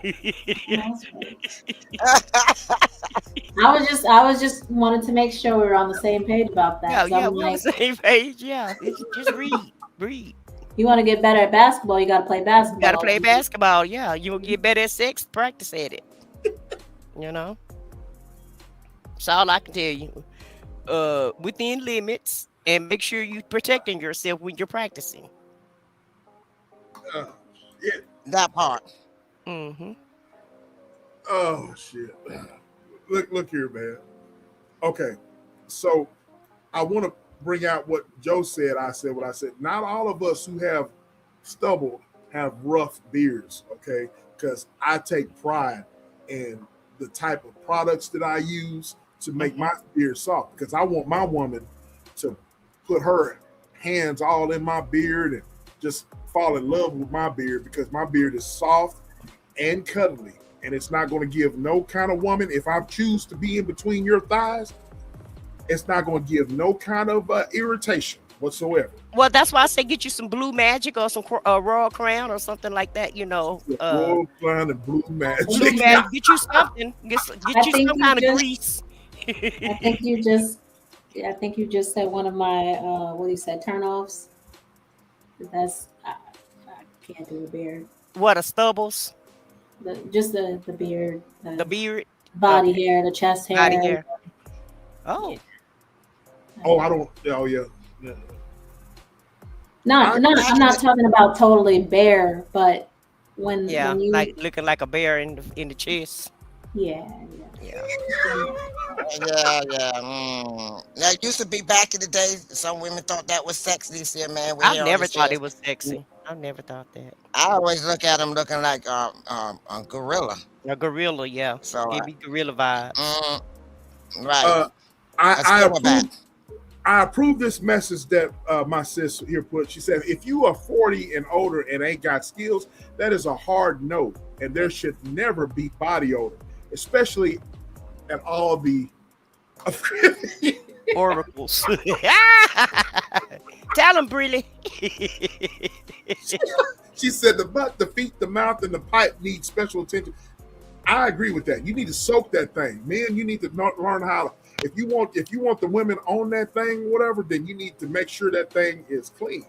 That's right. I was just wanted to make sure we were on the same page about that. Yeah, we're on the same page. Yeah, just read. You want to get better at basketball, you got to play basketball. You got to play basketball. Yeah, you will get better at sex. Practice at it. That's all I can tell you. Within limits, and make sure you're protecting yourself when you're practicing. That part. Oh shit! Look here, man. Okay, so I want to bring out what Joe said. I said what I said. Not all of us who have stubble have rough beards, okay? Because I take pride in the type of products that I use to make my beard soft. Because I want my woman to put her hands all in my beard and just fall in love with my beard, because my beard is soft and cuddly, and it's not going to give no kind of woman, if I choose to be in between your thighs, it's not going to give no kind of irritation whatsoever. Well, that's why I say get you some Blue Magic or some Royal Crown or something like that. Royal Crown and Blue Magic. Blue Magic. Get you something. Get you some kind of grease. I think you just Yeah, I think you just said one of my what you said turnoffs. That's I can't do a beard. What a stubbles, Just the beard, the beard, body hair, the chest hair. body hair. Oh, Oh, I don't. Oh, yeah. I'm not talking about totally bare, but when you like looking like a bear in the chest. yeah. Yeah. That used to be back in the day. Some women thought that was sexy. They said, man, I never thought it was sexy. I never thought that. I always look at them looking like a gorilla. A gorilla, yeah. So Give me gorilla vibes. Right. I approve this message that my sis here put. She said, if you are 40 and older and ain't got skills, that is a hard no. And there should never be body odor, especially at all the oracles. Tell them, Briley. She said the butt, the feet, the mouth, and the pipe need special attention. I agree with that. You need to soak that thing. Men, you need to learn how to, if you want the women on that thing, whatever, then you need to make sure that thing is clean.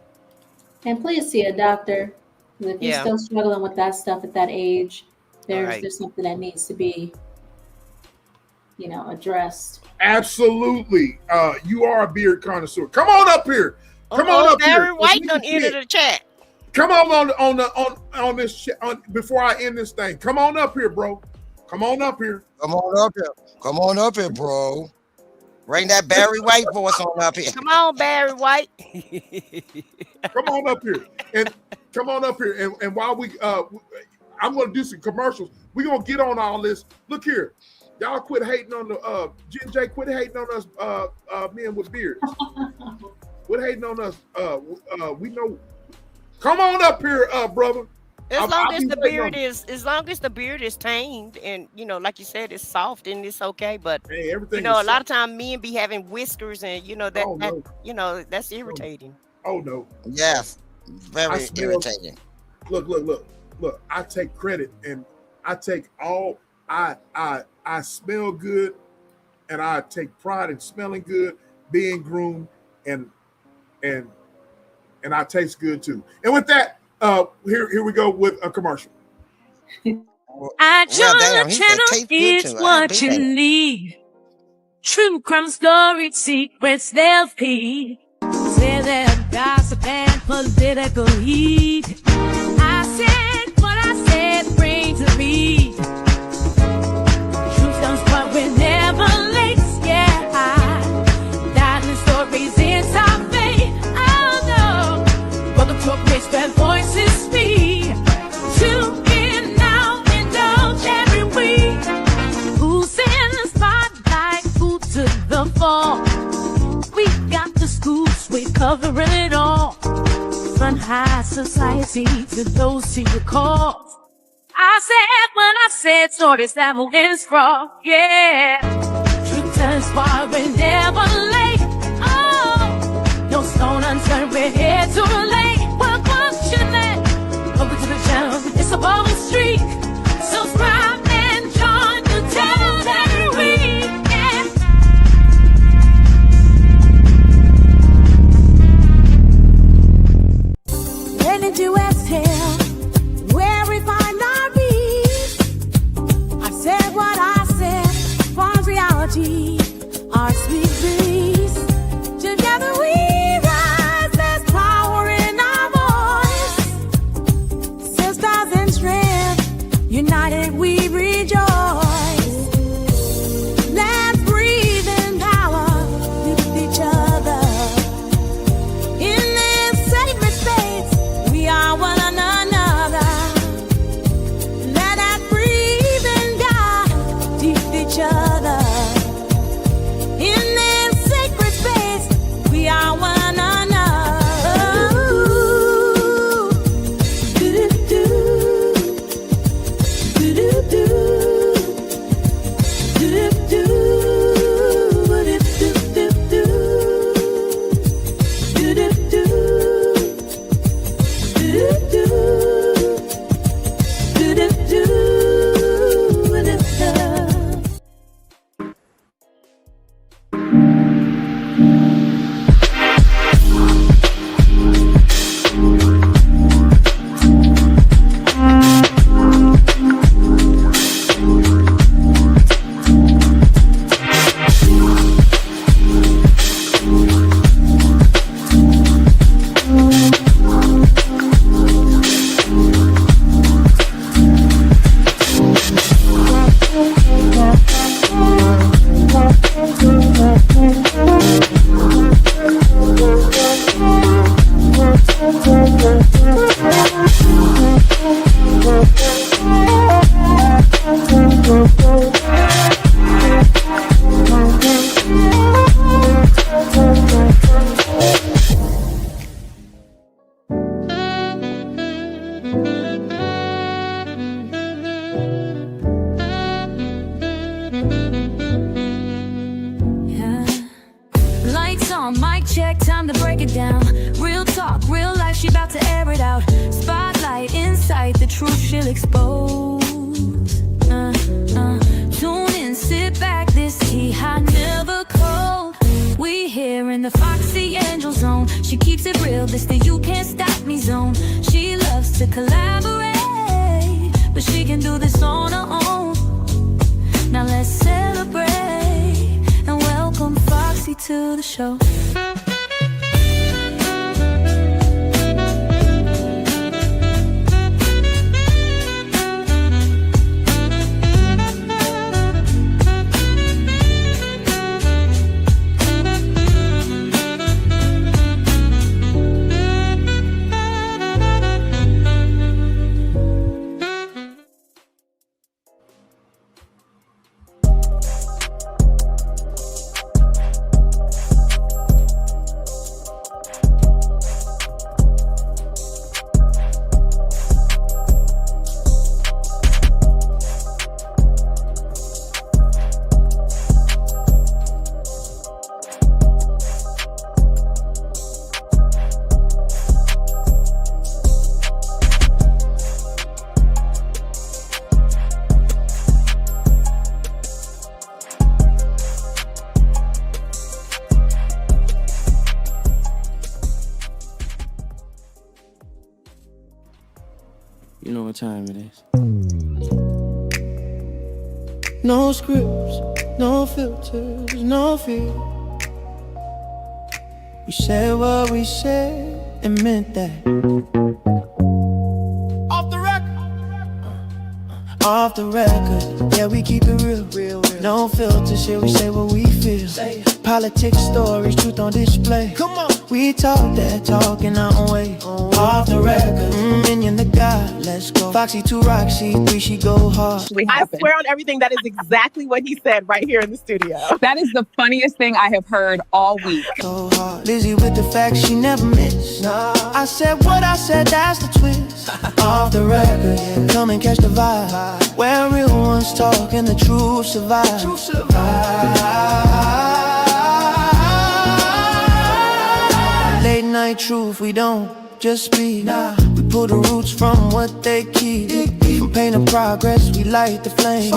And please see a doctor. If you're still struggling with that stuff at that age, there's something that needs to be, addressed. Absolutely. You are a beard connoisseur. Come on up here. Come on up Barry here. White done entered the chat. Come on this before I end this thing. Come on up here, bro. Come on up here. Come on up here, bro. Bring that Barry White voice on up here. Come on, Barry White. Come on up here. And while I'm gonna do some commercials. We're gonna get on all this. Look here. Y'all quit hating on the J. Quit hating on us men with beards. Quit hating on us. We know. Come on up here, brother. As long as the beard is tamed and like you said, it's soft and it's okay. But hey, everything a lot of times men be having whiskers and that's irritating. Oh no. Yes. Very irritating. Look. I take credit and I take all I smell good and I take pride in smelling good, being groomed, and I taste good too. And with that, here we go with a commercial. I join the channel is what you need. True crime stories, secrets they'll feed. Say that gossip and political heat. I said what I said, bring to me. Truth comes, but we're never late. Yeah, diamond stories inside faith. Oh no, welcome to a place where voices speak. Tune in now, indulge every week. Who's in the spotlight? Who took the fall? We got the scoops, we cover it all. From high society to those who call. I said when I said stories that will end strong, yeah. Truth turns far, we're never late. Oh, no stone unturned, we're here to relate. Well, what's your name? Welcome to the channel, it's a bubble streak. Subscribe and join the channel every week. Heading to exhale, where we find our peace. I said what I said, false reality, our sweet on, mic check, time to break it down. Real talk, real life, she about to air it out. Spotlight, insight, the truth she'll expose. Tune in, sit back, this tea hot, never cold. We here in the Foxy Angel zone. She keeps it real, this the you can't stop me zone. She loves to collaborate, but she can do this on her own. Now let's celebrate and welcome Foxy to the show. You know what time it is. No scripts, no filters, no fear. We said what we said and meant that. Off the record. Off the record, yeah, we keep it real. No filter shit, we say what we feel. Politics, stories, truth on display. Come on. We talk that talk in our own way. Off the record, minion the God, let's go. Foxy to Roxy, 3 she go hard. I swear on everything, that is exactly what he said right here in the studio. That is the funniest thing I have heard all week. So hard. Lizzie with the facts, she never miss. Nah. I said what I said, that's the twist. Off the record, yeah. Come and catch the vibe. Where real ones talk and the truth survive. Late night truth, we don't just speak. Nah. We pull the roots from what they keep. From pain to progress, we light the flame.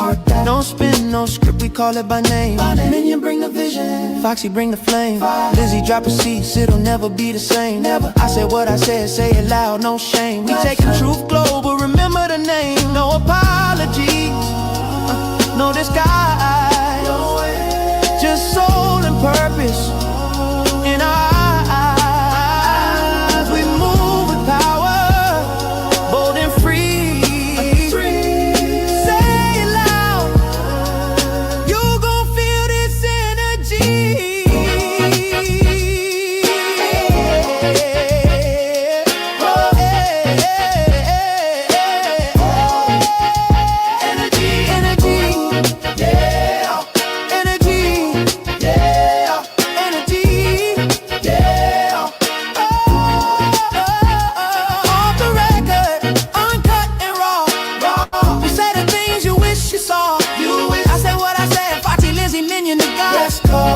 No spin, no script, we call it by name. Minion bring the vision, Foxy bring the flame. Lizzie drop a seat, it'll never be the same. Never. I said what I said, say it loud, no shame. We taking truth global, remember the name. No apologies, no disguise. Just soul and purpose in our eyes. We move with power, bold and free. Say it loud, you gon' feel this energy.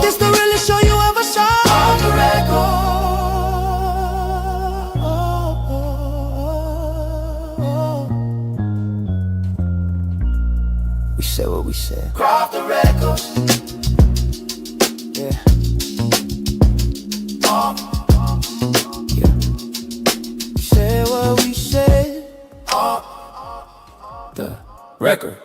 This the realest show you ever saw. Off the record. We said what we said. Off the record. Yeah. Yeah. We said what we said. Off the record.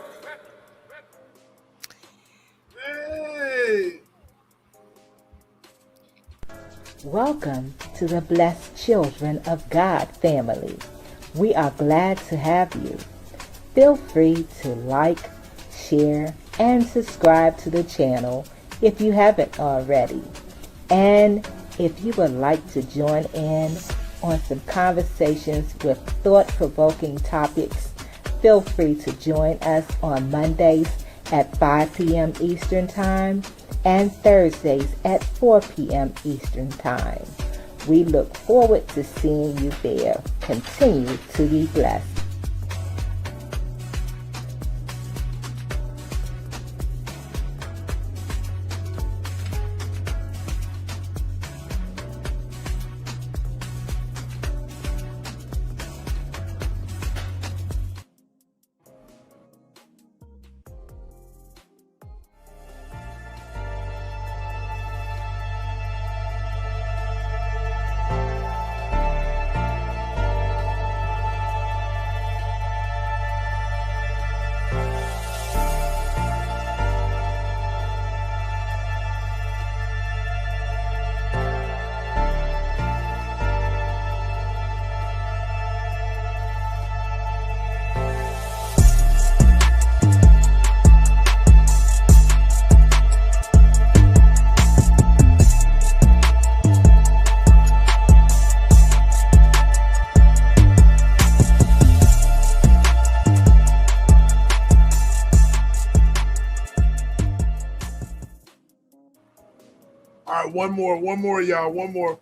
Welcome to the Blessed Children of God family. We are glad to have you. Feel free to like, share, and subscribe to the channel if you haven't already. And if you would like to join in on some conversations with thought-provoking topics, feel free to join us on Mondays at 5 p.m. Eastern Time and Thursdays at 4 p.m. Eastern Time. We look forward to seeing you there. Continue to be blessed. one more, y'all. One more.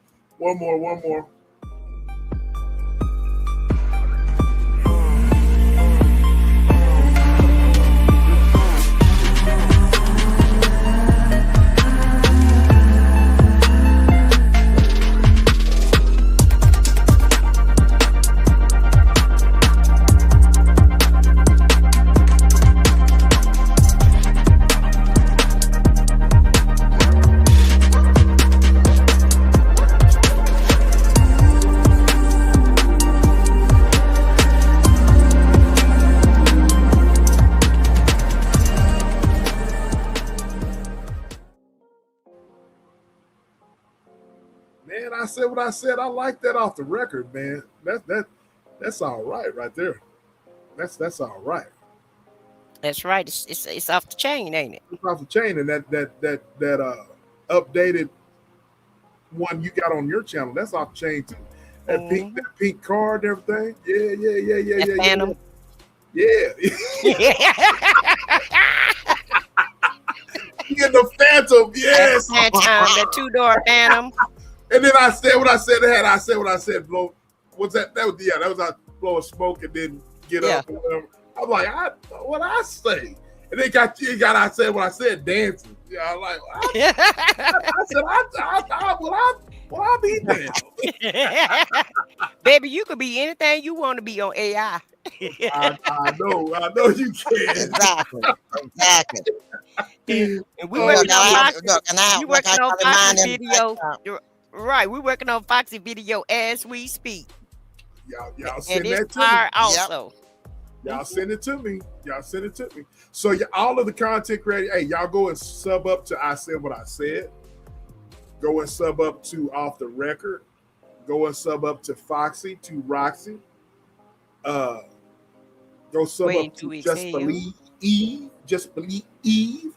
Man, I said what I said. I like that off the record, man. That's all right there. That's all right. That's right. It's off the chain, ain't it? It's off the chain, and that updated one you got on your channel, that's off the chain too. That pink card and everything. Yeah. Phantom. Yeah. Yeah, the Phantom. Yes. The 2-door Phantom. And then I said what I said. I said what I said. Blow. What's that? That was I blow a smoke and then get up. Or whatever. I'm like, what I say? And then I said what I said, dancing. Yeah, I'm like, I said, I'll be there. Baby, you could be anything you want to be on AI. I know you can. Exactly. And we working on Foxy video. Right, we're working on Foxy video as we speak. Y'all send and that it's to me. fire also. Y'all send it to me. So all of the content creators, hey, y'all go and sub up to I Said What I Said. Go and sub up to Off the Record. Go and sub up to Foxy, to Roxy. Go sub up to Just Believe Eve. Just Believe Eve.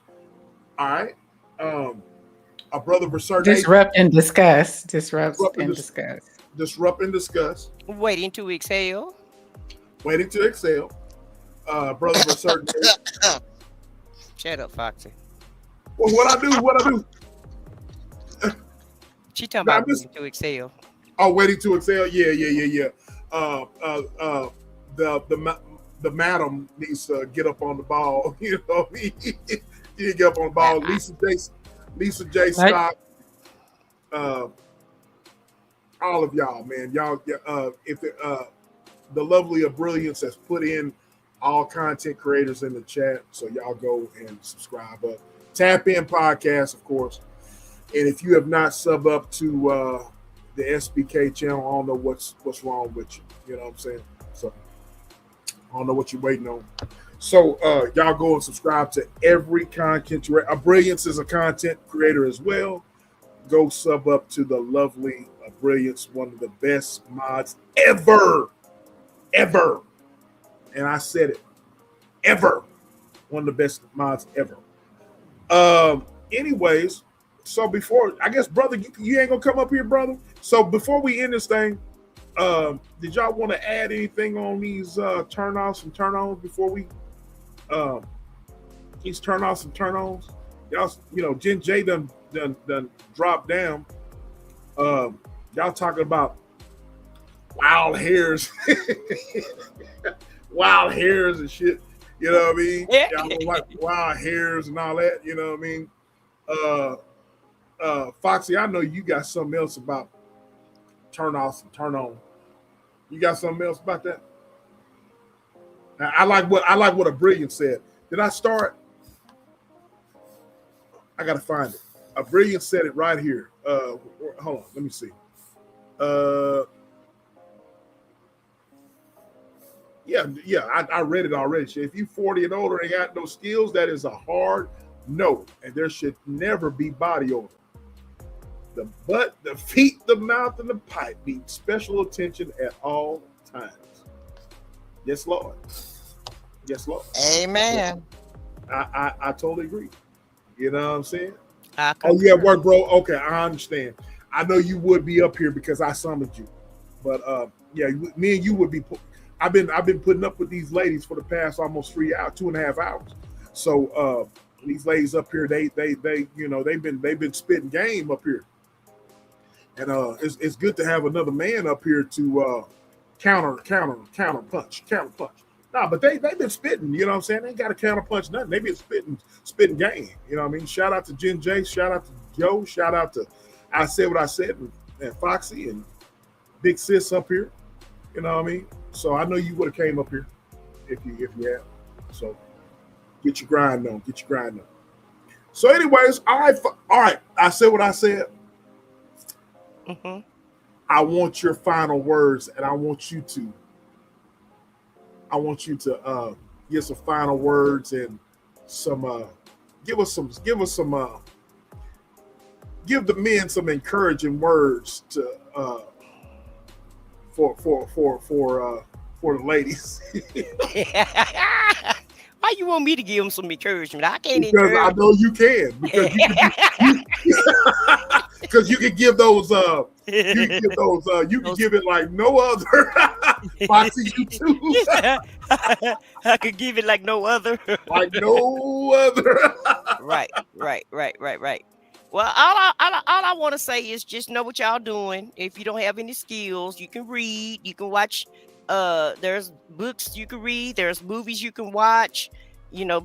All right. Our brother Research. Disrupt and discuss. Discuss. Waiting to exhale. Brother Research. Shut up, Foxy. Well, what I do? She talking about waiting to exhale. Oh, waiting to exhale. Yeah. The madam needs to get up on the ball. You know, you get up on the ball. Lisa J. Scott. All of y'all, man. Y'all, if the lovely of Brilliance has put in all content creators in the chat, so y'all go and subscribe up. Tap In Podcast, of course. And if you have not sub up to the SBK channel, I don't know what's wrong with you. You know what I'm saying? So I don't know what you're waiting on. So y'all go and subscribe to every content creator. Brilliance is a content creator as well. Go sub up to the lovely Brilliance, one of the best mods ever. And I said it, ever. One of the best mods ever. Anyways, so before, I guess, brother, you ain't gonna come up here, brother. So before we end this thing, did y'all want to add anything on these turn-offs and turn-ons before we these turn-offs and turn-ons? Y'all, Jen J done dropped down. Y'all talking about wild hairs, wild hairs and shit. You know what I mean? Yeah. Y'all don't like wild hairs and all that. You know what I mean? Foxy, I know you got something else about turn-offs and turn-on. You got something else about that? Now, I like what a Brilliant said. Did I start? I gotta find it. A Brilliant said it right here. Hold on, let me see. Yeah, I read it already. If you 40 and older and got no skills, that is a hard no, and there should never be body odor. The butt, the feet, the mouth, and the pipe need special attention at all times. Yes, Lord. Yes, Lord. Amen. I totally agree. You know what I'm saying? Oh yeah, work, bro. Okay, I understand. I know you would be up here because I summoned you, but yeah, me and you would be. I've been putting up with these ladies for the past almost 3 hours, 2.5 hours. So These ladies up here, they you know, they've been spitting game up here, and it's good to have another man up here to counter punch. Nah, but they've been spitting. You know what I'm saying? They ain't got to counter punch nothing. They've been spitting game. You know what I mean? Shout out to Jen J. Shout out to Joe. Shout out to I Said What I Said and Foxy and Big Sis up here. You know what I mean? So I know you would have came up here if you had. So get your grind on. So anyways, all right. I said what I said. Mm-hmm. I want your final words, and I want you to give some final words and some give the men some encouraging words to for the ladies. Why you want me to give them some encouragement? I can't because encourage. I know you can. Because you can give those you can give it like no other. Foxy, you too. I could give it like no other. Like no other. Right. Well, all I want to say is just know what y'all doing. If you don't have any skills, you can read, you can watch. There's books you can read, there's movies you can watch,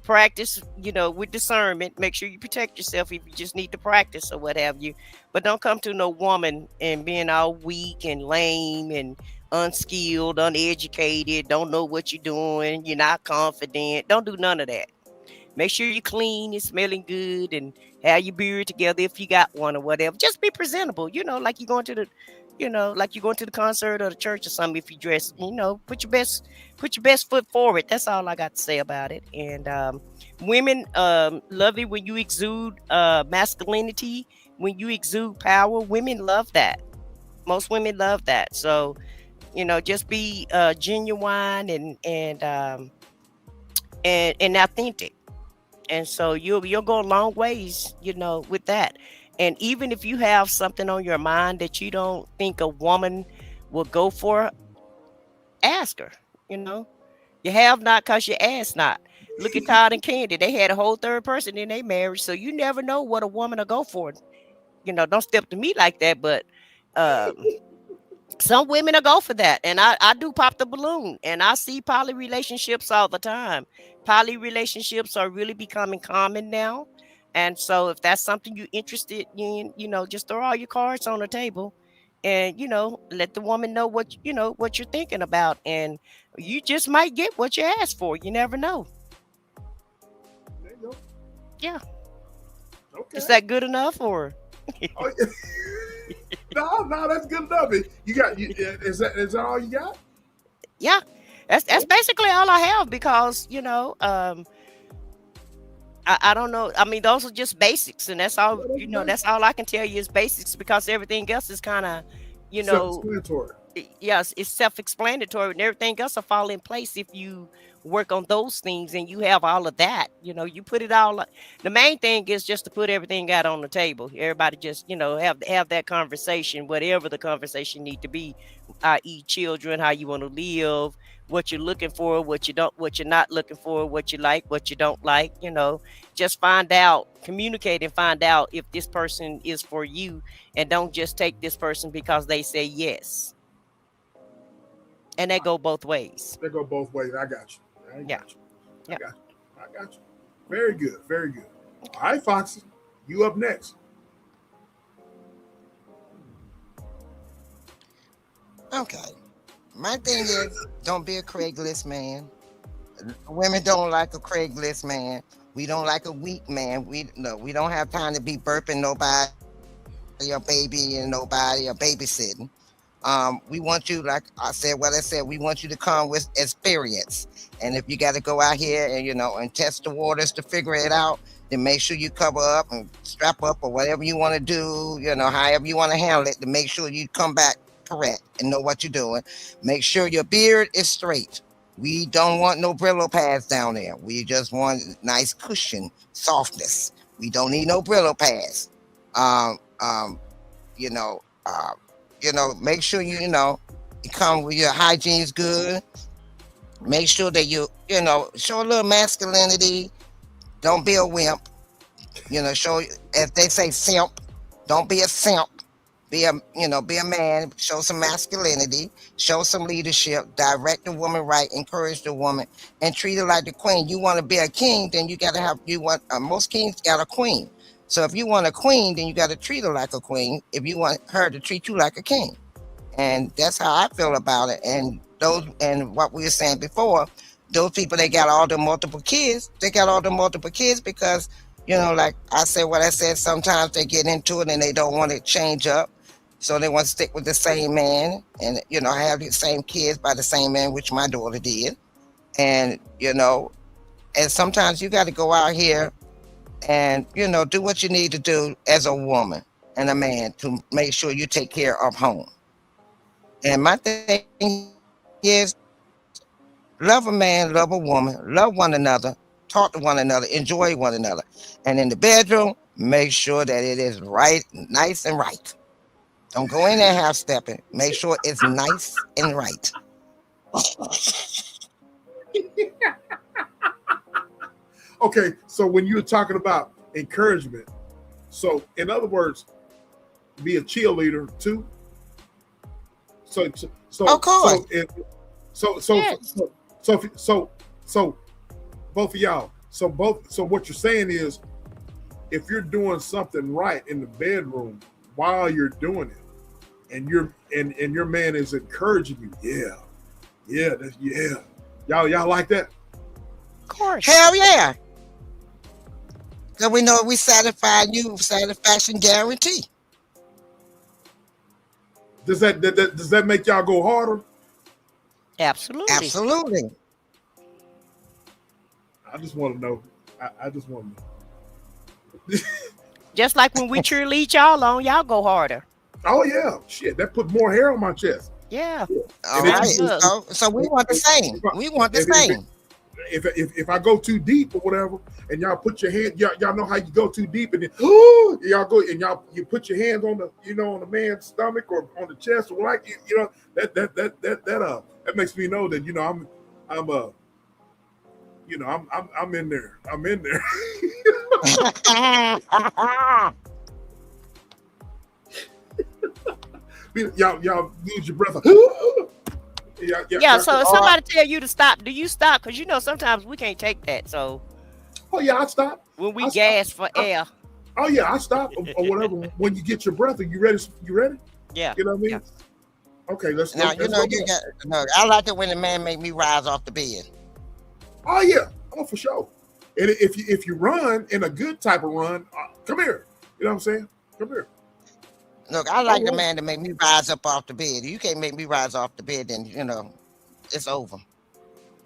practice, with discernment. Make sure you protect yourself if you just need to practice or what have you. But don't come to no woman and being all weak and lame and unskilled, uneducated, don't know what you're doing, you're not confident. Don't do none of that. Make sure you're clean and smelling good and have your beard together if you got one or whatever. Just be presentable, like you're going to the concert or the church or something. If you dress, put your best foot forward. That's all I got to say about it. And women love it when you exude masculinity, when you exude power. Women love that. Most women love that. So, just be genuine and authentic. And so you'll go a long ways, with that. And even if you have something on your mind that you don't think a woman will go for, ask her. You have not because you ask not. Look at Todd and Candy. They had a whole third person in their marriage. So you never know what a woman will go for. Don't step to me like that. But some women will go for that. And I do pop the balloon. And I see poly relationships all the time. Poly relationships are really becoming common now. And so if that's something you're interested in, just throw all your cards on the table and, let the woman know what you're thinking about. And you just might get what you asked for. You never know. There you go. Yeah. Okay. Is that good enough or? Oh, no, that's good enough. Is that all you got? Yeah. That's basically all I have because, I don't know. I mean, those are just basics, and that's all. That's all I can tell you is basics because everything else is kind of, self-explanatory. Yes, it's self-explanatory, and everything else will fall in place if you work on those things and you have all of that. You put it all. The main thing is just to put everything out on the table. Everybody just, have that conversation, whatever the conversation need to be, i.e., children, how you want to live, what you're looking for, what you're not looking for, what you like, what you don't like. Just communicate and find out if this person is for you, and don't just take this person because they say yes. And they go both ways. They go both ways. I got you. I got you. Very good. Very good. All right, Foxy, you up next. Okay. My thing is, don't be a Craigslist man. Women don't like a Craigslist man. We don't like a weak man. We don't have time to be burping nobody, your baby, and nobody, or babysitting. We want you, like I said, we want you to come with experience. And if you got to go out here and, and test the waters to figure it out, then make sure you cover up and strap up or whatever you want to do, however you want to handle it, to make sure you come back correct and know what you're doing. Make sure your beard is straight. We don't want no Brillo pads down there. We just want nice cushion, softness. We don't need no Brillo pads. Make sure you come with your hygiene's good. Make sure that you show a little masculinity. Don't be a wimp. Show, as they say, simp. Don't be a simp. Be a man. Show some masculinity. Show some leadership. Direct the woman right. Encourage the woman, and treat her like the queen. You want to be a king, then you got to have. Most kings got a queen. So if you want a queen, then you got to treat her like a queen. If you want her to treat you like a king, and that's how I feel about it. And what we were saying before, those people that got all the multiple kids, they got all the multiple kids because, like I said, what I said, sometimes they get into it and they don't want to change up. So they want to stick with the same man and, have the same kids by the same man, which my daughter did. And, and sometimes you got to go out here and, do what you need to do as a woman and a man to make sure you take care of home. And my thing is, love a man, love a woman, love one another, talk to one another, enjoy one another. And in the bedroom, make sure that it is right, nice and right. Don't go in there half-stepping. Make sure it's nice and right. Okay, so when you're talking about encouragement, so in other words, be a cheerleader too. So of course. So both of y'all. So what you're saying is, if you're doing something right in the bedroom while you're doing it, and your man is encouraging you, y'all like that? Of course. Hell yeah. Because we know we satisfy you, satisfaction guarantee. Does that make y'all go harder? Absolutely. Absolutely. I just want to know. I just want to know. Just like when we cheerlead y'all on, y'all go harder. Oh yeah, shit, that put more hair on my chest. Yeah. All right. So we want the same. We want the same. If I go too deep or whatever, and y'all put your hand, y'all know how you go too deep, and then y'all go and you put your hands on the on the man's stomach or on the chest or like that makes me know that I'm in there. I'm in there. y'all lose your breath. Yeah, so if somebody tell you to stop, do you stop? Because sometimes we can't take that. So oh yeah, I stop. When we gas for air. Oh yeah, I stop or whatever. When you get your breath, are you ready? You ready? Yeah. You know what I mean? Yeah. Okay, let's now go. I like it when the man make me rise off the bed. Oh yeah, for sure. And if you run in a good type of run, come here. You know what I'm saying? Come here. Look, I like the man to make me rise up off the bed. You can't make me rise off the bed, then it's over.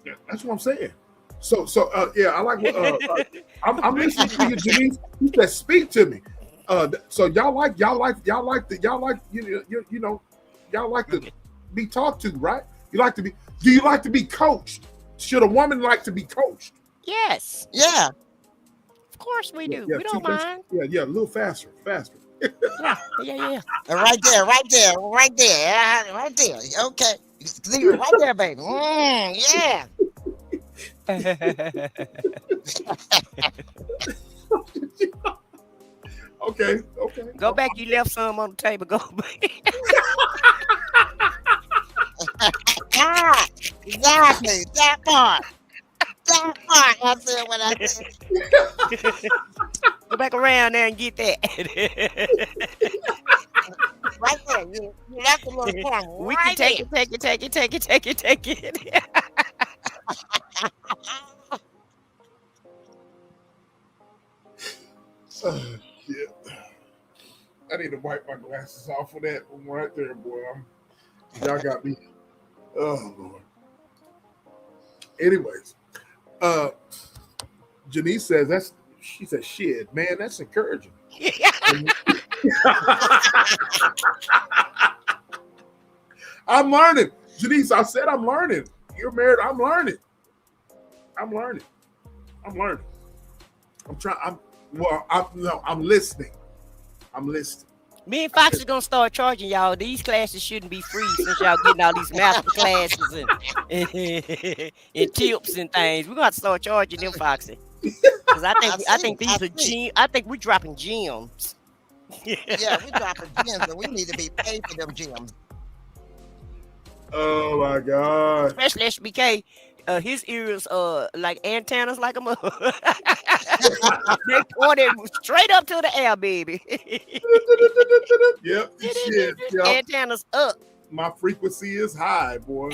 Yeah, that's what I'm saying. So yeah, I like what I'm listening to you, Janice. You said speak to me. So y'all like to be talked to, right? Do you like to be coached? Should a woman like to be coached? Yes. Yeah. Of course we do. Yeah, we don't mind. Yeah, a little faster. Yeah. Right there. Okay. Leave it right there, baby. Yeah. Okay. Go back. You left some on the table. Go back. Exactly. That part. I said what I said. Go back around there and get that. Right there. You left a little corner. We can take it. Oh, shit. I need to wipe my glasses off for that one right there, boy. Y'all got me. Oh, Lord. Anyways, Janice says she said, shit, man, that's encouraging. I'm learning. Janice, I said I'm learning. You're married. I'm learning. I'm listening. Me and Fox is gonna start charging y'all. These classes shouldn't be free since y'all getting all these master classes and tips and things. We're gonna have to start charging them, Foxy. Because I think these are gems. I think we're dropping gems. Yeah, we dropping gems, but we need to be paid for them gems. Oh my God. Especially HBK. His ears like antennas like a mother. They pointed straight up to the air, baby. Yep. Shit. Yep. Antennas up. My frequency is high, boy.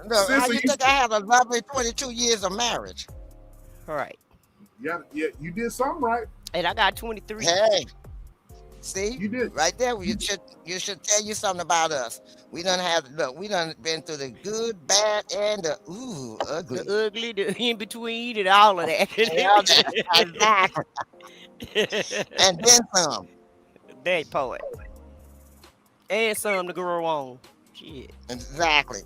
No, how you think I had a lovely 22 years of marriage? All right. Yeah, you did something right. And I got 23. Hey, see, you did right there. You should tell you something about us. We done been through the good, bad, and the ugly. The ugly, the in between, and all of that. Exactly. And then some. That poet. And some to grow on. Shit. Exactly.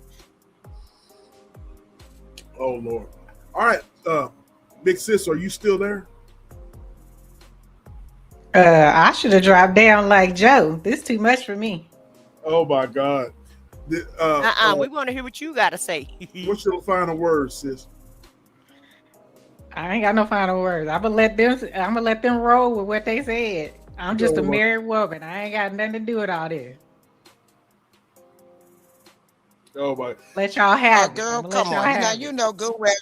Oh Lord. All right, Big Sis, are you still there? I should have dropped down like Joe. This is too much for me. Oh my God. We want to hear what you got to say. What's your final words, sis? I ain't got no final words. I'm gonna let them roll with what they said. I'm just a married woman. I ain't got nothing to do with all this. Oh my. Let y'all have it. Girl, come on. Now you know good well.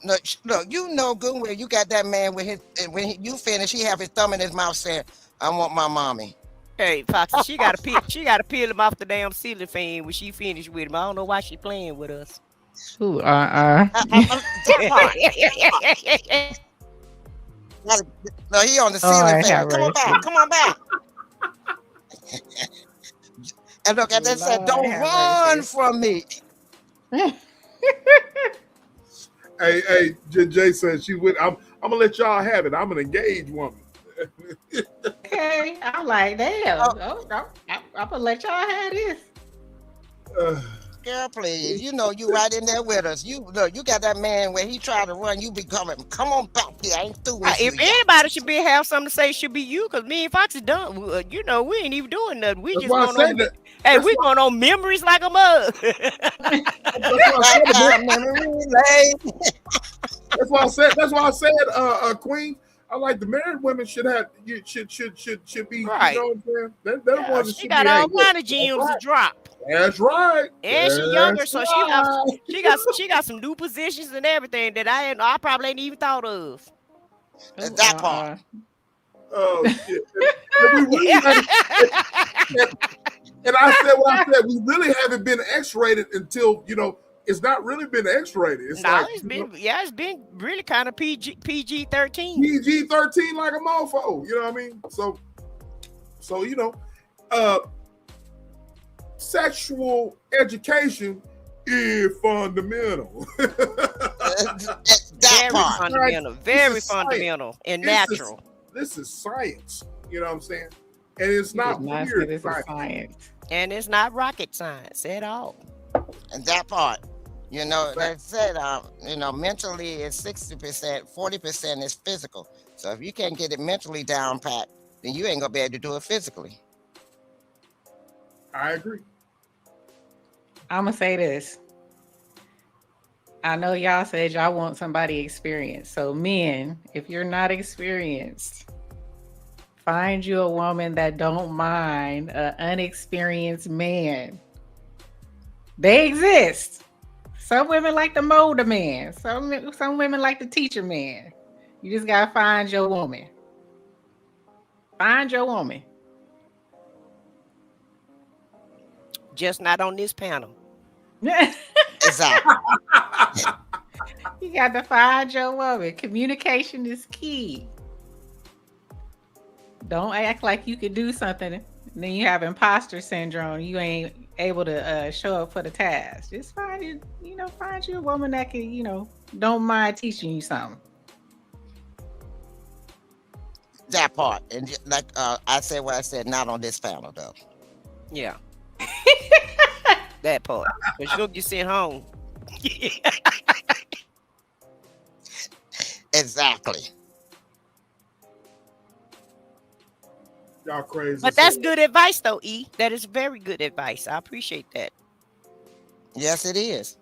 No, you know good well. You got that man with you finish, he have his thumb in his mouth saying, "I want my mommy." Hey, Foxy, she got to peel him off the damn ceiling fan when she finished with him. I don't know why she playing with us. Ooh, No, he on the ceiling fan. Come on back. And look, and they said, "Don't run from me." Hey, Jay said she would. I'm gonna let y'all have it. I'm an engaged woman. Okay, I'm like, damn. I'm gonna let y'all have this. Girl, please. You know you right in there with us. You got that man where he tried to run. You be coming. Come on back here. I ain't through with you. If anybody should have something to say, should be you, because me and Foxy done. We ain't even doing nothing. We just going on. Hey, we going on memories like a mug. That's why I said, Queen. I like the married women should be right. You know what I'm saying? She got all kind of gems to drop. That's right. And she's younger, so she got some new positions and everything that I probably ain't even thought of. That part. Oh shit. And I said what I said. We really haven't been X-rated until it's not really been X-rated. It's been really kind of PG-13. PG-13 like a mofo. You know what I mean? So sexual education is fundamental. Very fundamental and natural. This is science. You know what I'm saying? And it's not weird. It's science. And it's not rocket science at all. And that part. They said, mentally it's 60%, 40% is physical. So if you can't get it mentally down pat, then you ain't gonna be able to do it physically. I agree. I'm gonna say this. I know y'all said y'all want somebody experienced. So men, if you're not experienced, find you a woman that don't mind an unexperienced man. They exist. Some women like the molder man. Some women like the teacher man. You just gotta find your woman. Find your woman. Just not on this panel. Exactly. You got to find your woman. Communication is key. Don't act like you could do something and then you have imposter syndrome. You ain't able to show up for the task. Just find you a woman that can, don't mind teaching you something. That part. And like I said what I said, not on this panel though. Yeah. That part. But she'll get sent home. Exactly. Y'all crazy. But that's good advice though, E. That is very good advice. I appreciate that. Yes, it is.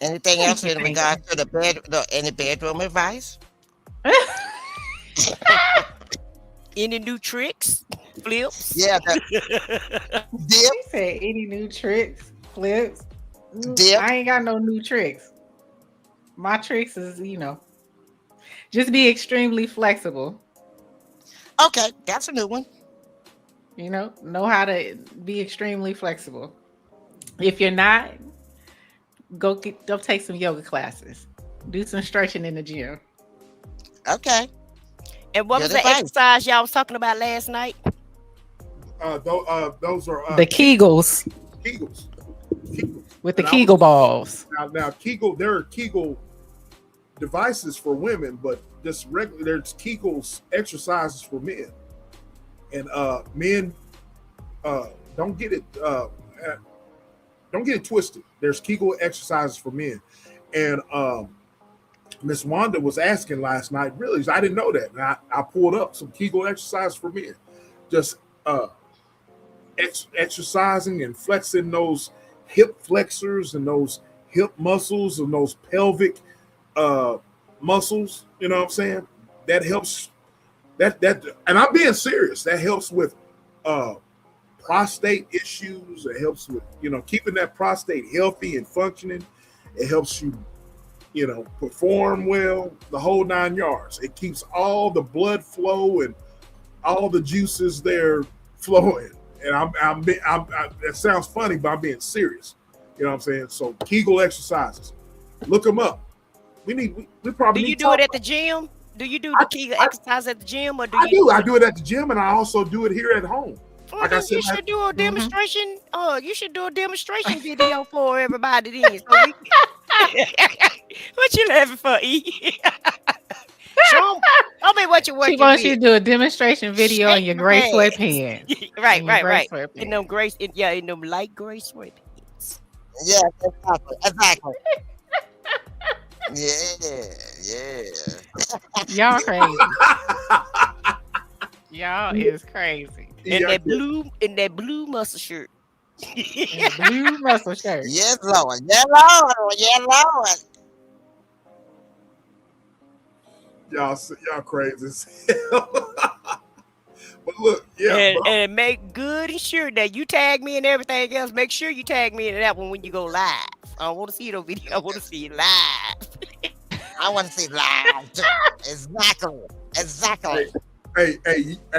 Anything else in regards to any bedroom advice? Any new tricks, flips? Yeah. Dip. He said any new tricks, flips. Dip. I ain't got no new tricks. My tricks is, just be extremely flexible. Okay, that's a new one. Know how to be extremely flexible. If you're not, go take some yoga classes. Do some stretching in the gym. Okay. And what was the exercise y'all was talking about last night? Those are the Kegels. Kegels. With the Kegel balls. Now Kegel, there are Kegel devices for women, but just regular there's Kegel's exercises for men. And men don't get it twisted. There's Kegel exercises for men. And Miss Wanda was asking last night, really, I didn't know that. And I pulled up some Kegel exercises for men. Just exercising and flexing those hip flexors and those hip muscles and those pelvic muscles, you know what I'm saying? That helps that and I'm being serious. That helps with prostate issues. It helps with, keeping that prostate healthy and functioning. It helps you, perform well, the whole 9 yards. It keeps all the blood flow and all the juices there flowing. And that sounds funny, but I'm being serious. You know what I'm saying? So Kegel exercises, look them up. We probably. Do you do it at the gym? Do you do the Kegel exercise at the gym, or I do it at the gym, and I also do it here at home. Like I said, you should do a demonstration. You should do a demonstration video for everybody then. So what you laughing for, E? Show me what you're working. She wants you to do a demonstration video in your gray sweatpants. Right. In them gray, in them light gray sweatpants. Yeah, exactly. Yeah. Y'all crazy. Y'all is crazy. In that blue muscle shirt. Blue muscle shirt. Yes, Lord. Yeah, Lord. Yeah, Lord. Y'all crazy as hell. But look, and make good and sure that you tag me and everything else. Make sure you tag me in that one when you go live. I don't want to see no video. I want to see it live. I want to see live too. Exactly. Hey,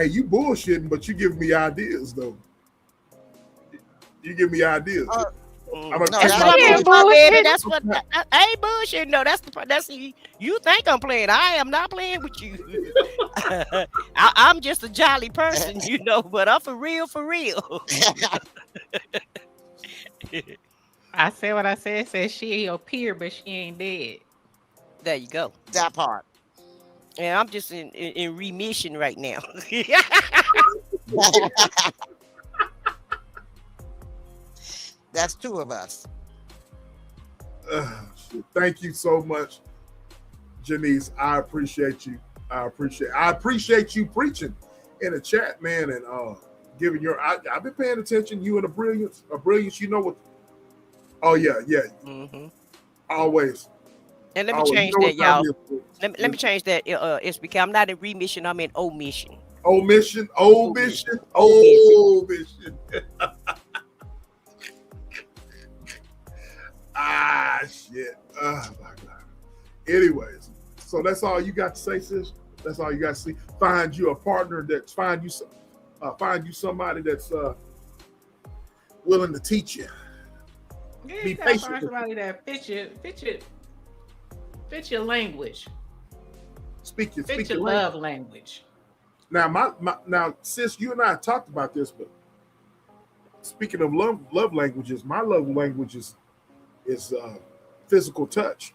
you bullshitting, but you give me ideas though. You give me ideas. That's what I ain't bullshitting. No, that's you think I'm playing. I am not playing with you. I'm just a jolly person, but I'm for real. I said what I said. Said she your peer, but she ain't dead. There you go. That part. Yeah, I'm just in remission right now. That's two of us. Thank you so much, Janice. I appreciate you. I appreciate you preaching in the chat, man, and giving your. I've been paying attention. You and a brilliance. You know what? Oh yeah. Mm-hmm. Always. And let me change that, y'all. Let me change that. It's because I'm not in remission. I'm in omission. Omission. Shit. Oh my God. Anyways, so that's all you got to say, sis. That's all you got to see. Find you a partner find you somebody that's willing to teach you. Yeah, Be patient. Find somebody that fit your language. Speak your love language. Now, now, sis, you and I talked about this, but speaking of love languages, my love language is physical touch.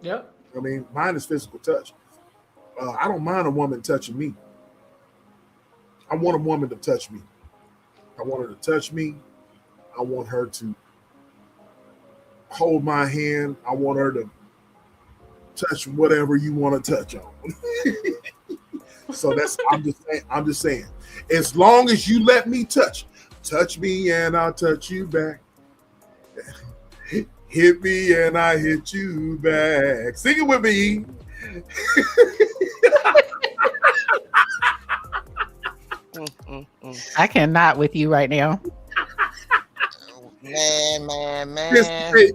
Yep. I mean, mine is physical touch. I don't mind a woman touching me. I want a woman to touch me. I want her to touch me. I want her to hold my hand. I want her to touch whatever you want to touch on. So I'm just saying, as long as you let me touch me and I'll touch you back. hit me and I hit you back. Sing it with me. I cannot with you right now. Man. Hey,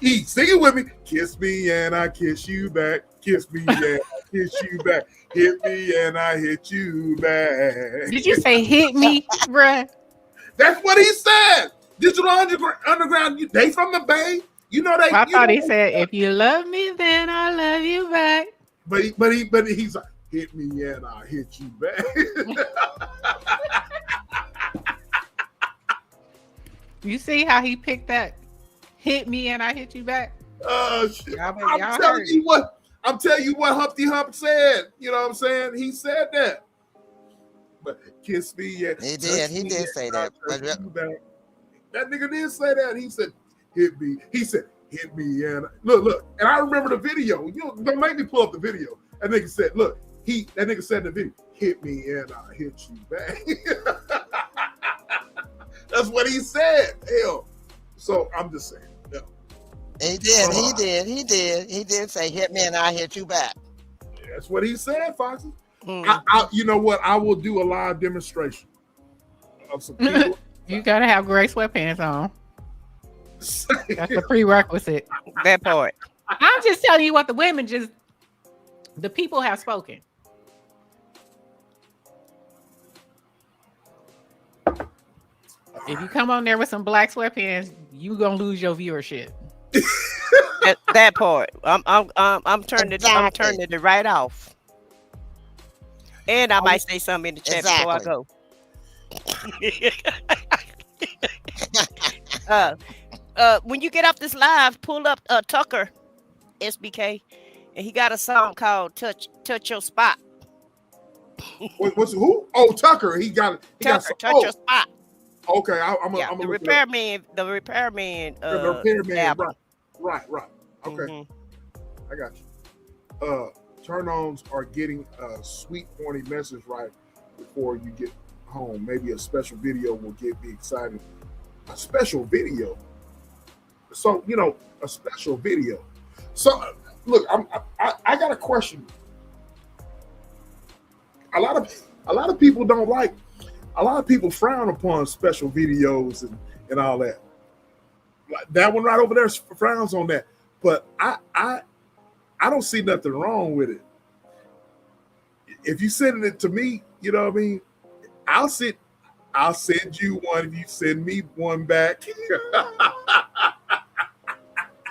eat. Sing it with me. Kiss me and I kiss you back. Kiss me and I kiss you back. Hit me and I hit you back. Did you say hit me, bruh? That's what he said. Digital Underground, they from the Bay. You know they. I thought he said, "If you love me, then I love you back." But he's like, hit me and I hit you back. You see how he picked that? Hit me and I hit you back. Shit. I'm telling you what Humpty Hump said. You know what I'm saying? He said that. But kiss me. Yeah, he did say that. That nigga did say that. He said, hit me. He said, hit me. And look. And I remember the video. You don't make me pull up the video. That nigga said, look, that nigga said in the video, hit me and I hit you back. That's what he said. Hell. So I'm just saying. Yeah. He did say, hit me and I hit you back. That's what he said, Foxy. You know what? I will do a live demonstration of some people. You gotta have gray sweatpants on. That's a prerequisite. That part. I'm just telling you what the people have spoken. If you come on there with some black sweatpants, you gonna lose your viewership. that part. I'm turning it right off. And I might say something in the chat before I go. When you get off this live, pull up Tucker SBK, and he got a song called "Touch Your Spot." What's who? Oh, Tucker. He got Touch Your Spot. Okay, I'm the repairman. The repairman. Right. Okay, I got you. Turn-ons are getting a sweet, horny message right before you get home. Maybe a special video will get me excited. A special video. So a special video. So look, I got a question. A lot of people don't like. A lot of people frown upon special videos and all that. That one right over there frowns on that. But I don't see nothing wrong with it. If you send it to me, you know what I mean? I'll send you one if you send me one back.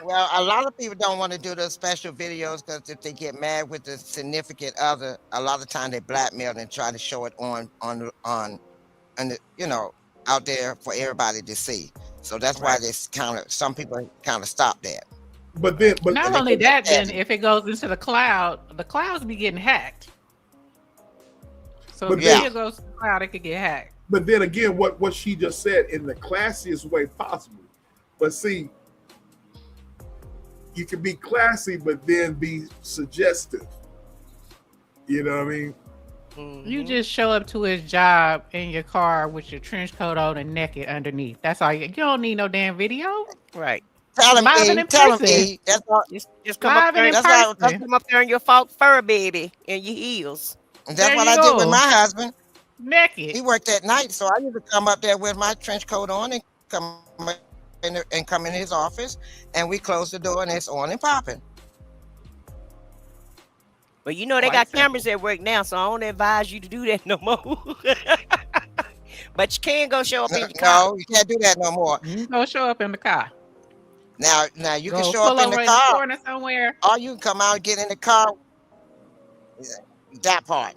Well, a lot of people don't want to do those special videos because if they get mad with the significant other, a lot of time they blackmail and try to show it on out there for everybody to see. So that's why some people kind of stop that. But not only that, then if it goes into the clouds be getting hacked. So if it goes to the cloud, it could get hacked. But then again, what she just said in the classiest way possible. But see, you can be classy, but then be suggestive. You know what I mean? Mm-hmm. You just show up to his job in your car with your trench coat on and naked underneath. That's all you don't need no damn video. Right. Tell him E. That's all. Just come up there. Come up there in your fur baby and your heels. And that's what I did with my husband. Naked. He worked at night, so I used to come up there with my trench coat on and come in his office, and we close the door and it's on and popping. But they got cameras at work now, so I don't advise you to do that no more. But you can go show up in your car. No, you can't do that no more. You can go show up in the car. Now you can show up in the car. Corner somewhere. Or you can come out and get in the car. That part.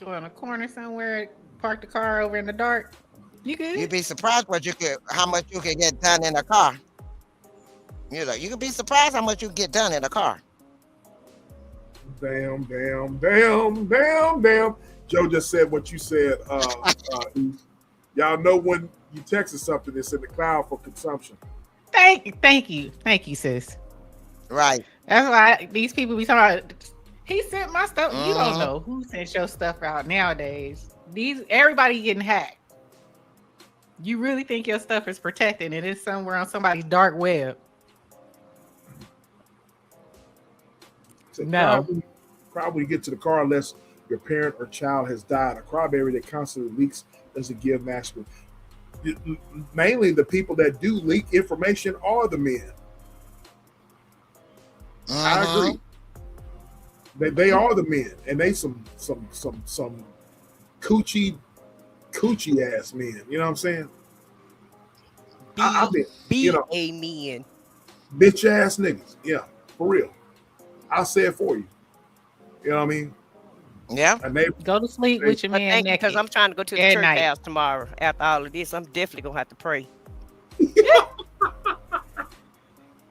Go in a corner somewhere, park the car over in the dark. You good? You'd be surprised how much you can get done in a car. You could be surprised how much you get done in a car. Damn. Joe just said what you said. Y'all know when you text something, it's in the cloud for consumption. Thank you, sis. Right. That's why these people be talking about. He sent my stuff. You don't know who sent your stuff out nowadays. Everybody getting hacked. You really think your stuff is protected and it's somewhere on somebody's dark web? So No. cry when you get to the car unless your parent or child has died. A crybaby that constantly leaks doesn't give masculine. Mainly the people that do leak information are the men. I agree. They are the men, and they some coochie ass men. You know what I'm saying? Be a man. Bitch ass niggas. Yeah, for real. I'll say it for you. You know what I mean? Yeah. And they Go to sleep with your man naked. Because I'm trying to go to the at church night. house tomorrow. After all of this, I'm definitely gonna have to pray.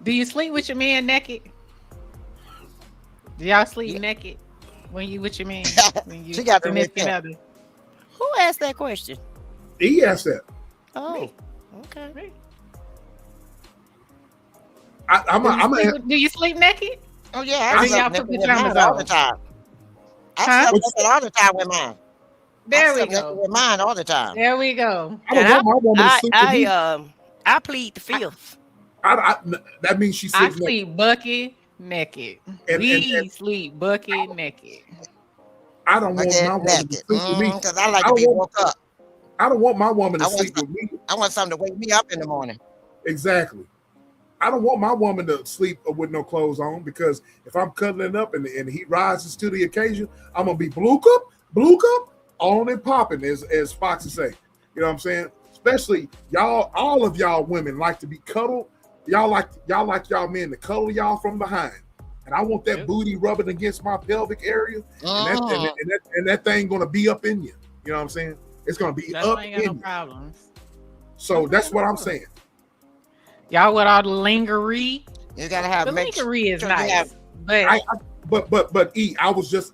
Do you sleep with your man naked? Do y'all sleep naked when you with your man? When you She got the significant red other? Who asked that question? He asked that. Oh, okay. Do you sleep naked? Oh yeah, Or I do y'all slept put naked with pajamas mine all on? the time. I Huh? slept naked all the time with mine. There I we slept naked go. with mine all the time. There we go. I don't want my woman to sleep with me. I plead the fifth. That means she I sleeps sleep bucket naked. We sleep bucket naked. I don't want my woman to sleep with me because I like to be woke up. I don't want my woman to sleep with me. I want something to wake me up in the morning. Exactly. I don't want my woman to sleep with no clothes on, because if I'm cuddling up and he rises to the occasion, I'm gonna be blue cup, on and popping, as Foxy say. You know what I'm saying? Especially y'all, all of y'all women like to be cuddled. Y'all like y'all men to cuddle y'all from behind, and I want that booty rubbing against my pelvic area, and that thing gonna be up in you. You know what I'm saying? It's gonna be That's up why I in ain't got no you. problems. So that's what I'm saying. Y'all with all the lingerie? You gotta have the lingerie is nice, but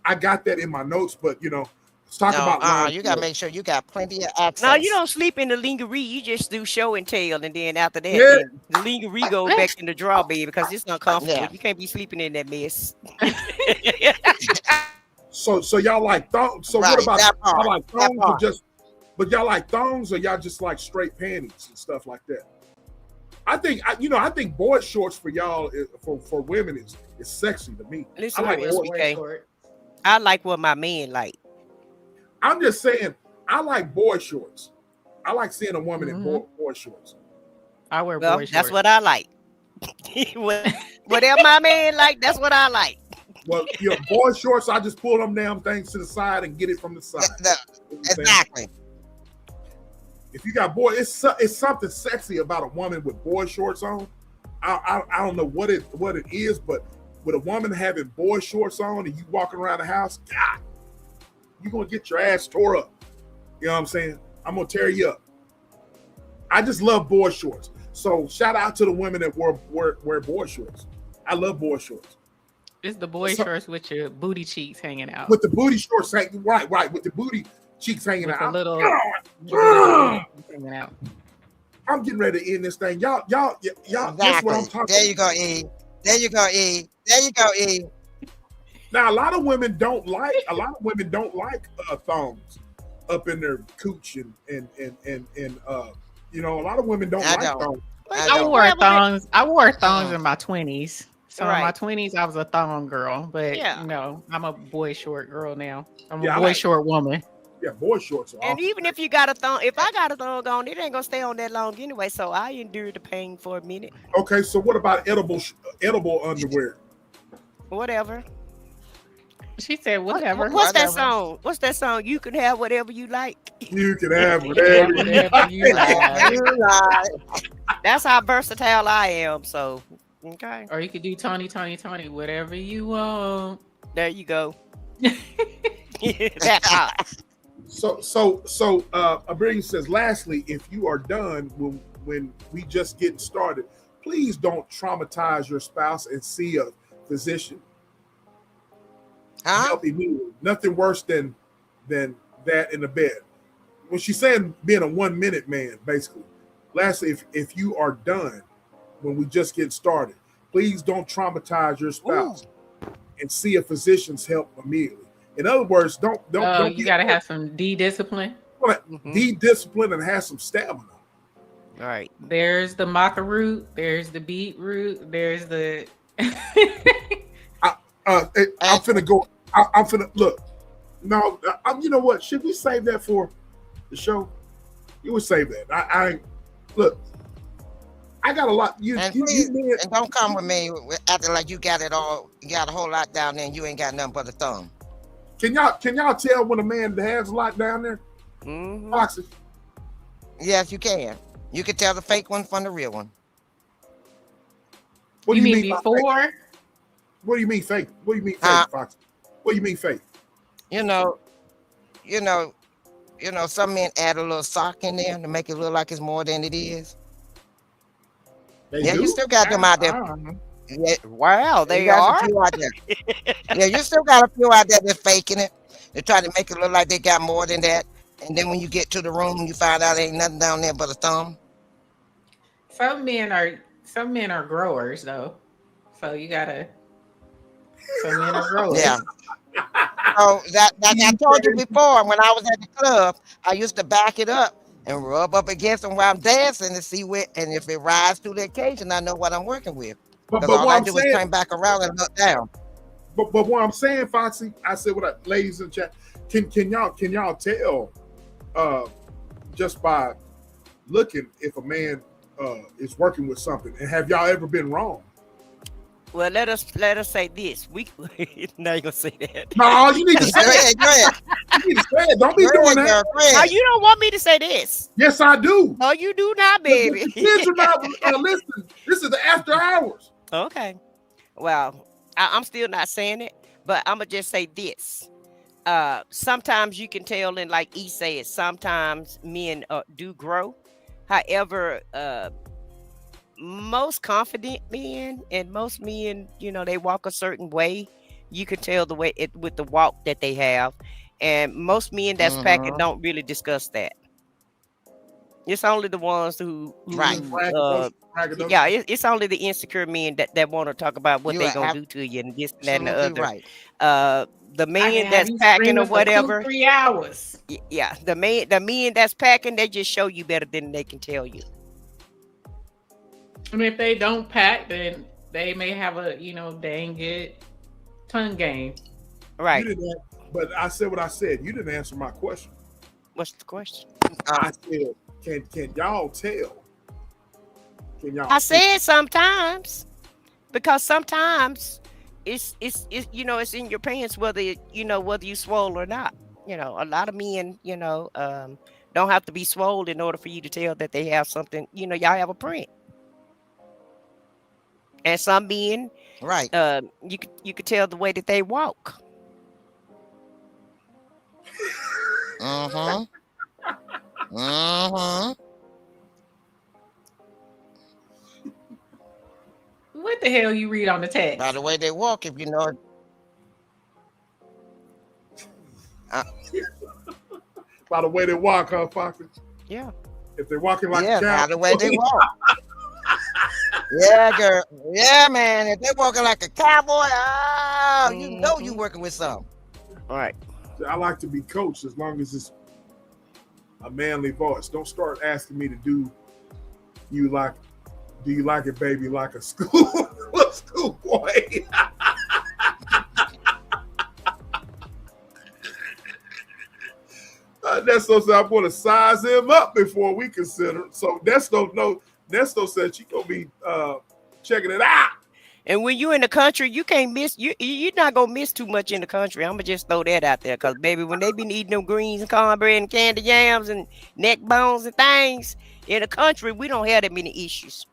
I got that in my notes, but let's talk about you gotta make sure you got plenty of access. No, you don't sleep in the lingerie. You just do show and tell, and then after that, Yeah. then the lingerie go back in the drawer bed because it's uncomfortable. Yeah. You can't be sleeping in that mess. So y'all like thongs? So Right, what about that part, y'all like that thongs or part. but y'all like thongs, or y'all just like straight panties and stuff like that? I think boy shorts for y'all for women is sexy to me. Listen, I like Will, boy okay. shorts. I like what my man like. I'm just saying, I like boy shorts. I like seeing a woman in boy shorts. I wear Well, boy shorts. that's what I like. Whatever my man like, that's what I like. Well, boy shorts, I just pull them damn things to the side and get it from the side. You know what I'm saying? Exactly. If you got boy, it's something sexy about a woman with boy shorts on. I don't know what it is, but with a woman having boy shorts on and you walking around the house, God, you're gonna get your ass tore up. You know what I'm saying? I'm gonna tear you up. I just love boy shorts. So shout out to the women that wear boy shorts. I love boy shorts. It's the boy shorts with your booty cheeks hanging out. With the booty shorts hanging, right, with the booty cheeks hanging With out. a little hanging out. I'm getting ready to end this thing. Y'all, Exactly. that's what I'm talking There you go, E. There you go, E. There you go, E. Now, a lot of women don't like thongs up in their cooch and a lot of women don't like thongs. I wore thongs. I wore thongs in my 20s. So in my Right. 20s, I was a thong girl, but Yeah. I'm a boy short girl now. I'm Yeah, a I boy like- short woman. Yeah, boy shorts are And awesome. even if you got a thong, if I got a thong on, it ain't gonna stay on that long anyway. So I endured the pain for a minute. Okay, so what about edible underwear? Whatever. She said, whatever. What's that song? What's that song? You can have whatever you like. You can have whatever you like. You lie. That's how versatile I am. So, okay. Or you could do Tony, whatever you want. There you go. That part. So Abraham says, lastly, if you are done when we just getting started, please don't traumatize your spouse and see a physician. Help immediately. Nothing worse than that in the bed. When she's saying being a 1 minute man, basically. Lastly, if you are done when we just get started, please don't traumatize your spouse and see a physician's help immediately. In other words, don't You gotta have some D discipline. Be disciplined and have some stamina. All right. There's the maca root. There's the beetroot. There's the. I'm finna go. I'm finna look. No, you know what? Should we save that for the show? You would save that. I look. I got a lot. And don't come with me acting like you got it all. You got a whole lot down there, and you ain't got nothing but a thumb. Can y'all tell when a man has a lot down there? Foxy. Yes, you can. You can tell the fake one from the real one. What do you mean before? What do you mean fake? What do you mean fake, Foxy? What do you mean fake? You know, some men add a little sock in there to make it look like it's more than it is. You still got them out there. Yeah, wow, they are. are. You still got a few out there that's faking it. They try to make it look like they got more than that. And then when you get to the room, you find out ain't nothing down there but a thumb. Some men are growers though. So you gotta. Some men are growers. Yeah. So that I told you before, when I was at the club, I used to back it up and rub up against them while I'm dancing to see where, and if it rises to the occasion, I know what I'm working with. But all what I I'm do saying, is turn back around and look down. But what I'm saying, Foxy, I said ladies in the chat, can y'all tell just by looking if a man is working with something, and have y'all ever been wrong? Well, let us say this. We now you're gonna say that. No, you need to say it. Go ahead. You need to say it. Don't be doing that. No, you don't want me to say this. Yes, I do. No, you do not, baby. Kids are not listen. This is the after hours. Okay. Well, I'm still not saying it, but I'm gonna just say this. Sometimes you can tell, and like E said, sometimes men do grow. However, most confident men and most men, they walk a certain way. You can tell the way with the walk that they have, and most men that's packing don't really discuss that. It's only the ones who yeah, it's only the insecure men that want to talk about what they're gonna do to you and this and that and the other. Right. The man that's packing or whatever. 3 hours. Yeah, the men that's packing, they just show you better than they can tell you. I mean, if they don't pack, then they may have a dang good tongue game. Right. But I said what I said. You didn't answer my question. What's the question? I said, can y'all tell? I said sometimes, because sometimes it's in your pants whether you swole or not. A lot of men don't have to be swole in order for you to tell that they have something. Y'all have a print. And some men, right? You could tell the way that they walk. What the hell you read on the text? By the way they walk, if you know. By the way they walk, huh, Foxy? Yeah. If they're walking like a cow. By the way they walk. Yeah, girl. Yeah, man. If they're walking like a cowboy, you know you working with something. All right. I like to be coached as long as it's a manly voice. Don't start asking me to do you like it, baby, like a schoolboy. Nesto said I'm going to size him up before we consider. So Nesto said she gonna be checking it out. And when you in the country, you can't miss. You're not gonna miss too much in the country. I'm gonna just throw that out there, cause baby, when they been eating them greens and cornbread and candy yams and neck bones and things in the country, we don't have that many issues.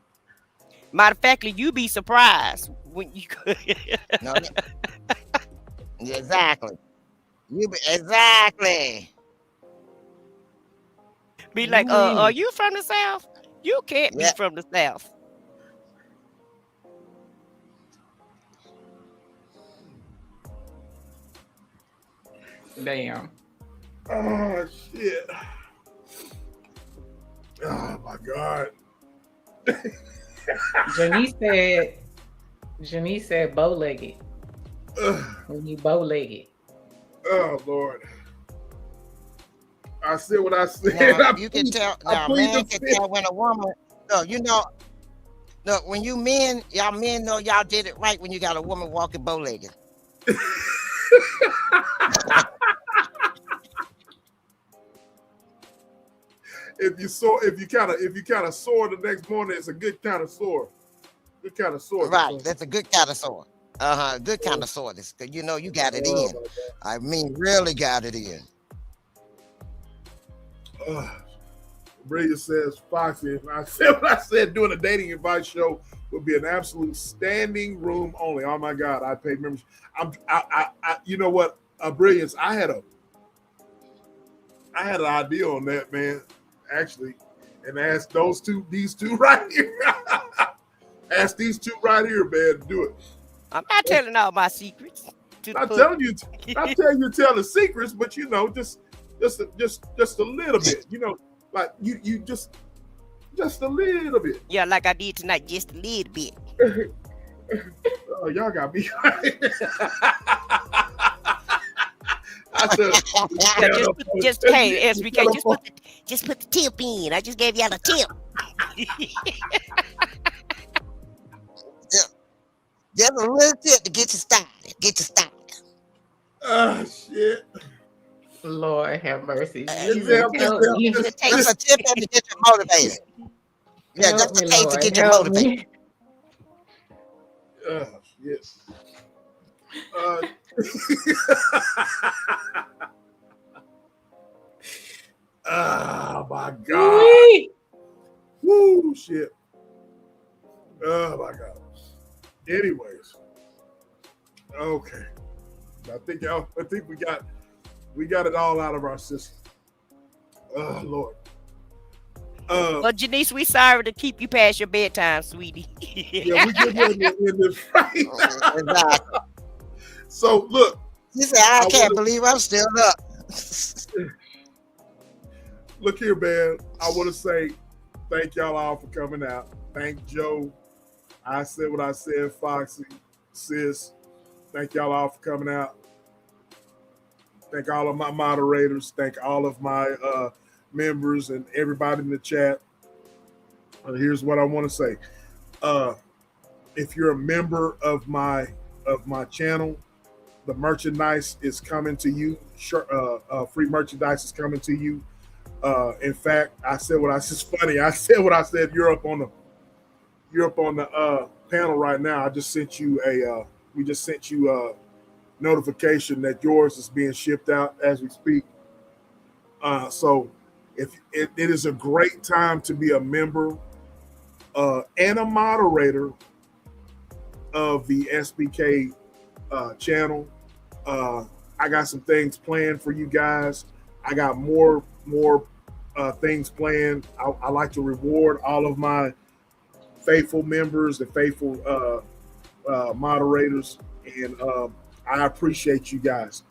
Matter of fact, you be surprised when you. No, exactly. Exactly. Be like, are you from the South? You can't be from the South. Damn. Oh shit. Oh my God. Janice said bow-legged. When you bow-legged. Oh Lord. I said what I said. Now, you can tell. Now, a man can tell when a woman. No, you know. Look, when you men, y'all men know y'all did it right when you got a woman walking bow-legged. If you kind of sore the next morning, it's a good kind of sore. Good kind of sore. Right, that's a good kind of sore. Good kind of soreness. Cause you know you got it in. I mean, really got it in. Brilliant says, Foxy, I said what I said, doing a dating advice show would be an absolute standing room only. Oh my God, I paid membership. I you know what? Brilliance, I had an idea on that, man, actually, and asked these two right here. Ask these two right here, man, to do it. I'm not telling all my secrets. Not telling you to tell the secrets, but you know, just a little bit, you know. Like you just a little bit. Yeah, like I did tonight, just a little bit. Oh, y'all got me. I said, hey, SBK, just put the tip in. I just gave y'all a tip. Just a little tip to get you started. Oh shit. Lord have mercy. Just a tip to get you motivated. Yeah, just a taste to get you motivated. Yes. Oh my God. Woo, shit. Oh my God. Anyways. Okay. I think we got it all out of our system. Oh Lord. Well, Janice, we sorry to keep you past your bedtime, sweetie. Yeah, we get ready to end this right. So look. You said I can't believe I'm still up. Look here, man. I want to say thank y'all all for coming out. Thank Joe. I said what I said, Foxy, sis. Thank y'all all for coming out. Thank all of my moderators. Thank all of my members and everybody in the chat. Here's what I want to say. If you're a member of my channel, the merchandise is coming to you. Free merchandise is coming to you. In fact, I said what I said. It's funny. I said what I said. You're up on the panel right now. I just sent you we just sent you a notification that yours is being shipped out as we speak. So if it is a great time to be a member and a moderator of the SBK channel. I got some things planned for you guys. I got more things planned. I like to reward all of my faithful members and faithful moderators, and I appreciate you guys.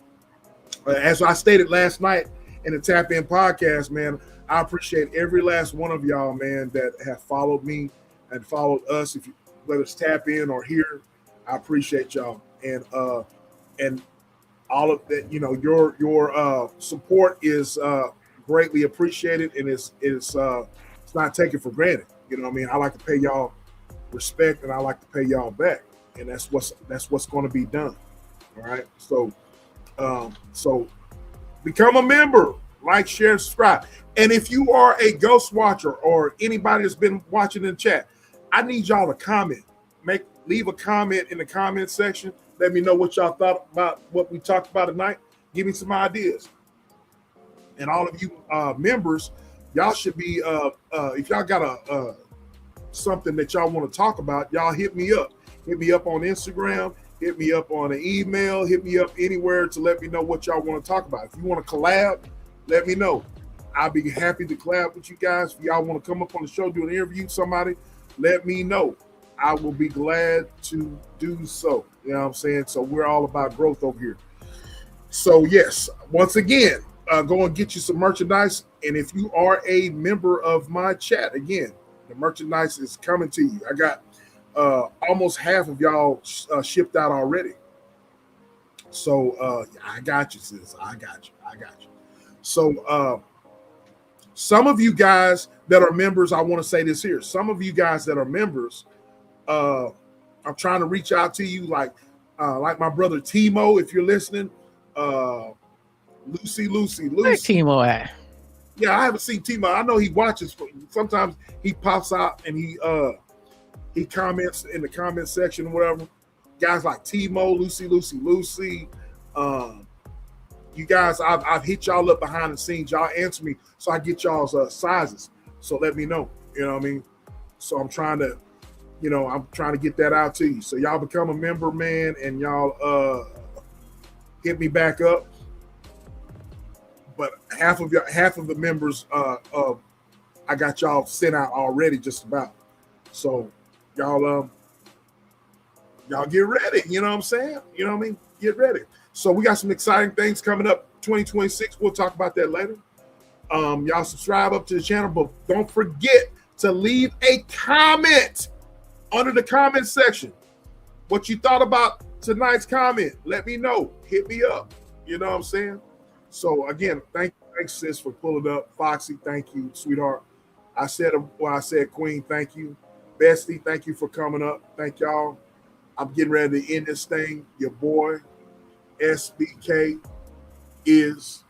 As I stated last night in the Tap In podcast, man, I appreciate every last one of y'all, man, that have followed me and followed us. If you, whether it's Tap In or here, I appreciate y'all, and all of that. You know, your support is greatly appreciated, and it's not taken for granted. You know what I mean? I like to pay y'all respect, and I like to pay y'all back, and that's what's going to be done. All right, so become a member, like, share, subscribe, and if you are a ghost watcher or anybody that's been watching in the chat, I need y'all to comment. Leave a comment in the comment section. Let me know what y'all thought about what we talked about tonight. Give me some ideas. And all of you members, y'all should be if y'all got something that y'all want to talk about, y'all hit me up. Hit me up on Instagram, hit me up on an email, hit me up anywhere to let me know what y'all want to talk about. If you want to collab, let me know. I'll be happy to collab with you guys. If y'all want to come up on the show, do an interview with somebody, let me know. I will be glad to do so. You know what I'm saying? So we're all about growth over here. So yes, once again, go and get you some merchandise. And if you are a member of my chat, again, the merchandise is coming to you. I got almost half of y'all shipped out already. So I got you, sis. I got you. So Some of you guys that are members, I want to say this here. Some of you guys that are members, I'm trying to reach out to you, like my brother Timo, if you're listening. Lucy. Where's Timo at? Yeah, I haven't seen Timo. I know he watches. Sometimes he pops out and he comments in the comment section or whatever. Guys like Timo, Lucy. You guys, I've hit y'all up behind the scenes. Y'all answer me so I get y'all's sizes. So let me know. You know what I mean? So I'm trying to get that out to you. So y'all become a member, man, and y'all hit me back up. But half of the members, I got y'all sent out already, just about. So y'all get ready. You know what I'm saying? You know what I mean? Get ready. So we got some exciting things coming up 2026. We'll talk about that later. Y'all subscribe up to the channel, but don't forget to leave a comment under the comment section. What you thought about tonight's comment? Let me know. Hit me up. You know what I'm saying? So again, thanks sis for pulling up. Foxy, thank you, sweetheart. I said Queen, thank you. Bestie, thank you for coming up. Thank y'all. I'm getting ready to end this thing. Your boy SBK is